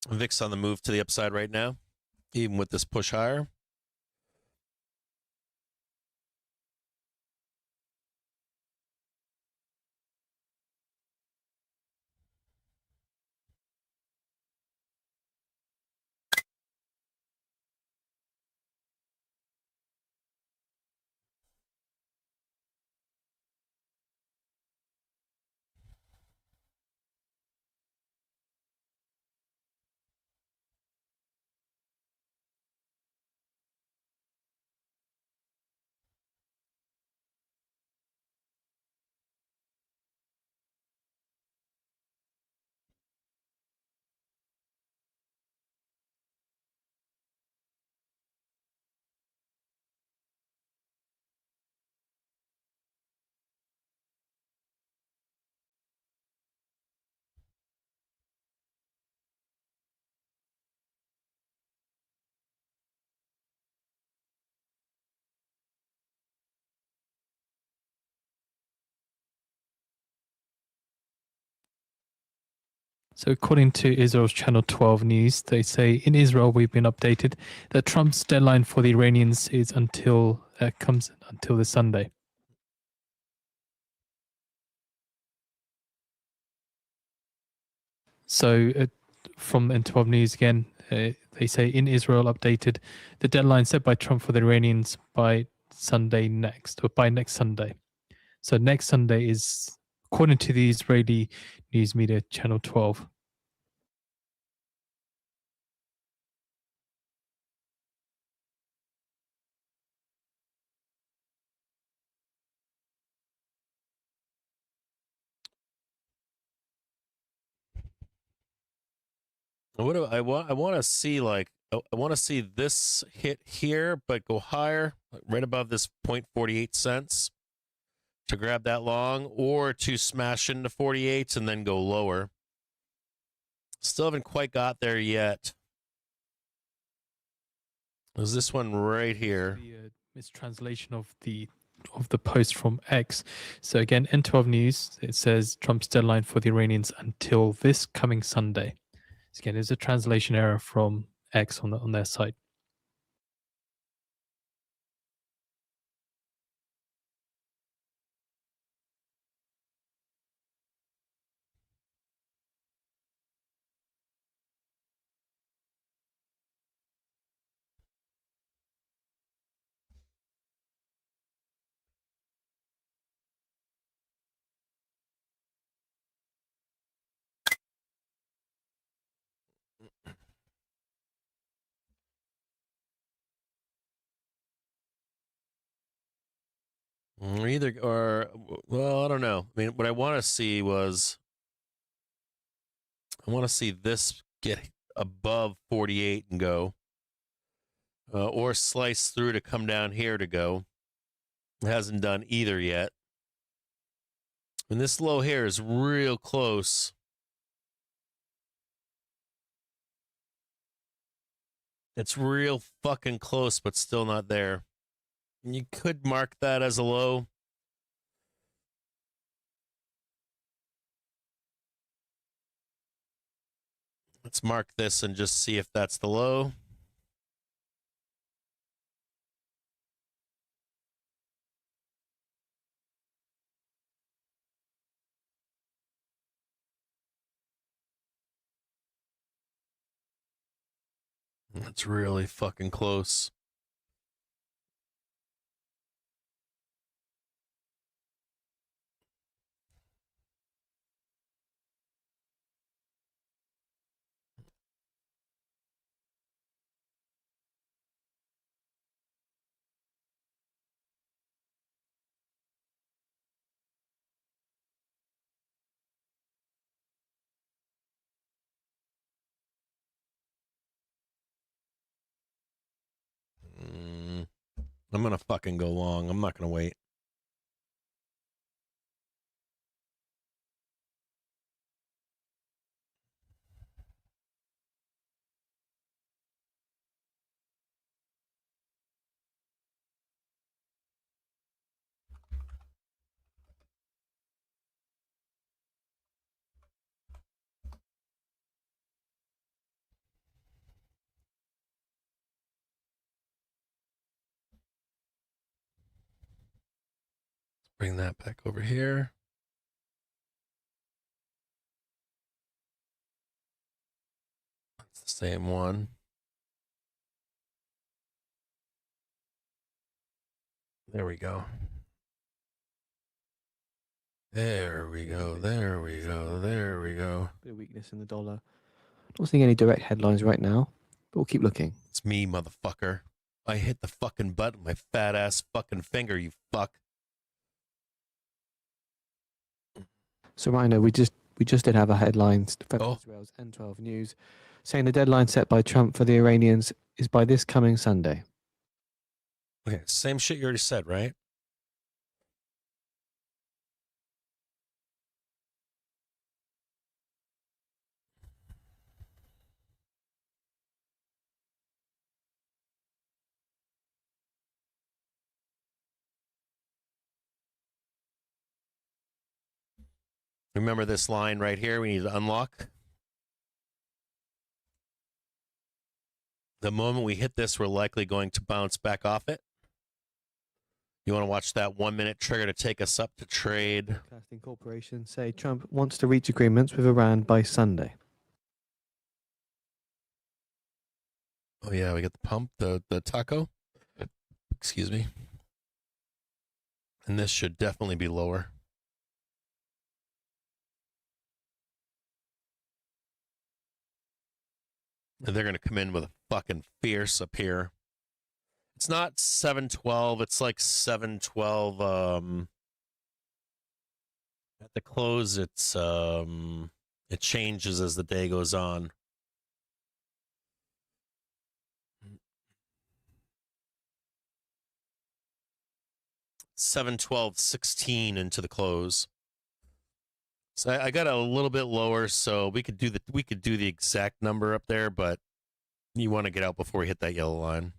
VIX on the move to the upside right now, even with this push higher. So according to Israel's Channel 12 news, they say in Israel we've been updated that Trump's deadline for the Iranians is until the Sunday. So from N12 News again, they say in Israel updated the deadline set by Trump for the Iranians by next Sunday. So next Sunday is, according to the Israeli news media Channel 12. What do I want? I want to see like I want to see this hit here, but go higher, like right above this 0.48 cents to grab that long, or to smash into 48s and then go lower. Still haven't quite got there yet. Is this one right here? The mistranslation of the post from X. So again, N12 News, it says Trump's deadline for the Iranians until this coming Sunday. So again, there's a translation error from X on their site. Well, I don't know. I mean, what I want to see was I want to see this get above 48 and go, or slice through to come down here to go. It hasn't done either yet. And this low here is real close. It's real fucking close, but still not there. You could mark that as a low. Let's mark this and just see if that's the low. That's really fucking close. I'm gonna fucking go long. I'm not gonna wait. Bring that back over here. That's the same one. There we go. There we go. There we go. There we go. Bit of weakness in the dollar. Not seeing any direct headlines right now, but we'll keep looking. It's me, motherfucker. I hit the fucking button with my fat ass fucking finger, you fuck. So Rhino, we just did have a headline from Israel's N12 News saying the deadline set by Trump for the Iranians is by this coming Sunday. Okay, same shit you already said, right? Remember this line right here we need to unlock? The moment we hit this, we're likely going to bounce back off it. You want to watch that 1 minute trigger to take us up to trade. Broadcasting corporations say Trump wants to reach agreements with Iran by Sunday. Oh yeah, we got the pump, the taco. Excuse me. And this should definitely be lower. And they're going to come in with a fucking fierce up here. It's not 712, it's like 712. At the close, it changes as the day goes on. $712.16 into the close. So I got a little bit lower, so we could do the exact number up there, but you want to get out before we hit that yellow line.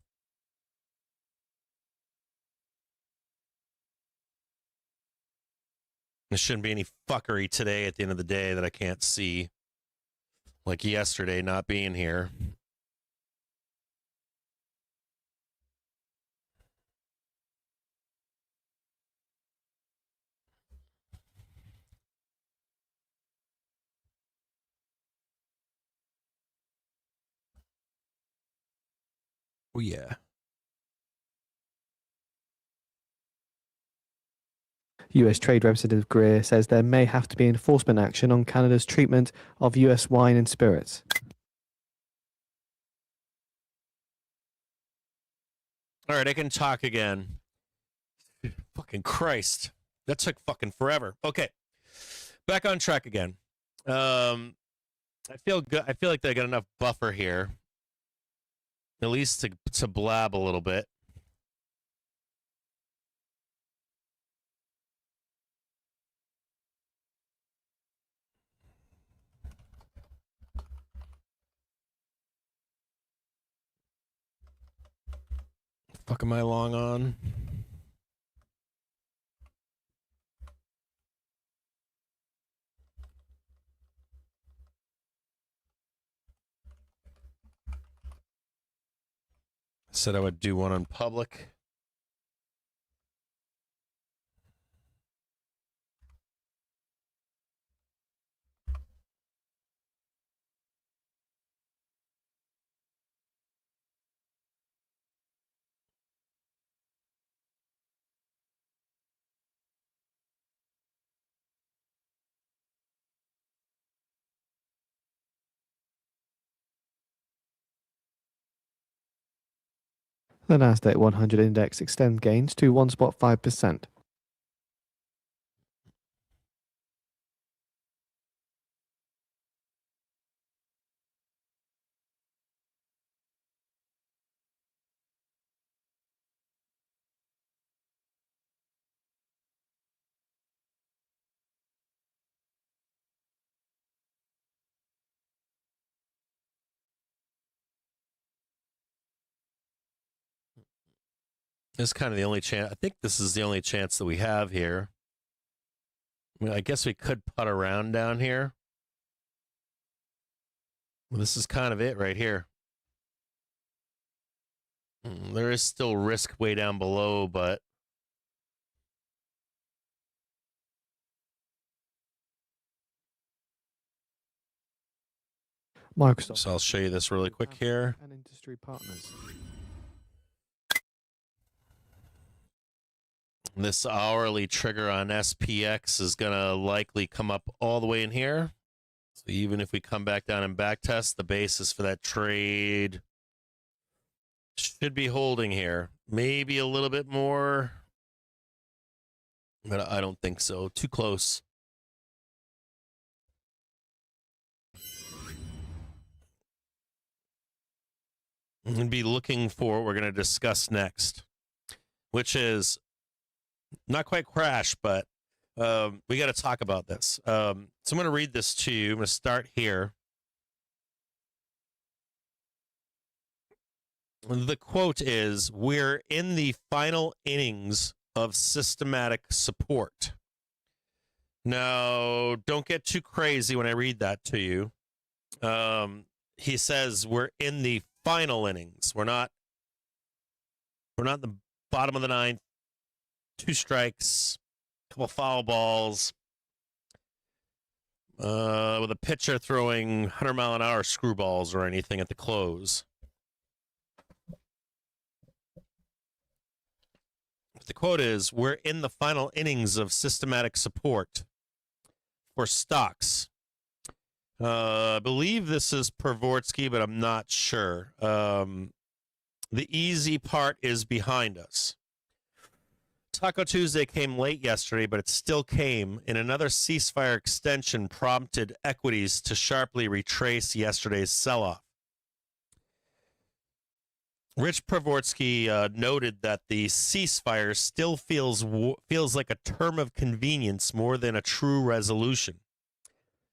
There shouldn't be any fuckery today at the end of the day that I can't see. Like yesterday not being here. Oh, yeah. US Trade Representative Greer says there may have to be enforcement action on Canada's treatment of US wine and spirits. All right, I can talk again. Fucking Christ. That took fucking forever. Okay. Back on track again. I feel good. I feel like I got enough buffer here. At least to blab a little bit. Fuck am I long on? Said I would do one on public. The Nasdaq 100 index extends gains to 1.5%. This is kind of the only chance. I think this is the only chance that we have here. I mean, I guess we could putt around down here. Well, this is kind of it right here. There is still risk way down below, but Microsoft. so I'll show you this really quick here. And industry partners. This hourly trigger on SPX is going to likely come up all the way in here. So even if we come back down and back test, the basis for that trade should be holding here. Maybe a little bit more, but I don't think so. Too close. And be looking for what we're going to discuss next, which is not quite crash, but we got to talk about this. So I'm going to read this to you. I'm going to start here. The quote is, "We're in the final innings of systematic support." Now, don't get too crazy when I read that to you. He says we're in the final innings. We're not in the bottom of the ninth. 2 strikes, couple foul balls, with a pitcher throwing 100-mile-an-hour screwballs or anything at the close. The quote is, "We're in the final innings of systematic support for stocks." I believe this is Pravorsky, but I'm not sure. The easy part is behind us. Taco Tuesday came late yesterday, but it still came, and another ceasefire extension prompted equities to sharply retrace yesterday's sell-off. Rich Pravorsky noted that the ceasefire still feels like a term of convenience more than a true resolution,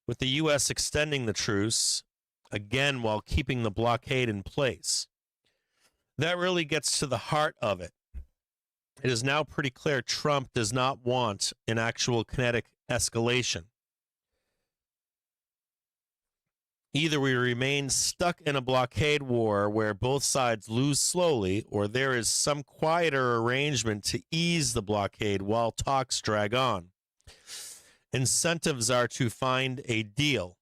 with the U.S. extending the truce, again while keeping the blockade in place. That really gets to the heart of it. It is now pretty clear Trump does not want an actual kinetic escalation. Either we remain stuck in a blockade war where both sides lose slowly, or there is some quieter arrangement to ease the blockade while talks drag on. Incentives are to find a deal.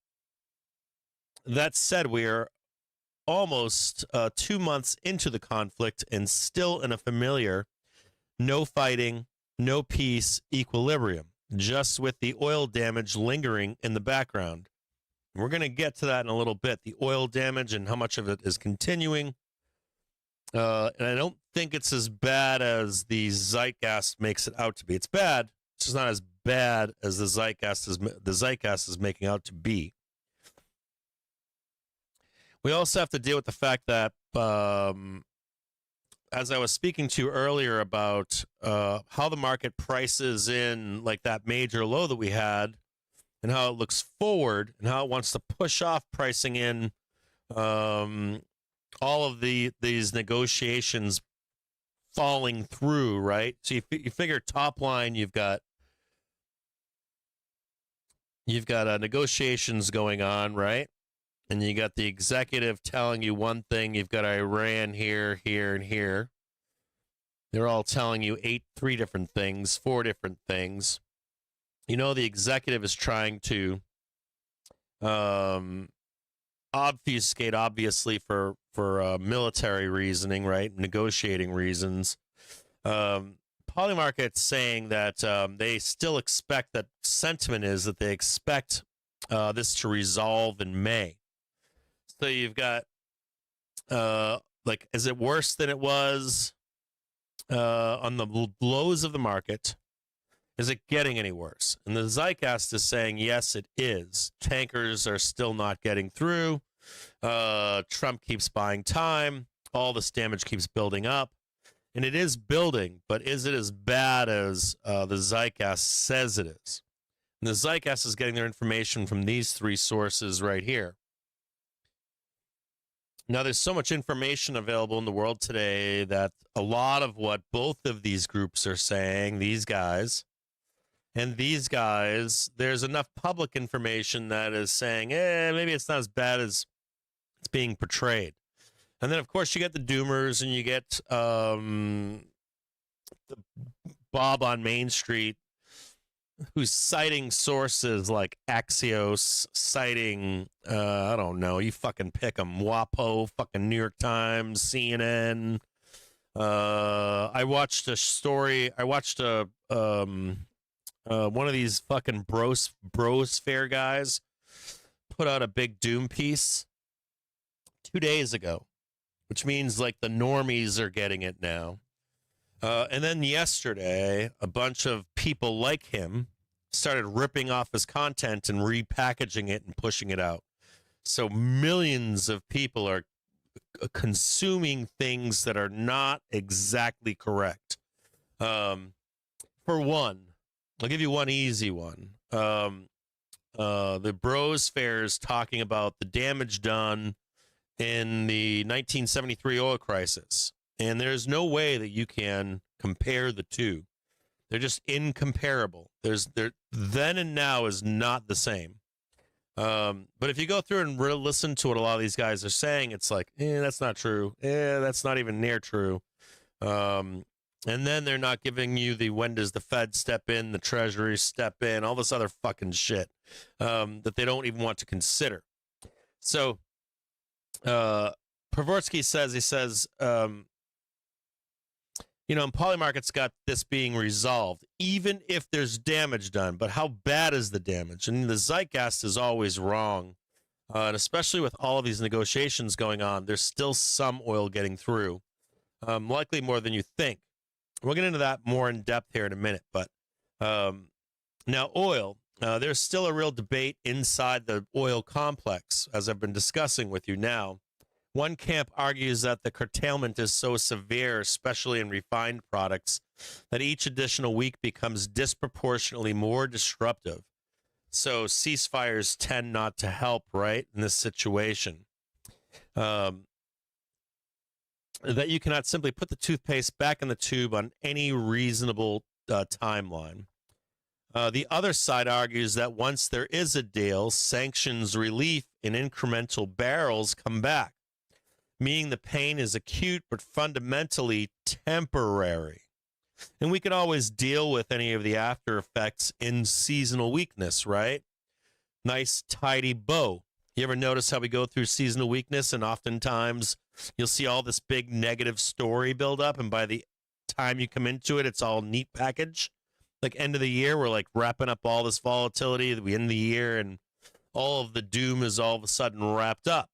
That said, we are almost 2 months into the conflict and still in a familiar no fighting, no peace equilibrium, just with the oil damage lingering in the background. We're going to get to that in a little bit, the oil damage and how much of it is continuing. And I don't think it's as bad as the zeitgeist makes it out to be. It's bad. It's just not as bad as the zeitgeist is making out to be. We also have to deal with the fact that, as I was speaking to you earlier about how the market prices in like that major low that we had, and how it looks forward, and how it wants to push off pricing in all of these negotiations falling through, right? So you figure top line, you've got negotiations going on, right? And you got the executive telling you one thing. You've got Iran here, here, and here. They're all telling you 3 different things, 4 different things. You know, the executive is trying to obfuscate, obviously, for military reasoning, right? Negotiating reasons. Polymarket's saying that they still expect, that sentiment is that they expect this to resolve in May. So you've got, is it worse than it was on the lows of the market? Is it getting any worse? And the zeitgeist is saying, yes, it is. Tankers are still not getting through. Trump keeps buying time. All this damage keeps building up. And it is building, but is it as bad as the zeitgeist says it is? And the zeitgeist is getting their information from these 3 sources right here. Now, there's so much information available in the world today that a lot of what both of these groups are saying, these guys, and these guys, there's enough public information that is saying, maybe it's not as bad as it's being portrayed. And then, of course, you get the doomers, and you get the Bob on Main Street, who's citing sources like Axios, citing, I don't know, you fucking pick them, WAPO, fucking New York Times, CNN. I watched a story, one of these fucking bros fair guys put out a big doom piece 2 days ago, which means like the normies are getting it now. And then yesterday, a bunch of people like him started ripping off his content and repackaging it and pushing it out. So millions of people are consuming things that are not exactly correct. For one, I'll give you one easy one. The Bros Fairs talking about the damage done in the 1973 oil crisis. And there's no way that you can compare the two. They're just incomparable. Then and now is not the same. But if you go through and listen to what a lot of these guys are saying, it's like, that's not true. That's not even near true. And then they're not giving you the when does the Fed step in, the Treasury step in, all this other fucking shit that they don't even want to consider. So Pravorsky says, and Polymarket's got this being resolved, even if there's damage done. But how bad is the damage? And the zeitgeist is always wrong. And especially with all of these negotiations going on, there's still some oil getting through, likely more than you think. We'll get into that more in depth here in a minute. But now oil, there's still a real debate inside the oil complex, as I've been discussing with you now. One camp argues that the curtailment is so severe, especially in refined products, that each additional week becomes disproportionately more disruptive. So ceasefires tend not to help, right, in this situation. That you cannot simply put the toothpaste back in the tube on any reasonable timeline. The other side argues that once there is a deal, sanctions relief in incremental barrels come back, meaning the pain is acute but fundamentally temporary. And we can always deal with any of the after effects in seasonal weakness, right? Nice, tidy bow. You ever notice how we go through seasonal weakness and oftentimes you'll see all this big negative story build up, and by the time you come into it, it's all neat package? Like end of the year, we're like wrapping up all this volatility. We end the year and all of the doom is all of a sudden wrapped up.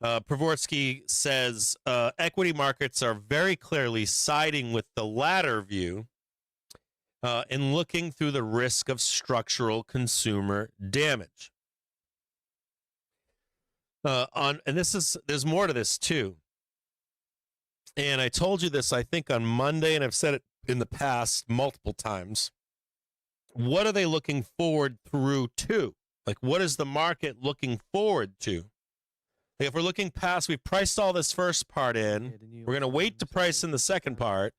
Pravorsky says equity markets are very clearly siding with the latter view in looking through the risk of structural consumer damage. And there's more to this too. And I told you this, I think, on Monday, and I've said it in the past multiple times. What are they looking forward through to? Like, what is the market looking forward to? If we're looking past, we've priced all this first part in. We're going to wait to price in the second part.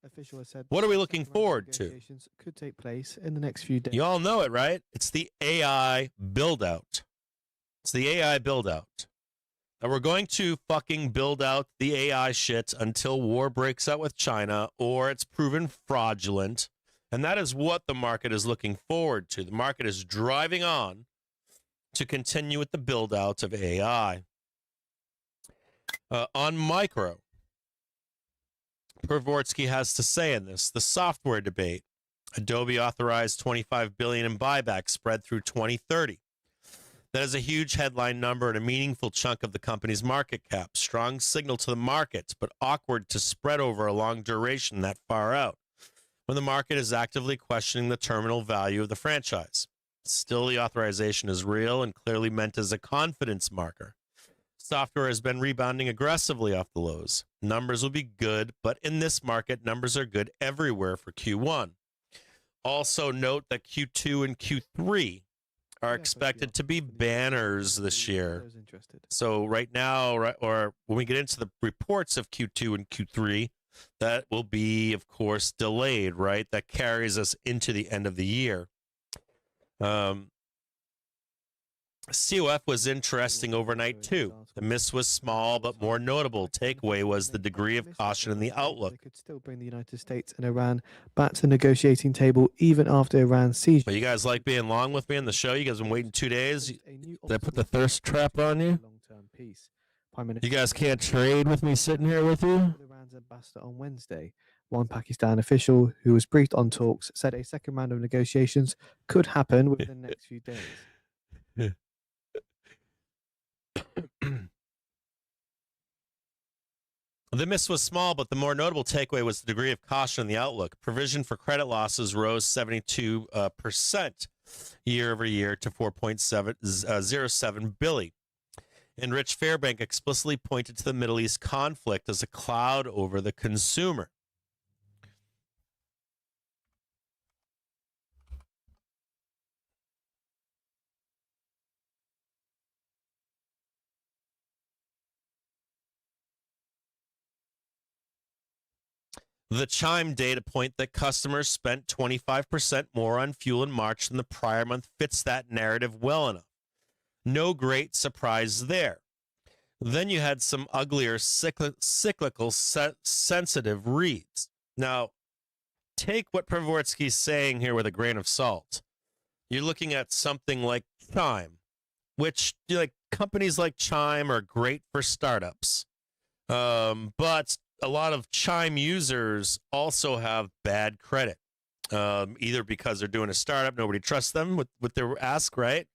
What are we looking forward to? Could take place in the next few days. You all know it, right? It's the AI build-out. It's the AI build-out. And we're going to fucking build out the AI shit until war breaks out with China or it's proven fraudulent. And that is what the market is looking forward to. The market is driving on to continue with the build-out of AI. On micro, Pravorsky has to say in this, the software debate. Adobe authorized $25 billion in buybacks spread through 2030. That is a huge headline number and a meaningful chunk of the company's market cap. Strong signal to the markets, but awkward to spread over a long duration that far out, when the market is actively questioning the terminal value of the franchise. Still, the authorization is real and clearly meant as a confidence marker. Software has been rebounding aggressively off the lows. Numbers will be good, but in this market, numbers are good everywhere for Q1. Also note that Q2 and Q3 are expected to be banners this year. So right now, or when we get into the reports of Q2 and Q3, that will be, of course, delayed, right? That carries us into the end of the year. COF was interesting overnight, too. The miss was small, but more notable takeaway was the degree of caution in the outlook. They could still bring the United States and Iran back to the negotiating table even after Iran's siege. But you guys like being long with me on the show? You guys been waiting 2 days? Did I put the thirst trap on you? You guys can't trade with me sitting here with you? Iran's ambassador on Wednesday. One Pakistan official who was briefed on talks said a second round of negotiations could happen within the next few days. The miss was small, but the more notable takeaway was the degree of caution in the outlook. Provision for credit losses rose 72% year over year to $4.07 billion. And Rich Fairbank explicitly pointed to the Middle East conflict as a cloud over the consumer. The Chime data point that customers spent 25% more on fuel in March than the prior month fits that narrative well enough. No great surprise there. Then you had some uglier cyclical sensitive reads. Now, take what Pravorsky's saying here with a grain of salt. You're looking at something like Chime, which companies like Chime are great for startups. But a lot of Chime users also have bad credit, either because they're doing a startup, nobody trusts them with their ask, right?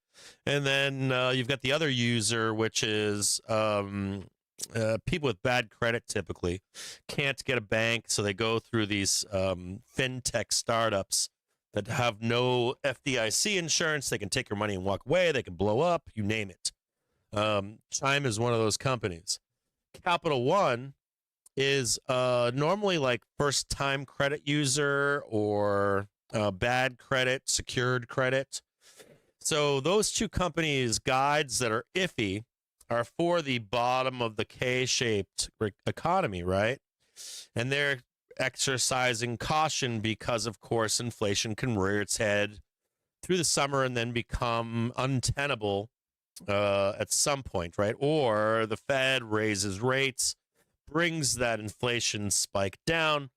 And then you've got the other user, which is people with bad credit typically can't get a bank, so they go through these fintech startups that have no FDIC insurance. They can take your money and walk away. They can blow up, you name it. Chime is one of those companies. Capital One is normally like first-time credit user or bad credit, secured credit. So those two companies' guides that are iffy are for the bottom of the K-shaped economy, right? And they're exercising caution because, of course, inflation can rear its head through the summer and then become untenable at some point, right? Or the Fed raises rates, brings that inflation spike down,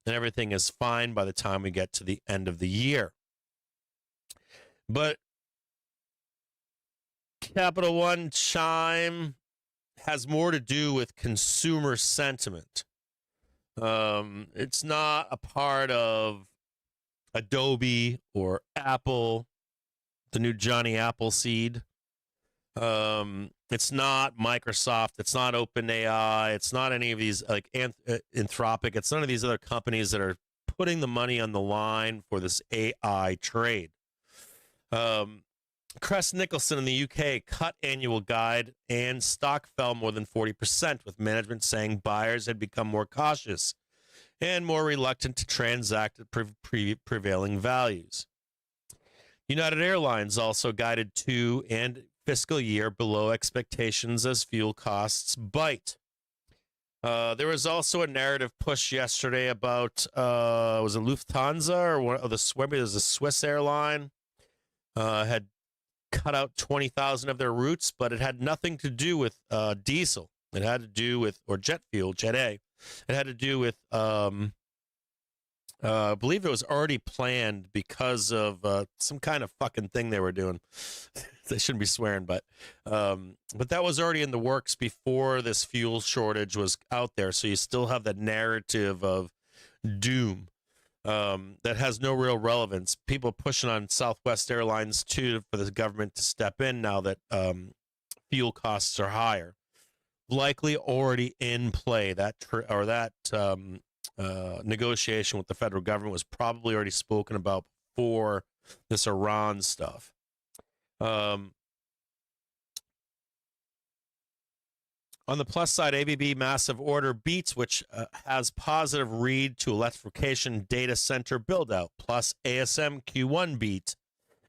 and everything is fine by the time we get to the end of the year. But Capital One, Chime has more to do with consumer sentiment. It's not a part of Adobe or Apple, the new Johnny Appleseed. It's not Microsoft. It's not OpenAI. It's not any of these like Anthropic. It's none of these other companies that are putting the money on the line for this AI trade. Crest Nicholson in the UK cut annual guide and stock fell more than 40%, with management saying buyers had become more cautious and more reluctant to transact at prevailing values. United Airlines also guided to and fiscal year below expectations as fuel costs bite. There was also a narrative push yesterday about was it Lufthansa or one of maybe there's a Swiss airline had cut out 20,000 of their routes, but it had nothing to do with diesel. It had to do with, or jet fuel, Jet A. It had to do with, I believe it was already planned because of some kind of fucking thing they were doing. They shouldn't be swearing, but that was already in the works before this fuel shortage was out there. So you still have that narrative of doom. That has no real relevance. People pushing on Southwest Airlines too for the government to step in now that fuel costs are higher. Likely already in play. That negotiation with the federal government was probably already spoken about before this Iran stuff. On the plus side, ABB massive order beats, which has positive read to electrification data center build-out, plus ASM Q1 beat,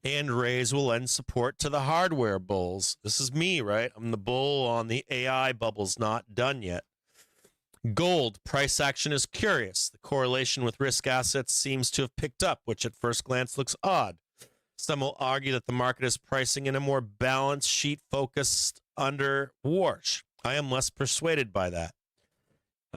and raise will lend support to the hardware bulls. This is me, right? I'm the bull on the AI bubble's not done yet. Gold price action is curious. The correlation with risk assets seems to have picked up, which at first glance looks odd. Some will argue that the market is pricing in a more balance sheet focused under wash. I am less persuaded by that.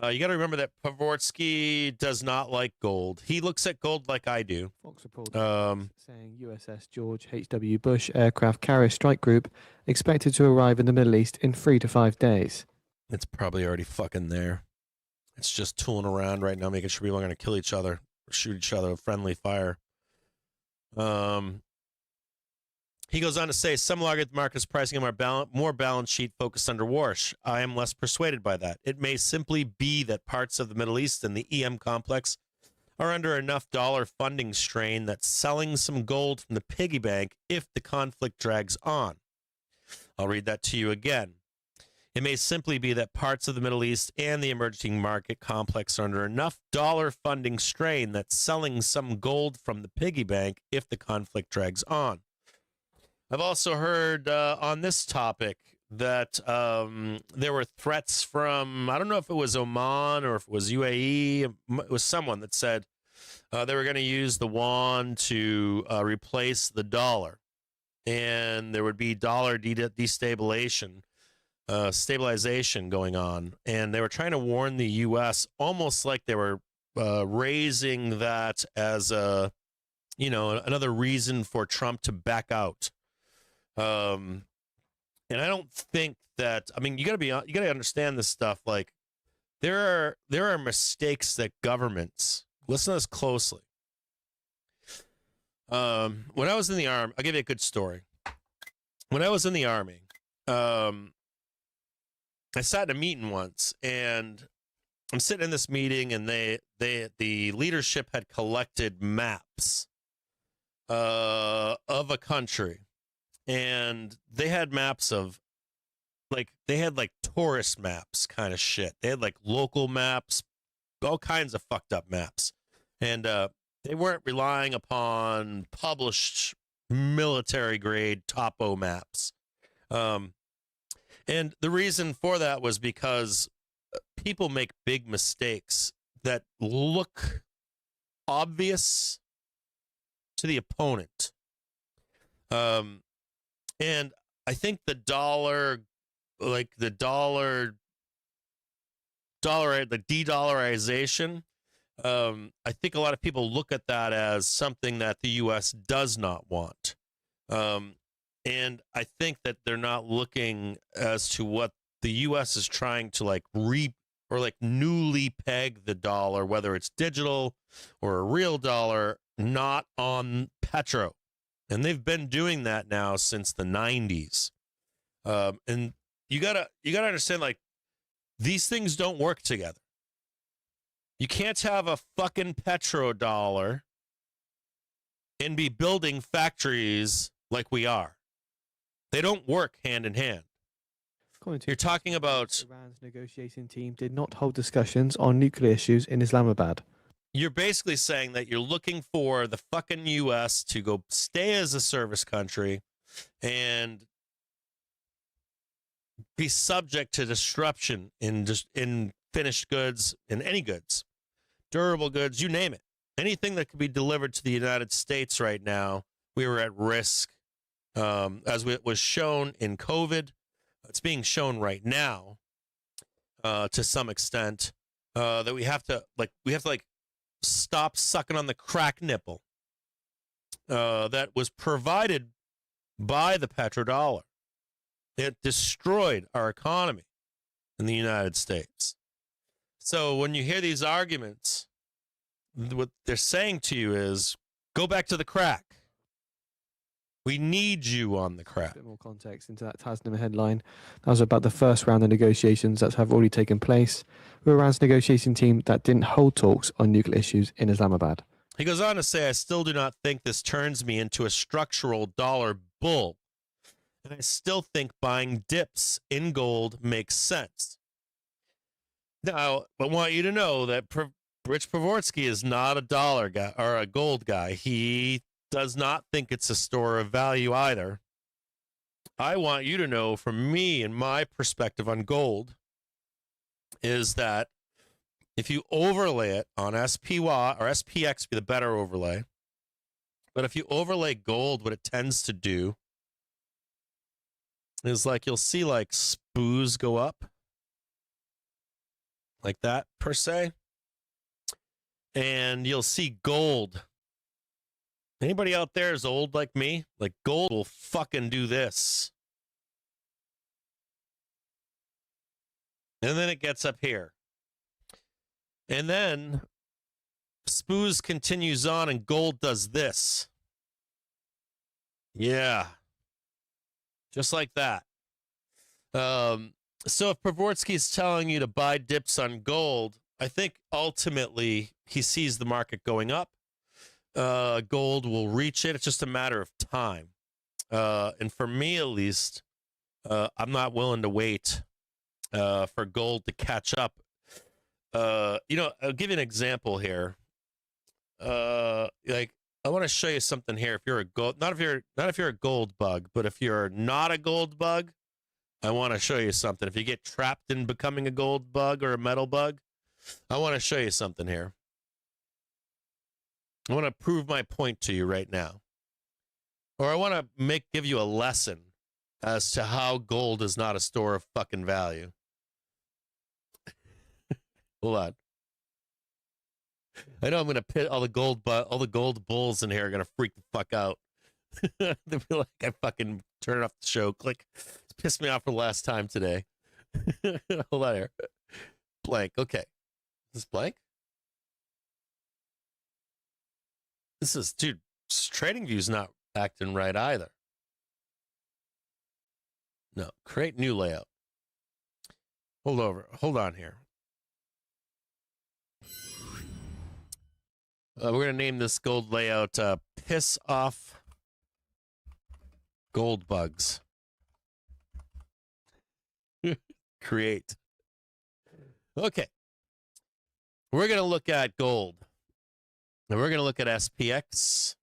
You got to remember that Pravorsky does not like gold. He looks at gold like I do. Fox report saying USS George H.W. Bush aircraft carrier strike group expected to arrive in the Middle East in 3 to 5 days. It's probably already fucking there. It's just tooling around right now, making sure people are going to kill each other, or shoot each other with friendly fire. He goes on to say, some will argue the market is pricing a more balance sheet focused under wash. I am less persuaded by that. It may simply be that parts of the Middle East and the EM complex are under enough dollar funding strain that selling some gold from the piggy bank if the conflict drags on. I'll read that to you again. It may simply be that parts of the Middle East and the emerging market complex are under enough dollar funding strain that selling some gold from the piggy bank if the conflict drags on. I've also heard on this topic that there were threats from, I don't know if it was Oman or if it was UAE. It was someone that said they were going to use the yuan to replace the dollar, and there would be dollar destabilization, stabilization going on. And they were trying to warn the U.S. almost like they were raising that as a, another reason for Trump to back out. And I don't think that, you gotta understand this stuff. Like, there are mistakes that governments, listen to this closely. When I was in the Army, I'll give you a good story. When I was in the Army, I sat in a meeting once, and I'm sitting in this meeting, and the leadership had collected maps of a country, and they had maps of, they had tourist maps kind of shit. They had local maps, all kinds of fucked up maps, and they weren't relying upon published military grade topo maps. And the reason for that was because people make big mistakes that look obvious to the opponent. And I think the de-dollarization, I think a lot of people look at that as something that the U.S. does not want. And I think that they're not looking as to what the U.S. is trying to newly peg the dollar, whether it's digital or a real dollar, not on petro. And they've been doing that now since the 90s. And you gotta understand, these things don't work together. You can't have a fucking petrodollar and be building factories like we are. They don't work hand in hand. You're talking about Iran's negotiating team did not hold discussions on nuclear issues in Islamabad. You're basically saying that you're looking for the fucking U.S. to go stay as a service country and be subject to disruption in finished goods, in any goods, durable goods, you name it. Anything that could be delivered to the United States right now, we were at risk. As it was shown in COVID, it's being shown right now to some extent that we have to stop sucking on the crack nipple that was provided by the petrodollar. It destroyed our economy in the United States. So when you hear these arguments, what they're saying to you is, go back to the crack. We need you on the crack. A bit more context into that Tasnim headline. That was about the first round of negotiations that have already taken place with Iran's negotiating team that didn't hold talks on nuclear issues in Islamabad. He goes on to say, I still do not think this turns me into a structural dollar bull. And I still think buying dips in gold makes sense. Now, I want you to know that Rich Pravorsky is not a dollar guy or a gold guy. He does not think it's a store of value either. I want you to know, from me and my perspective on gold, is that if you overlay it on SPY or SPX, be the better overlay. But if you overlay gold, what it tends to do is you'll see SPUs go up like that per se. And you'll see gold. Anybody out there is old like me? Gold will fucking do this. And then it gets up here. And then SPUs continues on and gold does this. Yeah. Just like that. So if Pravorsky is telling you to buy dips on gold, I think ultimately he sees the market going up. Gold will reach it. It's just a matter of time. And for me, at least, I'm not willing to wait for gold to catch up. I'll give you an example here. I want to show you something here. If you're a gold, not if you're a gold bug, but if you're not a gold bug, I want to show you something. If you get trapped in becoming a gold bug or a metal bug, I want to show you something here. I want to prove my point to you right now. Or I want to give you a lesson as to how gold is not a store of fucking value. Hold on. I know I'm gonna pit all the gold bulls in here are gonna freak the fuck out. They'll be like, I fucking turn off the show. Click. It's pissed me off for the last time today. Hold on here. Blank. Okay. Is this blank? This is, dude, TradingView's not acting right either. No, create new layout. Hold on here. We're going to name this gold layout Piss Off Gold Bugs. Create. Okay. We're going to look at gold. And we're going to look at SPX.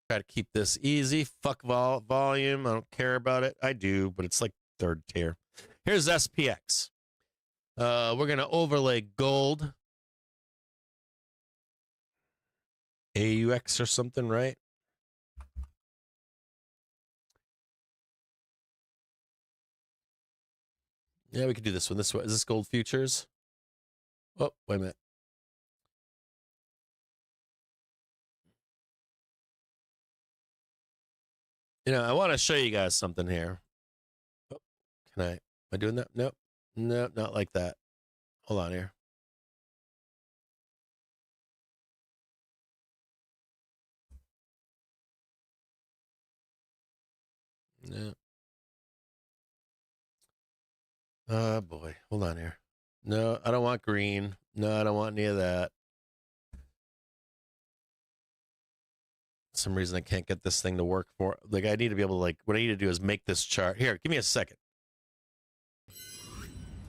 Try to keep this easy. Fuck volume. I don't care about it. I do, but it's like third tier. Here's SPX. We're going to overlay gold. AUX or something, right? Yeah, we could do this one. This one. Is this gold futures? Oh, wait a minute. You know, I want to show you guys something here. Oh, am I doing that? Nope. Nope, not like that. Hold on here. No. Oh, boy. Hold on here. No, I don't want green. No, I don't want any of that. For some reason I can't get this thing to work for. Like, I need to be able to, like, what I need to do is make this chart. Here, give me a second.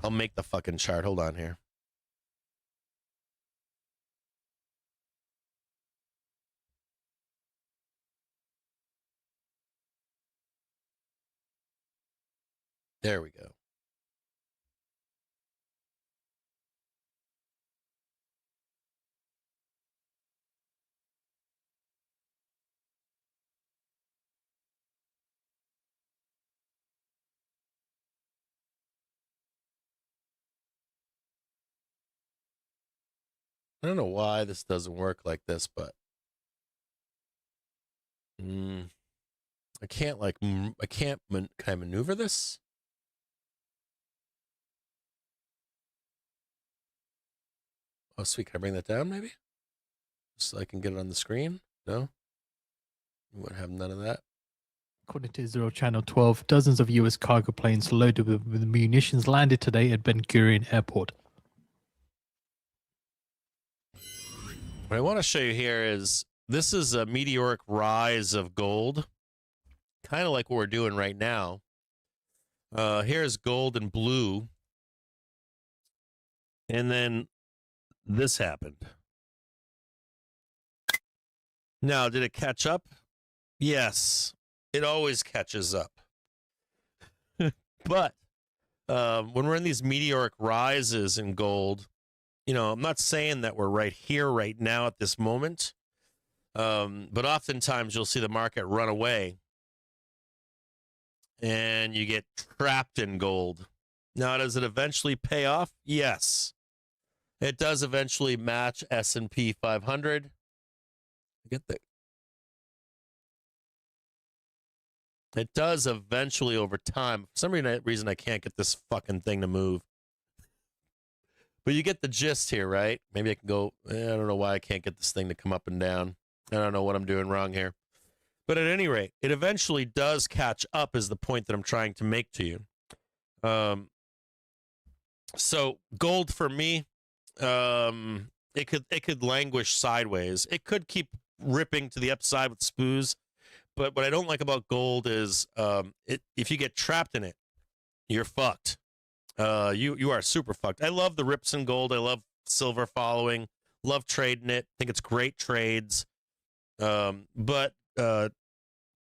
I'll make the fucking chart. Hold on here. There we go. I don't know why this doesn't work like this, but I can't can I maneuver this? Oh, sweet. Can I bring that down maybe? So I can get it on the screen? No? You would have none of that. According to Israel Channel 12, dozens of U.S. cargo planes loaded with munitions landed today at Ben Gurion Airport. What I want to show you here is this is a meteoric rise of gold, kind of like what we're doing right now. Here's gold and blue. And then this happened. Now, did it catch up? Yes, it always catches up. But when we're in these meteoric rises in gold, you know, I'm not saying that we're right here, right now at this moment. But oftentimes you'll see the market run away and you get trapped in gold. Now, does it eventually pay off? Yes. It does eventually match S&P 500. It does eventually over time. For some reason I can't get this fucking thing to move. But you get the gist here, right? Maybe I can go, I don't know why I can't get this thing to come up and down. I don't know what I'm doing wrong here. But at any rate, it eventually does catch up is the point that I'm trying to make to you. So gold for me, it could languish sideways. It could keep ripping to the upside with SPOOs. But what I don't like about gold is if you get trapped in it, you're fucked. You are super fucked. I love the rips in gold. I love silver following. Love trading it. Think it's great trades. But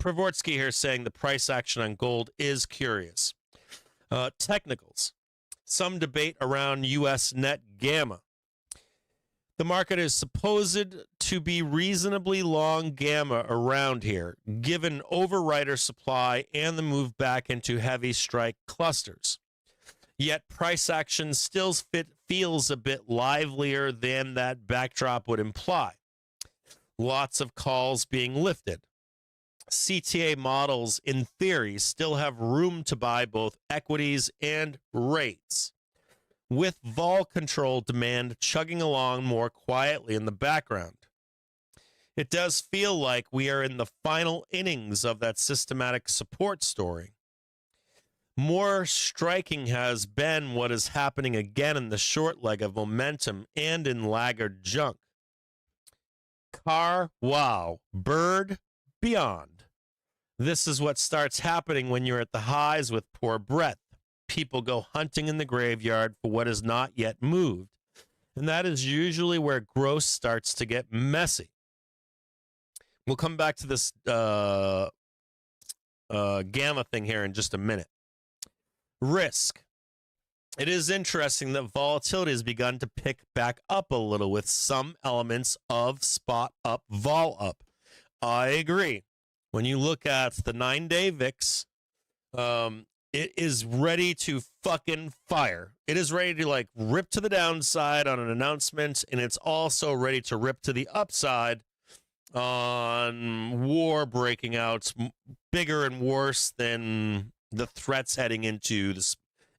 Pravorsky here saying the price action on gold is curious. Technicals. Some debate around U.S. net gamma. The market is supposed to be reasonably long gamma around here, given overwriter supply and the move back into heavy strike clusters. Yet price action still feels a bit livelier than that backdrop would imply. Lots of calls being lifted. CTA models, in theory, still have room to buy both equities and rates, with vol control demand chugging along more quietly in the background. It does feel like we are in the final innings of that systematic support story. More striking has been what is happening again in the short leg of momentum and in laggard junk. Car, wow. Bird, beyond. This is what starts happening when you're at the highs with poor breadth. People go hunting in the graveyard for what is not yet moved. And that is usually where growth starts to get messy. We'll come back to this gamma thing here in just a minute. Risk. It is interesting that volatility has begun to pick back up a little with some elements of spot up, vol up. I agree. When you look at the 9-day VIX, it is ready to fucking fire. It is ready to like rip to the downside on an announcement, and it's also ready to rip to the upside on war breaking out, bigger and worse than the threats heading into this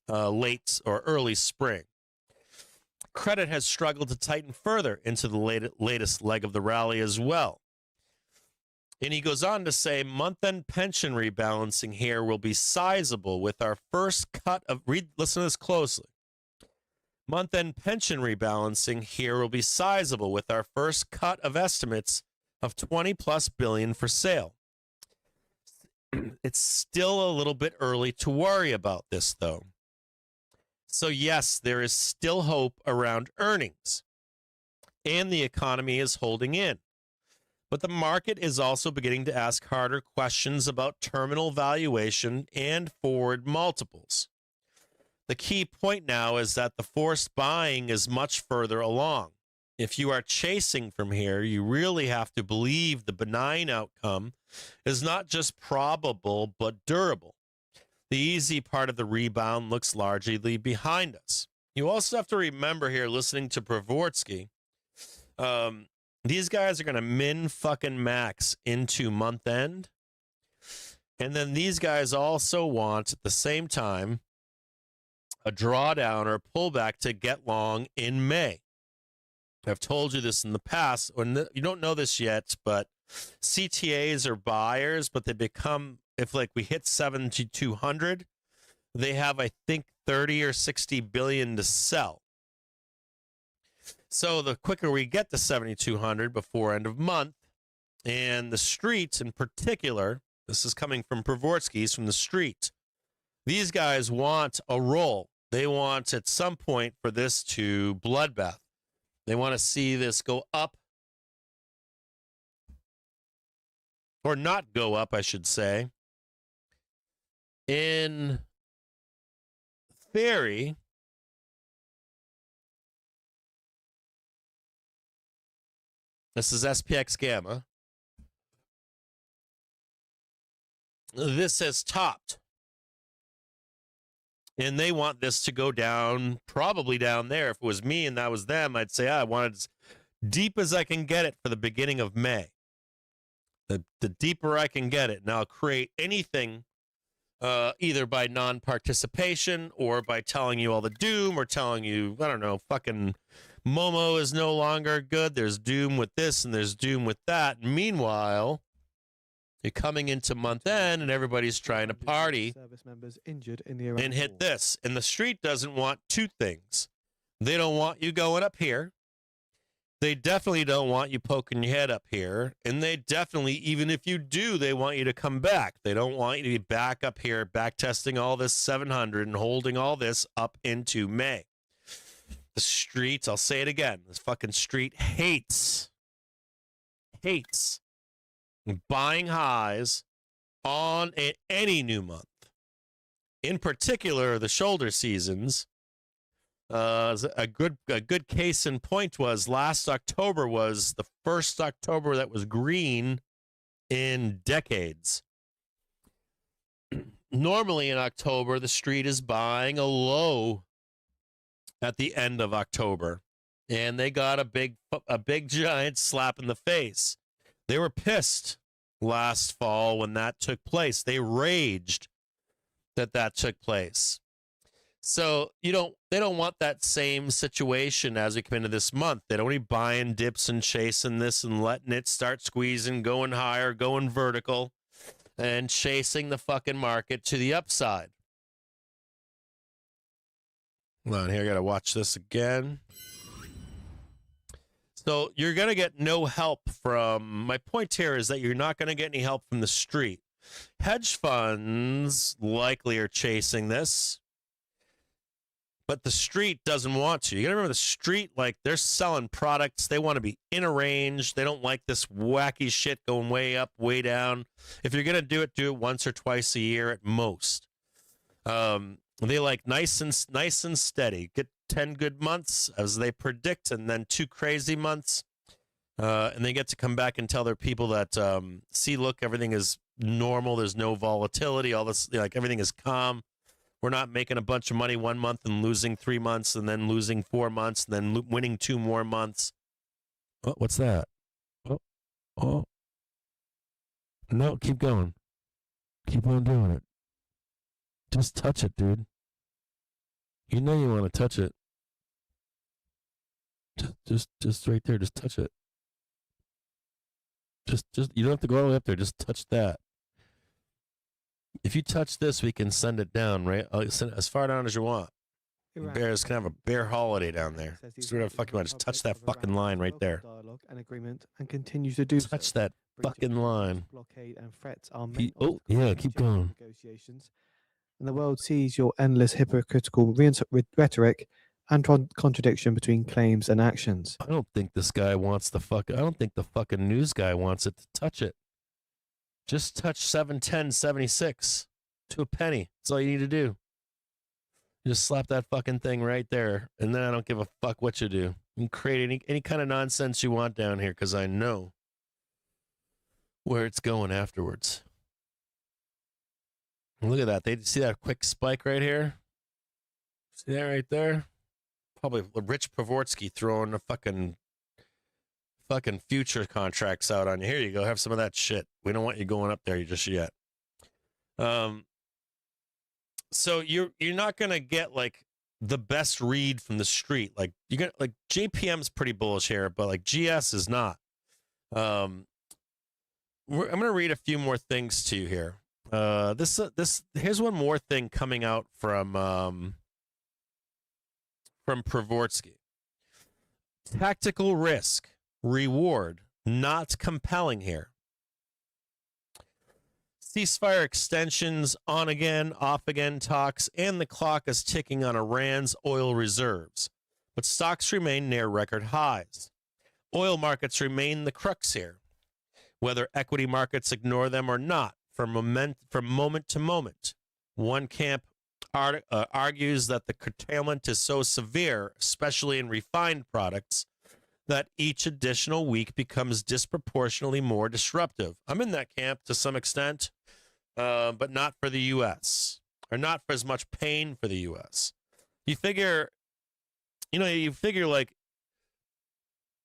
late or early spring. Credit has struggled to tighten further into the latest leg of the rally as well. And he goes on to say, month-end pension rebalancing here will be sizable with our first cut of, listen to this closely. Month-end pension rebalancing here will be sizable with our first cut of estimates of 20 plus billion for sale. It's still a little bit early to worry about this, though. So yes, there is still hope around earnings, and the economy is holding in. But the market is also beginning to ask harder questions about terminal valuation and forward multiples. The key point now is that the forced buying is much further along. If you are chasing from here, you really have to believe the benign outcome is not just probable, but durable. The easy part of the rebound looks largely behind us. You also have to remember here, listening to Pravorsky, these guys are going to min fucking max into month end. And then these guys also want, at the same time, a drawdown or a pullback to get long in May. I've told you this in the past. You don't know this yet, but CTAs are buyers, but they become, if like we hit 7,200, they have, I think, 30 or 60 billion to sell. So the quicker we get to 7,200 before end of month, and the streets in particular, this is coming from Pravorsky's from the street, these guys want a roll. They want at some point for this to bloodbath. They want to see this go up, or not go up, I should say. In theory, this is SPX Gamma. This has topped. And they want this to go down, probably down there. If it was me and that was them, I'd say, I want it as deep as I can get it for the beginning of May. The deeper I can get it. And I'll create anything either by non-participation or by telling you all the doom or telling you, I don't know, fucking Momo is no longer good. There's doom with this and there's doom with that. Meanwhile, you're coming into month end and everybody's trying to party service members injured in the and hit this. And the street doesn't want two things. They don't want you going up here. They definitely don't want you poking your head up here. And they definitely, even if you do, they want you to come back. They don't want you to be back up here, back testing all this 700 and holding all this up into May. The streets, I'll say it again, this fucking street hates buying highs on any new month. In particular, the shoulder seasons. A good case in point was last October was the first October that was green in decades. Normally in October, the street is buying a low at the end of October, and they got a big giant slap in the face. They were pissed last fall when that took place. They raged that took place. So they don't want that same situation as we come into this month. They don't be buying dips and chasing this and letting it start squeezing, going higher, going vertical, and chasing the fucking market to the upside. Hold on here, I gotta watch this again. So you're gonna get no help from, my point here is that you're not gonna get any help from the street. Hedge funds likely are chasing this, but the street doesn't want to. You gotta remember the street, like, they're selling products. They want to be in a range. They don't like this wacky shit going way up, way down. If you're gonna do it once or twice a year at most. They like nice and steady. Get 10 good months as they predict, and then 2 crazy months. And they get to come back and tell their people that, see, look, everything is normal. There's no volatility. All this, like, everything is calm. We're not making a bunch of money 1 month and losing 3 months and then losing 4 months and then winning 2 more months. Oh, what's that? Oh. No, keep going. Keep on doing it. Just touch it, dude. You know you want to touch it. Just right there. Just touch it. Just you don't have to go all the way up there. Just touch that. If you touch this, we can send it down, right? I'll send it as far down as you want. Bears can have a bear holiday down there. Just whatever fucking want. Just touch that fucking line right there. Dialogue and agreement, and continue to do touch so. That fucking line. Blockade and threats are keep going. Negotiations, and the world sees your endless hypocritical rhetoric and contradiction between claims and actions. I don't think this guy wants I don't think the fucking news guy wants it to touch it. Just touch 710.76 to a penny. That's all you need to do. Just slap that fucking thing right there, and then I don't give a fuck what you do. You can create any kind of nonsense you want down here, because I know where it's going afterwards. Look at that. They see that quick spike right here? See that right there? Probably Rich Pavorsky throwing a fucking future contracts out on you. Here you go. Have some of that shit. We don't want you going up there just yet. So you're not gonna get like the best read from the street. Like you get like JPM's pretty bullish here, but like GS is not. I'm gonna read a few more things to you here. Here's one more thing coming out from Pravorsky. Tactical risk, reward, not compelling here. Ceasefire extensions, on again, off again talks, and the clock is ticking on Iran's oil reserves. But stocks remain near record highs. Oil markets remain the crux here, whether equity markets ignore them or not, from moment to moment. One camp argues that the curtailment is so severe, especially in refined products, that each additional week becomes disproportionately more disruptive. I'm in that camp to some extent, but not for the U.S., or not for as much pain for the U.S. You figure like,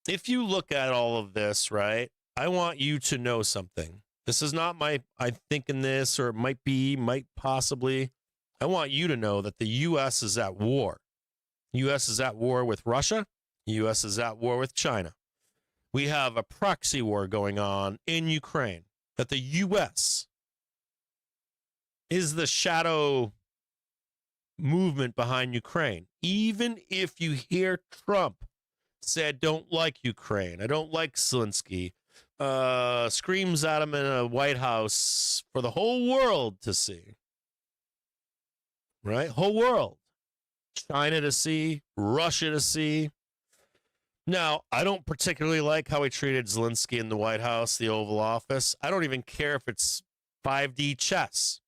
if you look at all of this, right, I want you to know something. This is not I'm thinking this, or it might possibly. I want you to know that the U.S. is at war. U.S. is at war with Russia. U.S. is at war with China. We have a proxy war going on in Ukraine, that the U.S. is the shadow movement behind Ukraine. Even if you hear Trump say, I don't like Ukraine, I don't like Zelensky, screams at him in a White House for the whole world to see. Right? Whole world. China to see, Russia to see. Now, I don't particularly like how he treated Zelensky in the White House, the Oval Office. I don't even care if it's 5D chess.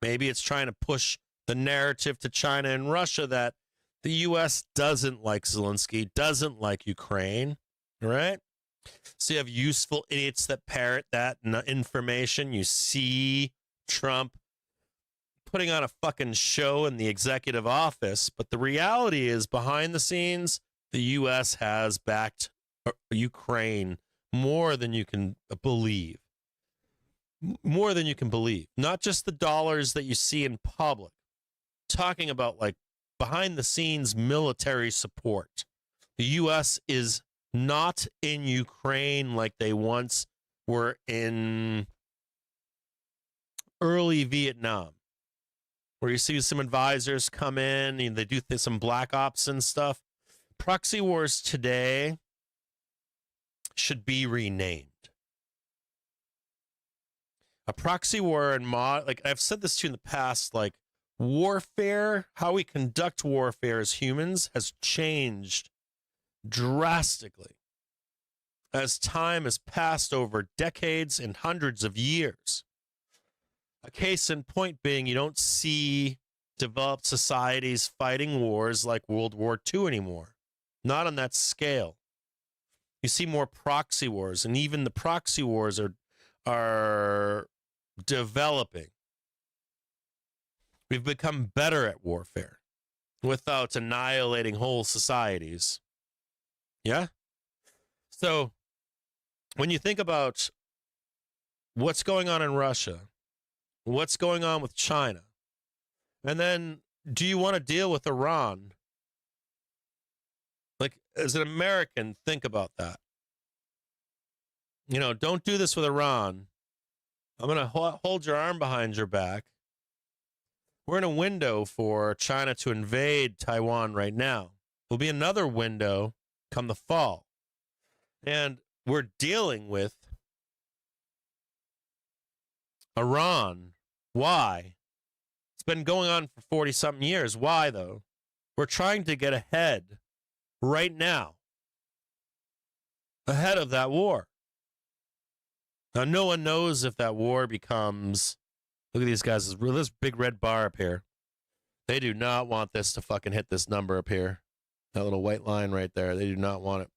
Maybe it's trying to push the narrative to China and Russia that the U.S. doesn't like Zelensky, doesn't like Ukraine, right? So you have useful idiots that parrot that information. You see Trump putting on a fucking show in the executive office, but the reality is behind the scenes, the U.S. has backed Ukraine more than you can believe. More than you can believe. Not just the dollars that you see in public. Talking about like behind the scenes military support. The U.S. is not in Ukraine like they once were in early Vietnam, where you see some advisors come in and they do some black ops and stuff. Proxy wars today should be renamed. A proxy war and like I've said this to you in the past, like warfare, how we conduct warfare as humans has changed drastically as time has passed over decades and hundreds of years. A case in point being, you don't see developed societies fighting wars like World War II anymore. Not on that scale. You see more proxy wars, and even the proxy wars are developing. We've become better at warfare without annihilating whole societies. Yeah? So when you think about what's going on in Russia, what's going on with China, and then do you want to deal with Iran? Like, as an American, think about that. You know, don't do this with Iran. I'm going to hold your arm behind your back. We're in a window for China to invade Taiwan right now. There'll be another window come the fall. And we're dealing with Iran. Why? It's been going on for 40-something years. Why, though? We're trying to get ahead right now, ahead of that war. Now, no one knows if that war becomes... Look at these guys. This big red bar up here. They do not want this to fucking hit this number up here. That little white line right there. They do not want it.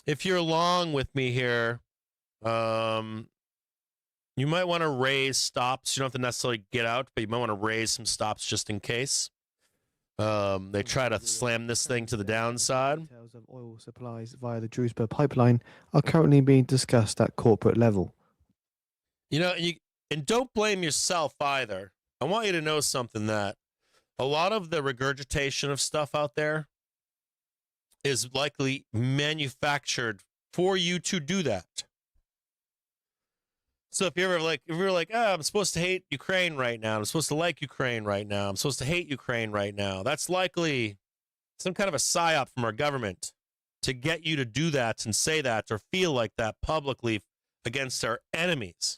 If you're along with me here, you might want to raise stops. You don't have to necessarily get out, but you might want to raise some stops just in case. They try to slam this thing to the downside. Details of oil supplies via the Druzhba pipeline are currently being discussed at corporate level. You know, and don't blame yourself either. I want you to know something, that a lot of the regurgitation of stuff out there is likely manufactured for you to do that. So if you're like, oh, I'm supposed to hate Ukraine right now, I'm supposed to like Ukraine right now, I'm supposed to hate Ukraine right now, that's likely some kind of a psyop from our government to get you to do that and say that or feel like that publicly against our enemies.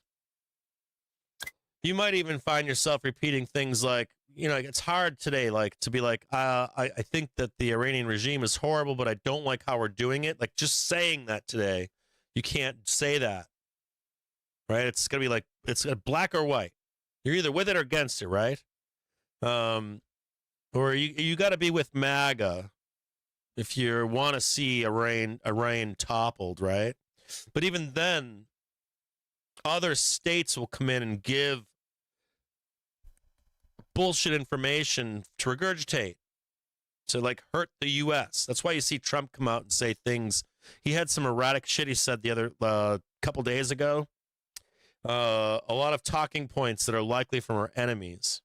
You might even find yourself repeating things like, you know, it's hard today, like to be like, I think that the Iranian regime is horrible, but I don't like how we're doing it. Like just saying that today, you can't say that, right? It's going to be like, it's black or white. You're either with it or against it, right? Or you got to be with MAGA if you want to see Iran toppled, right? But even then, other states will come in and give bullshit information to regurgitate, to like hurt the U.S. That's why you see Trump come out and say things. He had some erratic shit he said the other couple days ago. A lot of talking points that are likely from our enemies.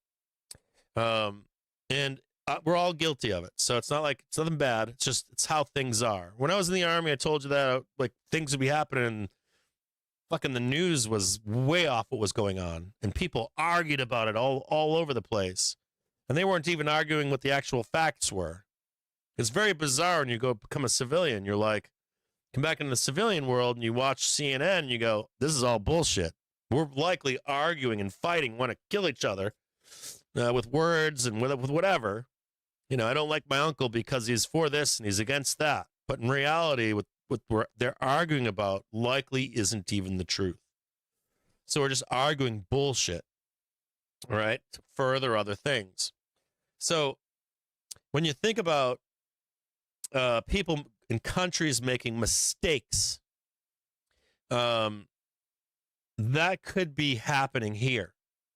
And we're all guilty of it. So it's not like it's nothing bad. It's just, it's how things are. When I was in the Army, I told you that like things would be happening. Fucking the news was way off what was going on, and people argued about it all over the place, and they weren't even arguing what the actual facts were. It's very bizarre when you go become a civilian. You're like, come back into the civilian world and you watch CNN and you go, this is all bullshit. We're likely arguing and fighting, want to kill each other with words and with whatever. You know, I don't like my uncle because he's for this and he's against that. But in reality, what they're arguing about likely isn't even the truth. So we're just arguing bullshit, right? To further other things. So when you think about people in countries making mistakes, that could be happening here.